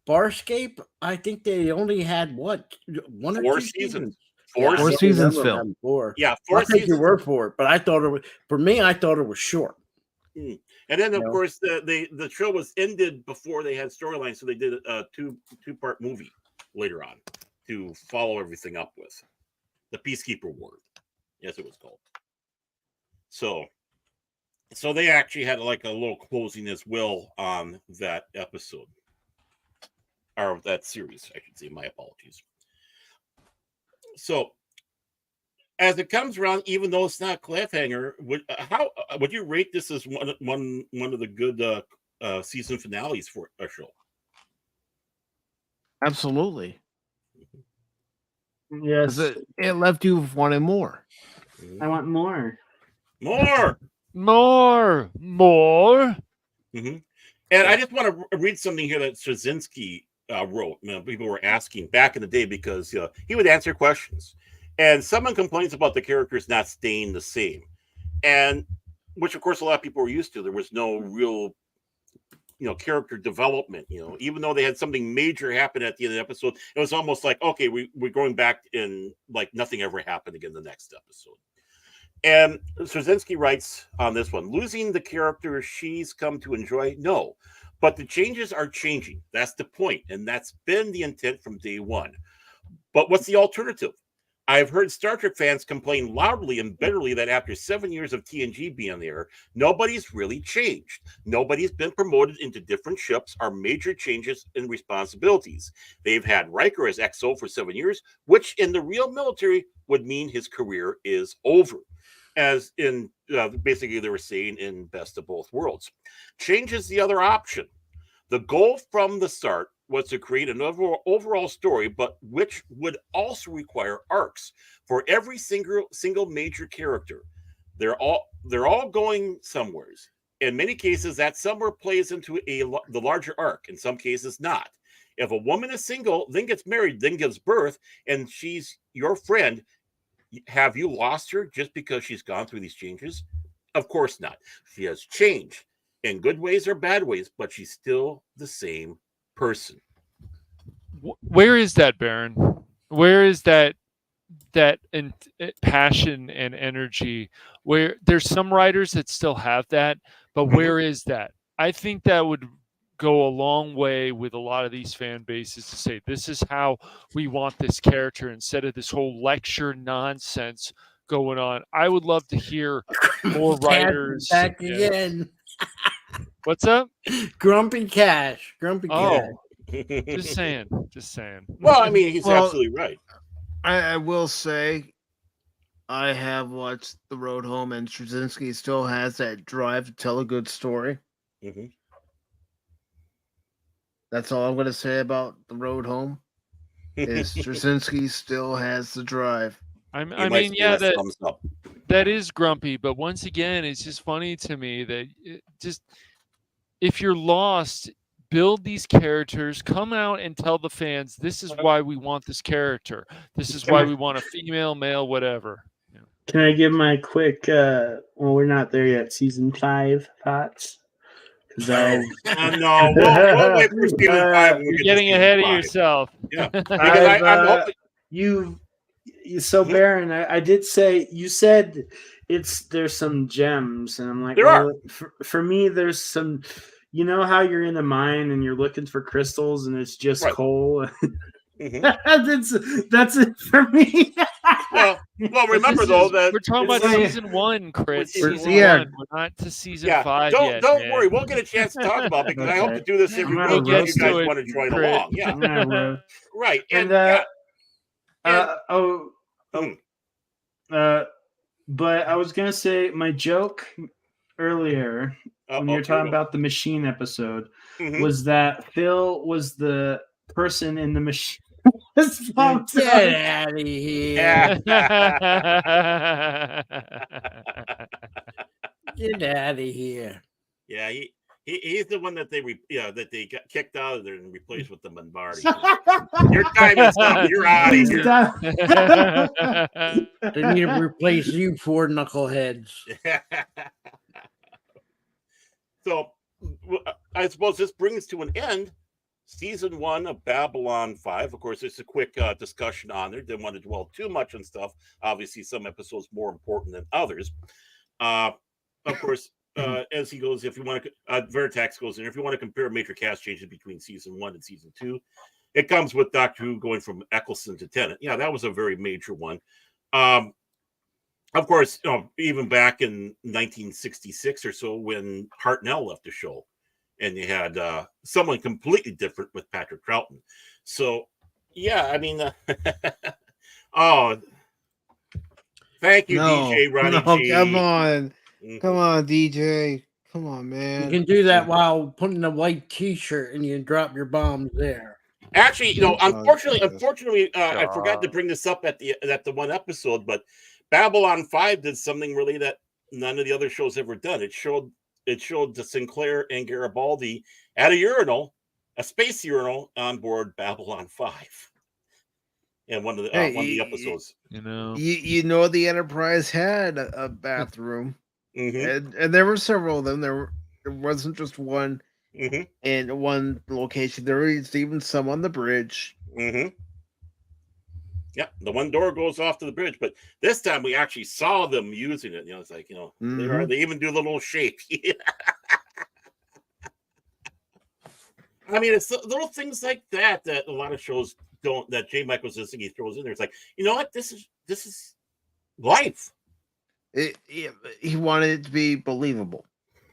Farscape, I think they only had what, 1 or 4 2 seasons. Yeah, 4 Four I seasons, remember Phil. having 4. Yeah, I'll 4 take your seasons. word for it, but I thought it was short. And then, of No. course, the show was ended before they had storylines, so they did a two-part movie later on to follow everything up with. The Peacekeeper War. Yes, it was called. So they actually had like a little closing as well on that episode. Or that series, I should say. My apologies. So, as it comes around, even though it's not cliffhanger, how would you rate this as one of the good season finales for a show? Absolutely. Yes, 'Cause it left you wanting more. I want more. More. Mm-hmm. And I just want to read something here that Straczynski wrote. People were asking back in the day because he would answer questions, and someone complains about the characters not staying the same, and which of course a lot of people were used to. There was no real character development. Even though they had something major happen at the end of the episode, it was almost like, okay, we're going back and like nothing ever happened again the next episode. And Straczynski writes on this one, losing the character she's come to enjoy? No, but the changes are changing. That's the point, and that's been the intent from day one. But what's the alternative? I've heard Star Trek fans complain loudly and bitterly that after 7 years of TNG being there, nobody's really changed. Nobody's been promoted into different ships or major changes in responsibilities. They've had Riker as XO for 7 years, which in the real military would mean his career is over. As in, basically they were saying in Best of Both Worlds. Change is the other option. The goal from the start was to create an overall story, but which would also require arcs for every single major character. They're all going somewheres. In many cases, that somewhere plays into the larger arc. In some cases, not. If a woman is single, then gets married, then gives birth, and she's your friend, have you lost her just because she's gone through these changes? Of course not. She has changed in good ways or bad ways, but she's still the same person. Where is that, Baron? Where is that passion and energy? Where there's some writers that still have that, but where is that? I think that would go a long way with a lot of these fan bases to say this is how we want this character instead of this whole lecture nonsense going on. I would love to hear more writers. Back again. What's up? Grumpy Cash. Grumpy Cash. Just saying. Well, I mean, he's absolutely right. I will say, I have watched The Road Home, and Straczynski still has that drive to tell a good story. Mm-hmm. That's all I'm going to say about The Road Home. Is Straczynski still has the drive. I mean, yeah, that is grumpy, but once again, it's just funny to me that if you're lost, build these characters, come out and tell the fans, this is why we want this character. This is why we want a female, male, whatever. Yeah. Can I give my quick, well, we're not there yet, season 5 thoughts? No, we'll wait for season 5. You're getting ahead of yourself. Yeah, because I'm hoping... So Baron, I did say, you said there's some gems, and I'm like, there are. For me, there's some, you know how you're in a mine and you're looking for crystals and it's just coal. Mm-hmm. That's it for me. Well, Well, remember though that we're talking It's about like- season 1, Krit. Season Season one. 1. We're not to season 5 don't yet. don't man. worry, we'll get a chance to talk about it because I hope Okay. to do this every I'm week gonna if you guys roast want to join Krit. along. Yeah, Yeah, bro. right. And, And mm, but I was gonna say my joke earlier when you were okay, talking well, about the machine episode mhm. was that Phil was the person in the machine. Get out of here. Get out of here. Yeah, he's the one that they that they got kicked out of there and replaced with the Lombardi. Your time is up. You're out of He's here. done. They need to replace you four knuckleheads. So, I suppose this brings to an end season 1 of Babylon 5. Of course, it's a quick discussion on there. Didn't want to dwell too much on stuff. Obviously, some episodes more important than others. Of course, as he goes, if you want to, Veritax goes in. If you want to compare major cast changes between season 1 and season 2, it comes with Doctor Who going from Eccleston to Tennant. Yeah, that was a very major one. Of course, even back in 1966 or so, when Hartnell left the show, and you had someone completely different with Patrick Troughton. So, yeah, I mean, oh, thank you, DJ Ronnie G. Come on. Mhm. Come on, DJ. Come on, You man. can do that while putting a white T-shirt and you drop your bombs there. Actually, unfortunately, I forgot to God. bring this up at the one episode, but Babylon 5 did something really that none of the other shows ever done. It showed the Sinclair and Garibaldi at a urinal, a space urinal on board Babylon 5. And one of the episodes. You know, You know the Enterprise had a bathroom, Mm-hmm. and there were several of them. There wasn't just one Mm-hmm. in one location. There was even some on the bridge. Mm-hmm. Yeah, the one door goes off to the bridge, but this time we actually saw them using it. It's like, they even do the little shape. I mean, it's little things like that a lot of shows don't, that J. Michael Zinsky throws in there. It's like, you know what? This is life. He wanted it to be believable.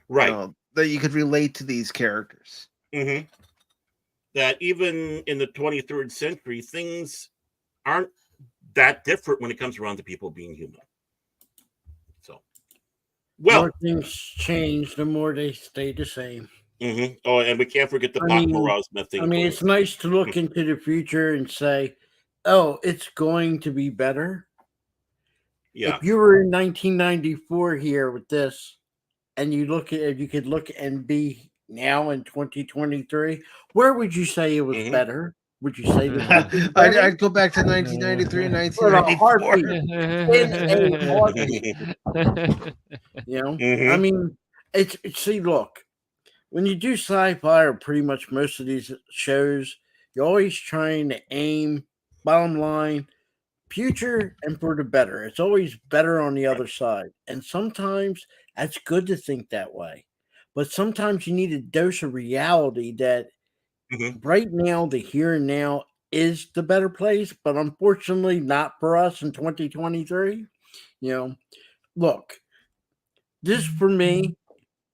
Right. That you could relate to these characters. Mm-hmm. That even in the 23rd century, things aren't that different when it comes around to people being human. So, The more things change, the more they stay the same. Mm-hmm. Oh, and we can't forget the Pop Morozma thing. I mean, it's nice to look into the future and say, oh, it's going to be better. Yeah. If you were in 1994 here with this, and you could look and be now in 2023, where would you say it was better? Would you say that? I'd go back to 1993 and 1994. I mean, see, look, when you do sci-fi or pretty much most of these shows, you're always trying to aim, bottom line, future and for the better. It's always better on the other side. And sometimes that's good to think that way. But sometimes you need a dose of reality that right now, the here and now is the better place, but unfortunately not for us in 2023. Look, this for me,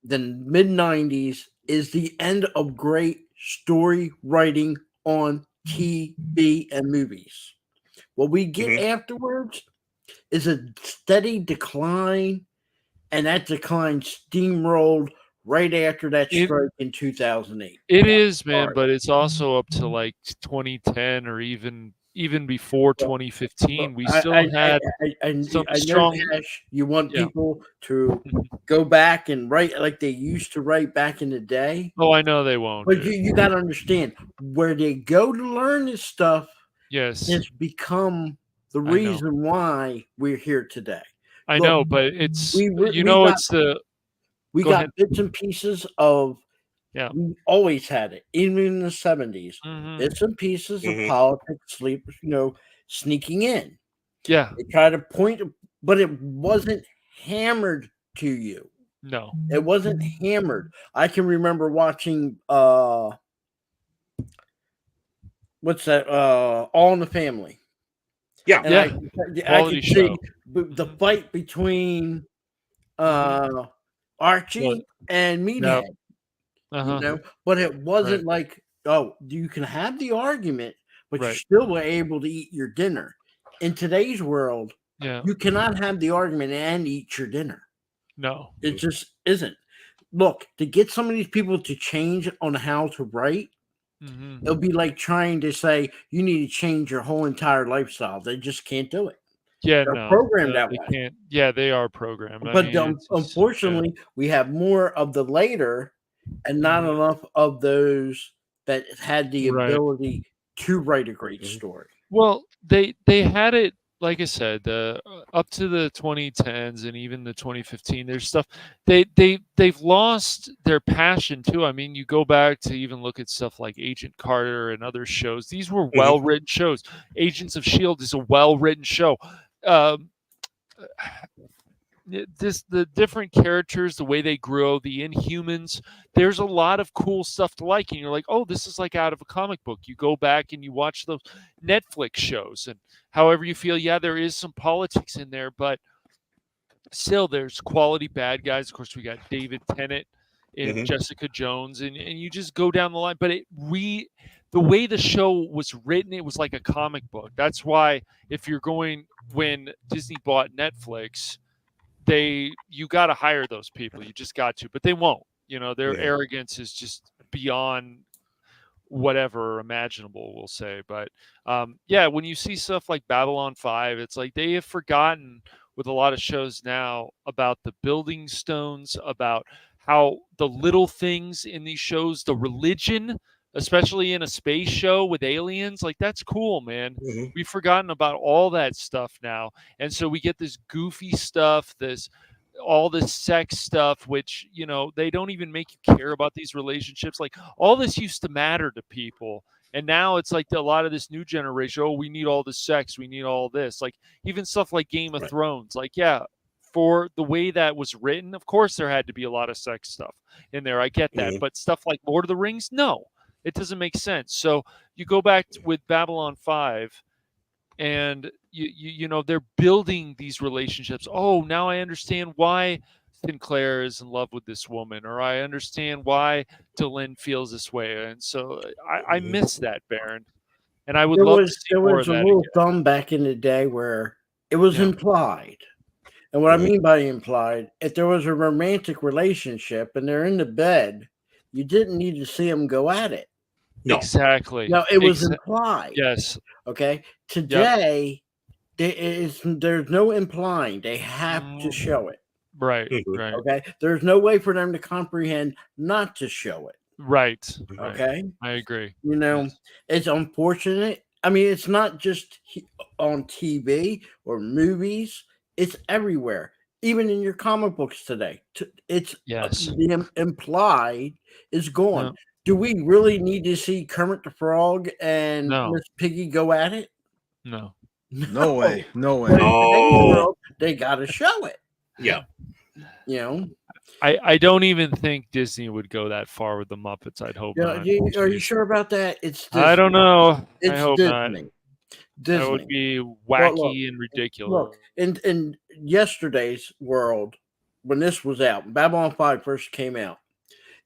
the mid 90s is the end of great story writing on TV and movies. What we get afterwards is a steady decline, and that decline steamrolled right after that strike in 2008. It is, man, but it's also up to like 2010 or even before 2015. We still had some strong. You want people to go back and write like they used to write back in the day. Oh, I know they won't. But you got to understand where they go to learn this stuff. Yes, has become the reason why we're here today. I know, but it's we got bits and pieces of. Yeah, we always had it, even in the 70s. Bits and pieces of politics, sneaking in. Yeah, they try to point, but it wasn't hammered to you. No, it wasn't hammered. I can remember watching what's that? All in the Family. Yeah. And I Quality could see show. the fight between Archie Well, and Meathead. uh-huh. But it wasn't Right. like, oh, you can have the argument, but you Right. still were able to eat your dinner. In today's world, Yeah. you cannot have the argument and eat your dinner. No. It just isn't. Look, to get some of these people to change on how to write, it'll be like trying to say you need to change your whole entire lifestyle. They just can't do it. Yeah, They're no. programmed that They way. can't. Yeah, they are programmed. But yeah. unfortunately, we have more of the later and not enough of those that had the Right. ability to write a great story. Well, they had it, like I said, up to the 2010s and even the 2015. There's stuff they've lost their passion too. I mean, you go back to even look at stuff like Agent Carter and other shows. These were well written shows. Agents of Shield is a well written show. The different characters, the way they grow, the Inhumans, there's a lot of cool stuff to like, and you're like, oh, this is like out of a comic book. You go back and you watch those Netflix shows, and however you feel, yeah, there is some politics in there, but still there's quality bad guys. Of course, we got David Tennant in Jessica Jones, and you just go down the line. But the way the show was written, it was like a comic book. That's why when Disney bought Netflix, you got to hire those people. You just got to, but they won't. Their arrogance is just beyond whatever imaginable, we'll say. But when you see stuff like Babylon 5, it's like they have forgotten with a lot of shows now about the building stones, about how the little things in these shows, the religion, especially in a space show with aliens, like that's cool, man. We've forgotten about all that stuff now. And so we get this goofy stuff, all this sex stuff, which, they don't even make you care about these relationships. Like all this used to matter to people. And now it's like a lot of this new generation, oh, we need all this sex. We need all this. Like even stuff like Game of Thrones, like, yeah, for the way that was written, of course there had to be a lot of sex stuff in there. I get that. But stuff like Lord of the Rings, no. It doesn't make sense. So you go back with Babylon 5, and they're building these relationships. Oh, now I understand why Sinclair is in love with this woman, or I understand why Delenn feels this way. And so I miss that, Baron. And I would love to see more of that. There was a rule of thumb back in the day where it was implied. And what I mean by implied, if there was a romantic relationship and they're in the bed, you didn't need to see them go at it. No. Exactly. No, it was implied. Yes. Okay. Today, there's no implying. They have to show it. Right. Right. Okay. There's no way for them to comprehend not to show it. Right. Okay. I agree. It's unfortunate. I mean, it's not just on TV or movies. It's everywhere. Even in your comic books today. It's the implied is gone. No. Do we really need to see Kermit the Frog and Miss Piggy go at it? No. No way. No way. No. They got to show it. Yeah. I don't even think Disney would go that far with the Muppets. I'd hope not. Are you sure about that? It's Disney. I don't know. It's I hope Disney. not. Disney. That would be wacky and ridiculous. Look, in yesterday's world, when this was out, Babylon 5 first came out,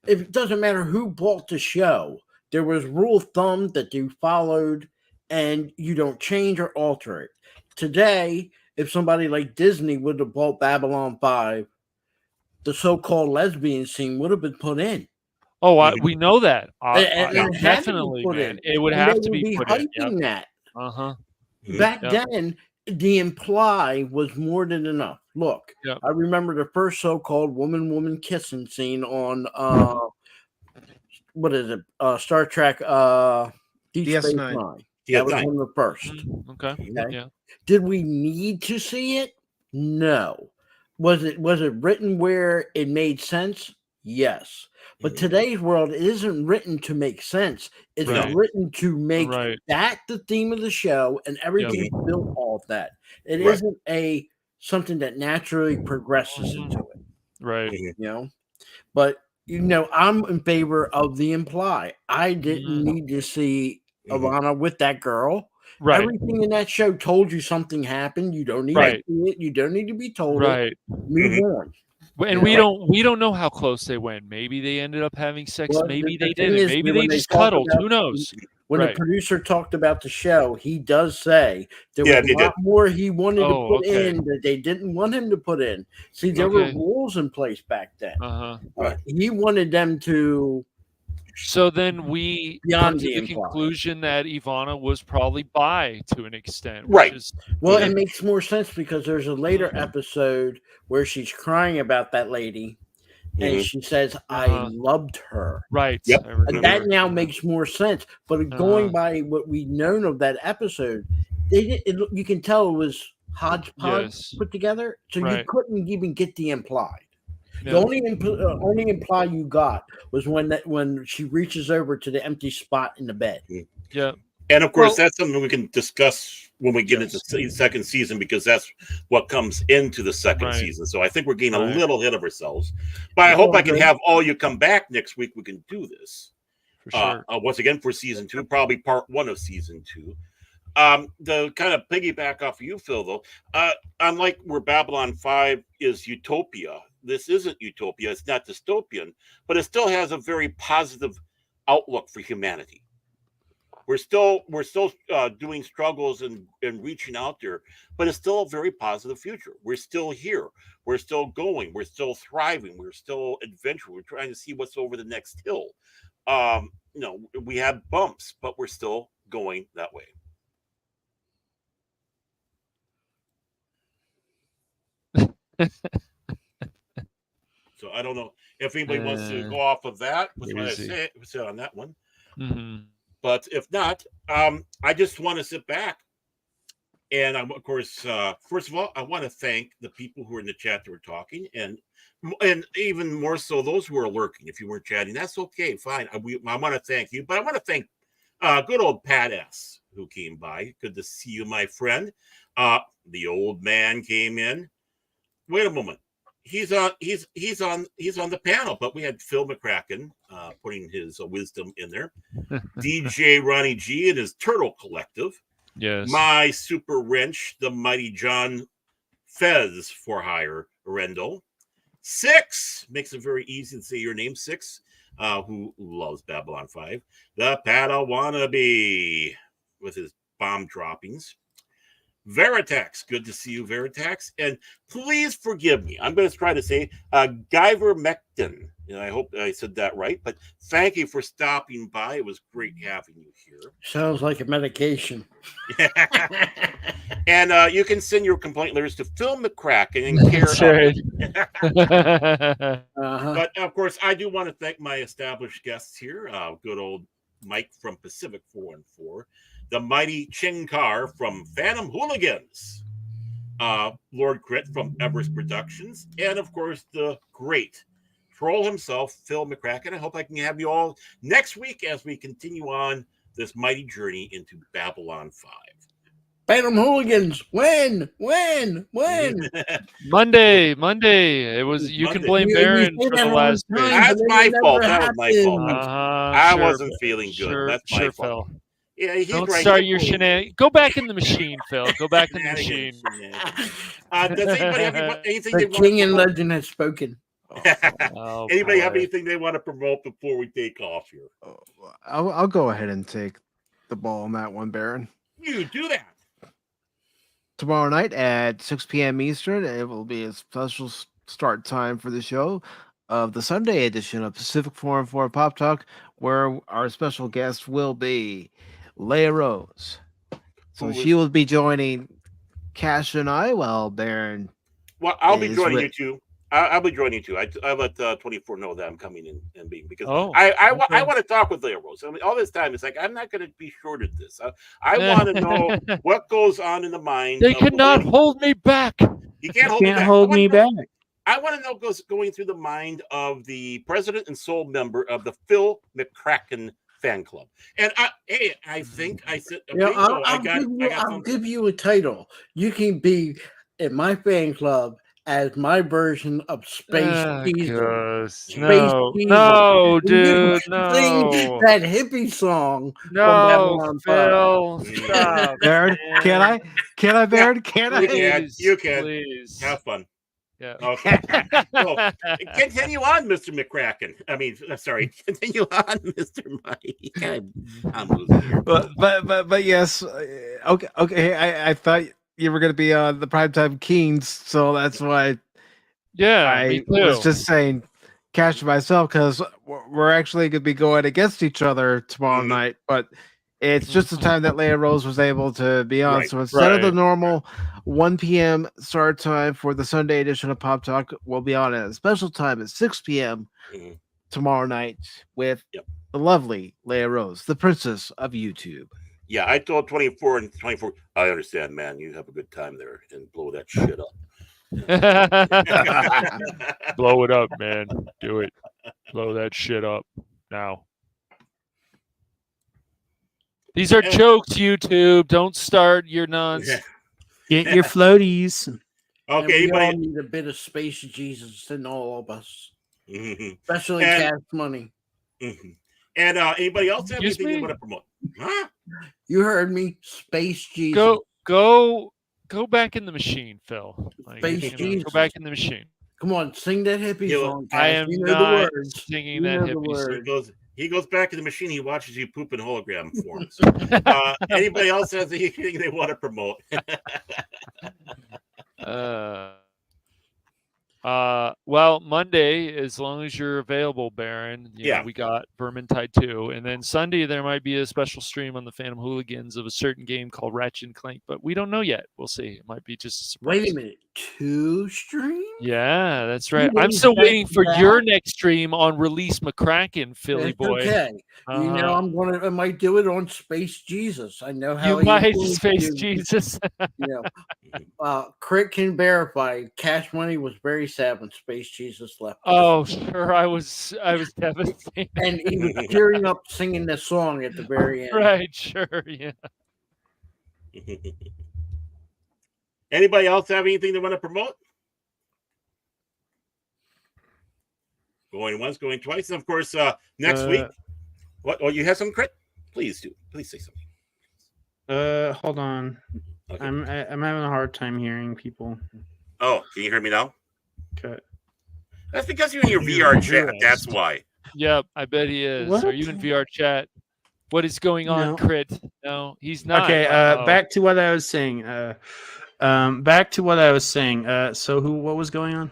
it doesn't matter who bought the show. There was rule of thumb that you followed, and you don't change or alter it. Today, if somebody like Disney would have bought Babylon 5, the so-called lesbian scene would have been put in. Oh, we know that. Definitely, man. It would have to be put in. Hyping that. Uh-huh. Back then, the imply was more than enough. Look, I remember the first so-called woman kissing scene on what is it? Star Trek Deep Space Nine. That was one of the first. Okay. Yeah. Did we need to see it? No. Was it written where it made sense? Yes. But today's world, it isn't written to make sense. It's written to make that the theme of the show, and everything built off that. It isn't something that naturally progresses into it. Right. But I'm in favor of the imply. I didn't need to see Alana with that girl. Right. Everything in that show told you something happened. You don't need to see it. You don't need to be told it. Move on. And we don't know how close they went. Maybe they ended up having sex. Well, Maybe the they thing didn't. is, Maybe when they they just talk cuddled. about- Who knows? When the producer talked about the show, he does say there was a lot more he wanted to put in that they didn't want him to put in. See, there were rules in place back then. He wanted them to. So then we come to the implied. conclusion that Ivana was probably bi to an extent. Right. Well, it makes more sense because there's a later episode where she's crying about that lady. And she says, I loved her. Right. Yep. That now makes more sense. But going by what we've known of that episode, you can tell it was hodgepodge put together. So you couldn't even get the implied. The only imply you got was when she reaches over to the empty spot in the bed. Yeah. And of course, that's something we can discuss when we get into the second season, because that's what comes into the second season. So I think we're getting a little ahead of ourselves. But I hope I can have all you come back next week. We can do this. For sure. Once again, for season 2, probably part 1 of season 2. The kind of piggyback off of you, Phil, though, unlike where Babylon 5 is utopia, this isn't utopia. It's not dystopian, but it still has a very positive outlook for humanity. We're still doing struggles and reaching out there, but it's still a very positive future. We're still here. We're still going. We're still thriving. We're still adventuring. We're trying to see what's over the next hill. We have bumps, but we're still going that way. So I don't know if anybody wants to go off of that with what I say on that one. Mm-hmm. But if not, I just want to sit back. And of course, first of all, I want to thank the people who are in the chat that were talking, and even more so those who are lurking. If you weren't chatting, that's okay, fine. I want to thank you, but I want to thank good old Pat S, who came by. Good to see you, my friend. The old man came in. Wait a moment. He's on the panel, but we had Phil McCracken putting his wisdom in there. DJ Ronnie G and his Turtle Collective. Yes. My Super Wrench, the mighty John Fez for hire Rendell. Six makes it very easy to say your name. Six, who loves Babylon 5. The Padawannabe with his bomb droppings. Veritax, good to see you, Veritax. And please forgive me. I'm going to try to say Guyvermectin. And I hope I said that right. But thank you for stopping by. It was great having you here. Sounds like a medication. And you can send your complaint letters to Phil McCracken and care. But of course, I do want to thank my established guests here. Good old Mike from Pacific 414. The mighty Chinkar from Phantom Hooligans, Lord Krit from Everest Productions, and of course the great troll himself, Phil McCracken. I hope I can have you all next week as we continue on this mighty journey into Babylon 5. Phantom Hooligans, when? Monday. It was. You Monday. can blame Baron for the last day. That's my fault. That was my fault. I wasn't feeling good. That's my fault. Phil. Yeah, he's Don't right. start your shenanigans. Go back in the machine, Phil. Go back in the machine. Does anybody have anything the king and legend has spoken. Anybody have anything they want to promote before we take off here? I'll go ahead and take the ball on that one, Baron. You do that. Tomorrow night at 6 p.m. Eastern, it will be a special start time for the show of the Sunday edition of Pacific 414 Pop Talk, where our special guest will be Leia Rose. So she will be joining Cash and I while Baron. Well, I'll be joining you too. I'll be joining you too. I let 24 know that I'm coming in and being, because I want to talk with Leia Rose. I mean, all this time it's like I'm not going to be short of this. I want to know what goes on in the mind. They cannot hold me back. You can't hold me back. I want to know what's going through the mind of the president and sole member of the Phil McCracken fan club. And I think I said, I'll give you a title. You can be in my fan club as my version of Space Jesus. Gosh. Space No, Jesus. no, And you dude, can sing no, that hippie song from no, Babylon 5. Phil, stop, Baron, can man. I? Can I, Baron? Can I? You can. Please. Have fun. Yeah. Okay. So, continue on, Mr. McCracken. I mean, sorry. Continue on, Mr. Mike. I'm losing here. But yes. Okay. I thought you were going to be on the primetime Kings, so that's why Yeah, me I too. was just saying cash myself, because we're actually going to be going against each other tomorrow night, but it's just the time that Leia Rose was able to be on. Right, So instead of the right. normal 1 p.m. start time for the Sunday edition of Pop Talk, we'll be on at a special time at 6 p.m. Mhm. tomorrow night with Yep. the lovely Leia Rose, the princess of YouTube. Yeah, I told 24 and 24. I understand, man. You have a good time there and blow that shit up. Blow it up, man. Do it. Blow that shit up now. These are jokes, YouTube. Don't start your nonsense. Get your floaties. Okay, and we all anybody? need a bit of Space Jesus in all of us, Mhm. especially And- Cash Money. Mhm. And anybody else have Excuse anything they me? want to promote? Huh? You heard me, Space Jesus. Go back in the machine, Phil. Like, Space go Jesus. back in the machine. Come on, sing that hippie You- song. I Cash. am You know the not words. singing You that know the hippie words. song. He goes back in the machine. He watches you poop in hologram forms. Anybody else has anything they want to promote? Well, Monday, as long as you're available, Baron, you know, we got Vermintide 2. And then Sunday, there might be a special stream on the Phantom Hooligans of a certain game called Ratchet and Clank, but we don't know yet. We'll see. It might be just a surprise. Wait a minute. 2 streams? Yeah, that's right. 2 I'm days still back waiting to for back? your next stream on Release McCracken, Philly It's boy. okay. You know, I might do it on Space Jesus. I know how You he might is Space to- Jesus. You know, Krit can verify. Cash Money was very sad when Space Jesus left. Oh, sure. I was devastated. And he was tearing up singing this song at the very end. Right, sure, yeah. Anybody else have anything they want to promote? Going once, going twice, and of course, next week. What? Oh, you have some Krit? Please do. Please say something. Hold on. Okay. I'm having a hard time hearing people. Oh, can you hear me now? Okay. That's because you're in your VR chat. That's why. Yep, I bet he is. What? Are you in VR chat? What is going on, No. Krit? No, he's not. Okay, Uh-oh. back to what I was saying. So what was going on?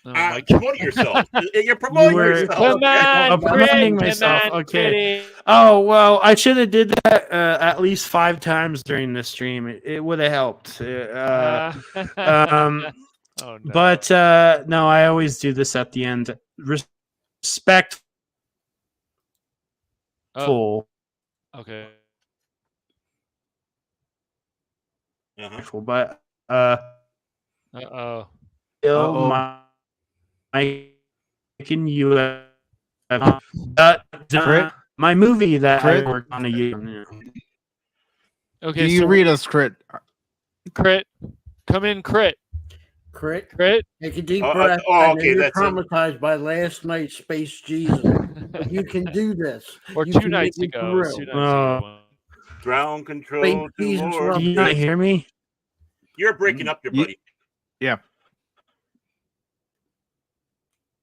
Oh, my promote yourself. You're promoting yourself. Come on, promoting Krit, myself. come on, Okay. Kritty. Oh well, I should have did that at least 5 times during the stream. It would have helped. Oh, no. But no, I always do this at the end. Respectful. Okay. But Uh-oh. Mike and you my movie that I worked on a year. Okay, Do you read us, Krit? Krit, come in, Krit. Krit, take a deep breath. I know you're traumatized by last night's Space Jesus. But you can do this. Or you 2 can nights make it ago. thrill. 2 nights ago. Ground control. Space Jesus Lord. Can you not hear me? You're breaking up, your buddy. Yeah.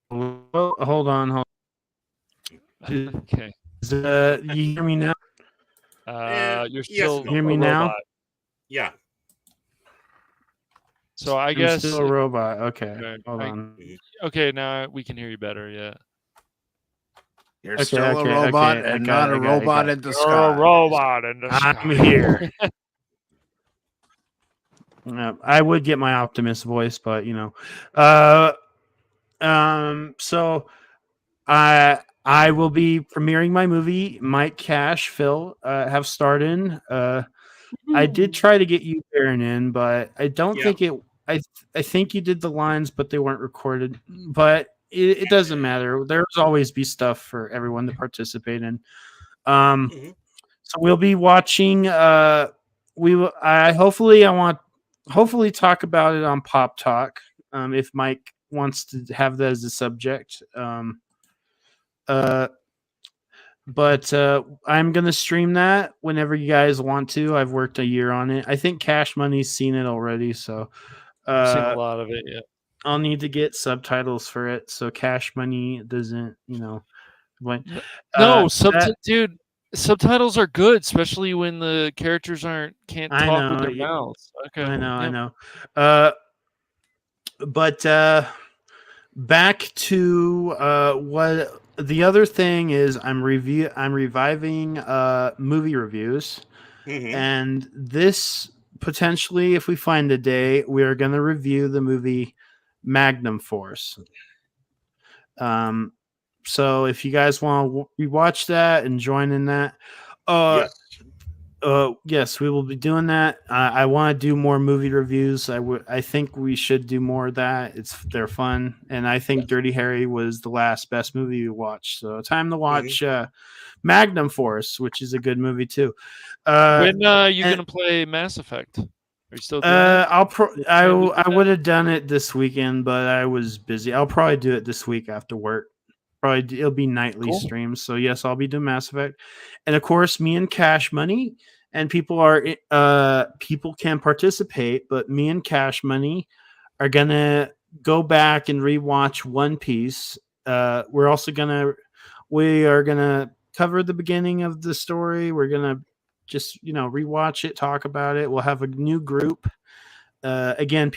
Well, hold on. Okay. You hear me now? You're still hear me a now? robot. Yeah. So I I'm guess still a robot. Okay. Right. Hold on. Okay, now we can hear you better. Yeah. You're still a robot and not a robot in disguise. You're a robot in disguise. I'm here. I would get my Optimus voice, but you know, so I will be premiering my movie. Mike, Cash, Phil have starred in. I did try to get you Baron in, but I don't think it. I think you did the lines, but they weren't recorded. But it doesn't matter. There's always be stuff for everyone to participate in. So we'll be watching. Hopefully I want hopefully talk about it on Pop Talk if Mike wants to have that as a subject. But I'm gonna stream that whenever you guys want to. I've worked a year on it. I think Cash Money's seen it already, so I've seen a lot of it. Yeah. I'll need to get subtitles for it so Cash Money doesn't, when No, that- dude. Subtitles are good, especially when the characters can't I talk with know, their yeah. mouths. Okay. I know, I Yep. know. But back to what the other thing is, I'm reviving movie reviews, and this potentially, if we find a day, we are going to review the movie Magnum Force. So if you guys want to rewatch that and join in that, yes, we will be doing that. I want to do more movie reviews. I think we should do more of that. They're fun, and I think Dirty Harry was the last best movie we watched. So time to watch Magnum Force, which is a good movie too. When you gonna play Mass Effect? Are you still doing that? I would have done it this weekend, but I was busy. I'll probably do it this week after work. Probably it'll be nightly streams. So yes, I'll be doing Mass Effect, and of course, me and Cash Money, and people can participate. But me and Cash Money are gonna go back and rewatch One Piece. We are gonna cover the beginning of the story. We're gonna just rewatch it, talk about it. We'll have a new group. Again,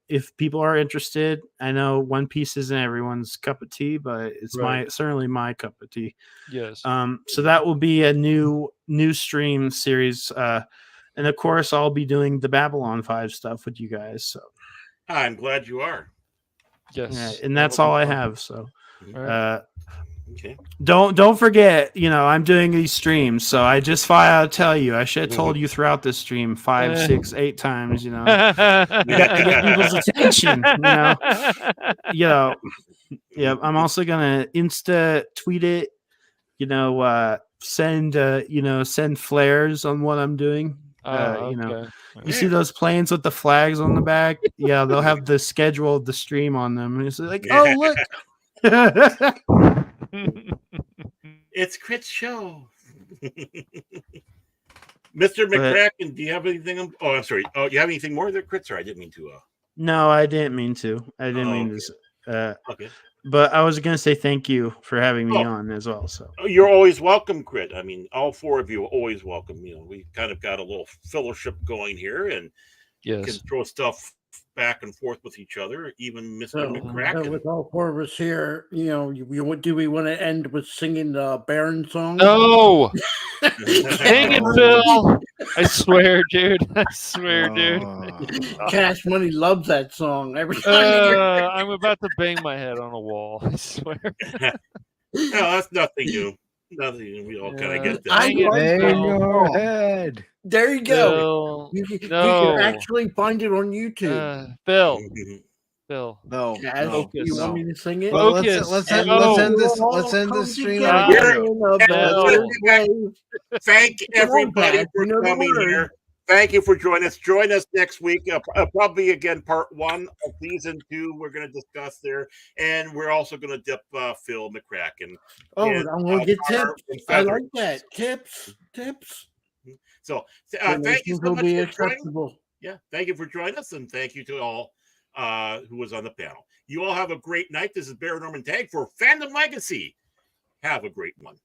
if people are interested, I know One Piece isn't everyone's cup of tea, but it's certainly my cup of tea. Yes. So that will be a new stream series, and of course, I'll be doing the Babylon 5 stuff with you guys. So I'm glad you are. Yes, and that's all I have. So. Okay. Don't forget, I'm doing these streams, so I just thought I'd tell you. I should have told you throughout the stream 5, 6, 8 times, you got to get people's attention, Yeah, I'm also gonna Insta tweet it, send flares on what I'm doing. You see those planes with the flags on the back? Yeah, they'll have the schedule of the stream on them. And it's like, oh look. It's Krit's show. Mr. McCracken, do you have anything? Oh, I'm sorry. Oh, you have anything more there, Krit? Sorry, I didn't mean to. No, I didn't mean to. I didn't mean to. Okay. But I was going to say thank you for having me on as well. So you're always welcome, Krit. I mean, all 4 of you are always welcome. We kind of got a little fellowship going here, and can throw stuff back and forth with each other, even Mr. McCracken. So with all 4 of us here, do we want to end with singing the Baron song? No! Dang it, Phil! I swear, dude. Dude. Cash Money loves that song every time. I'm about to bang my head on a wall. I swear. No, that's nothing new. Nothing new. We all kind of get that. Bang your head. There you go. You can actually find it on YouTube. Phil. No. You want me to sing it? Well, let's end this stream. Thank everybody for coming here. Thank you for joining us. Join us next week. Probably again, part 1 of season 2. We're going to discuss there, and we're also going to dip Phil McCracken. Oh, I'm going to get tips. I like that. Tips. So thank you so much for acceptable. Thank you for joining us, and thank you to all who was on the panel. You all have a great night. This is Baron Norman Tag for Fandom Legacy. Have a great one.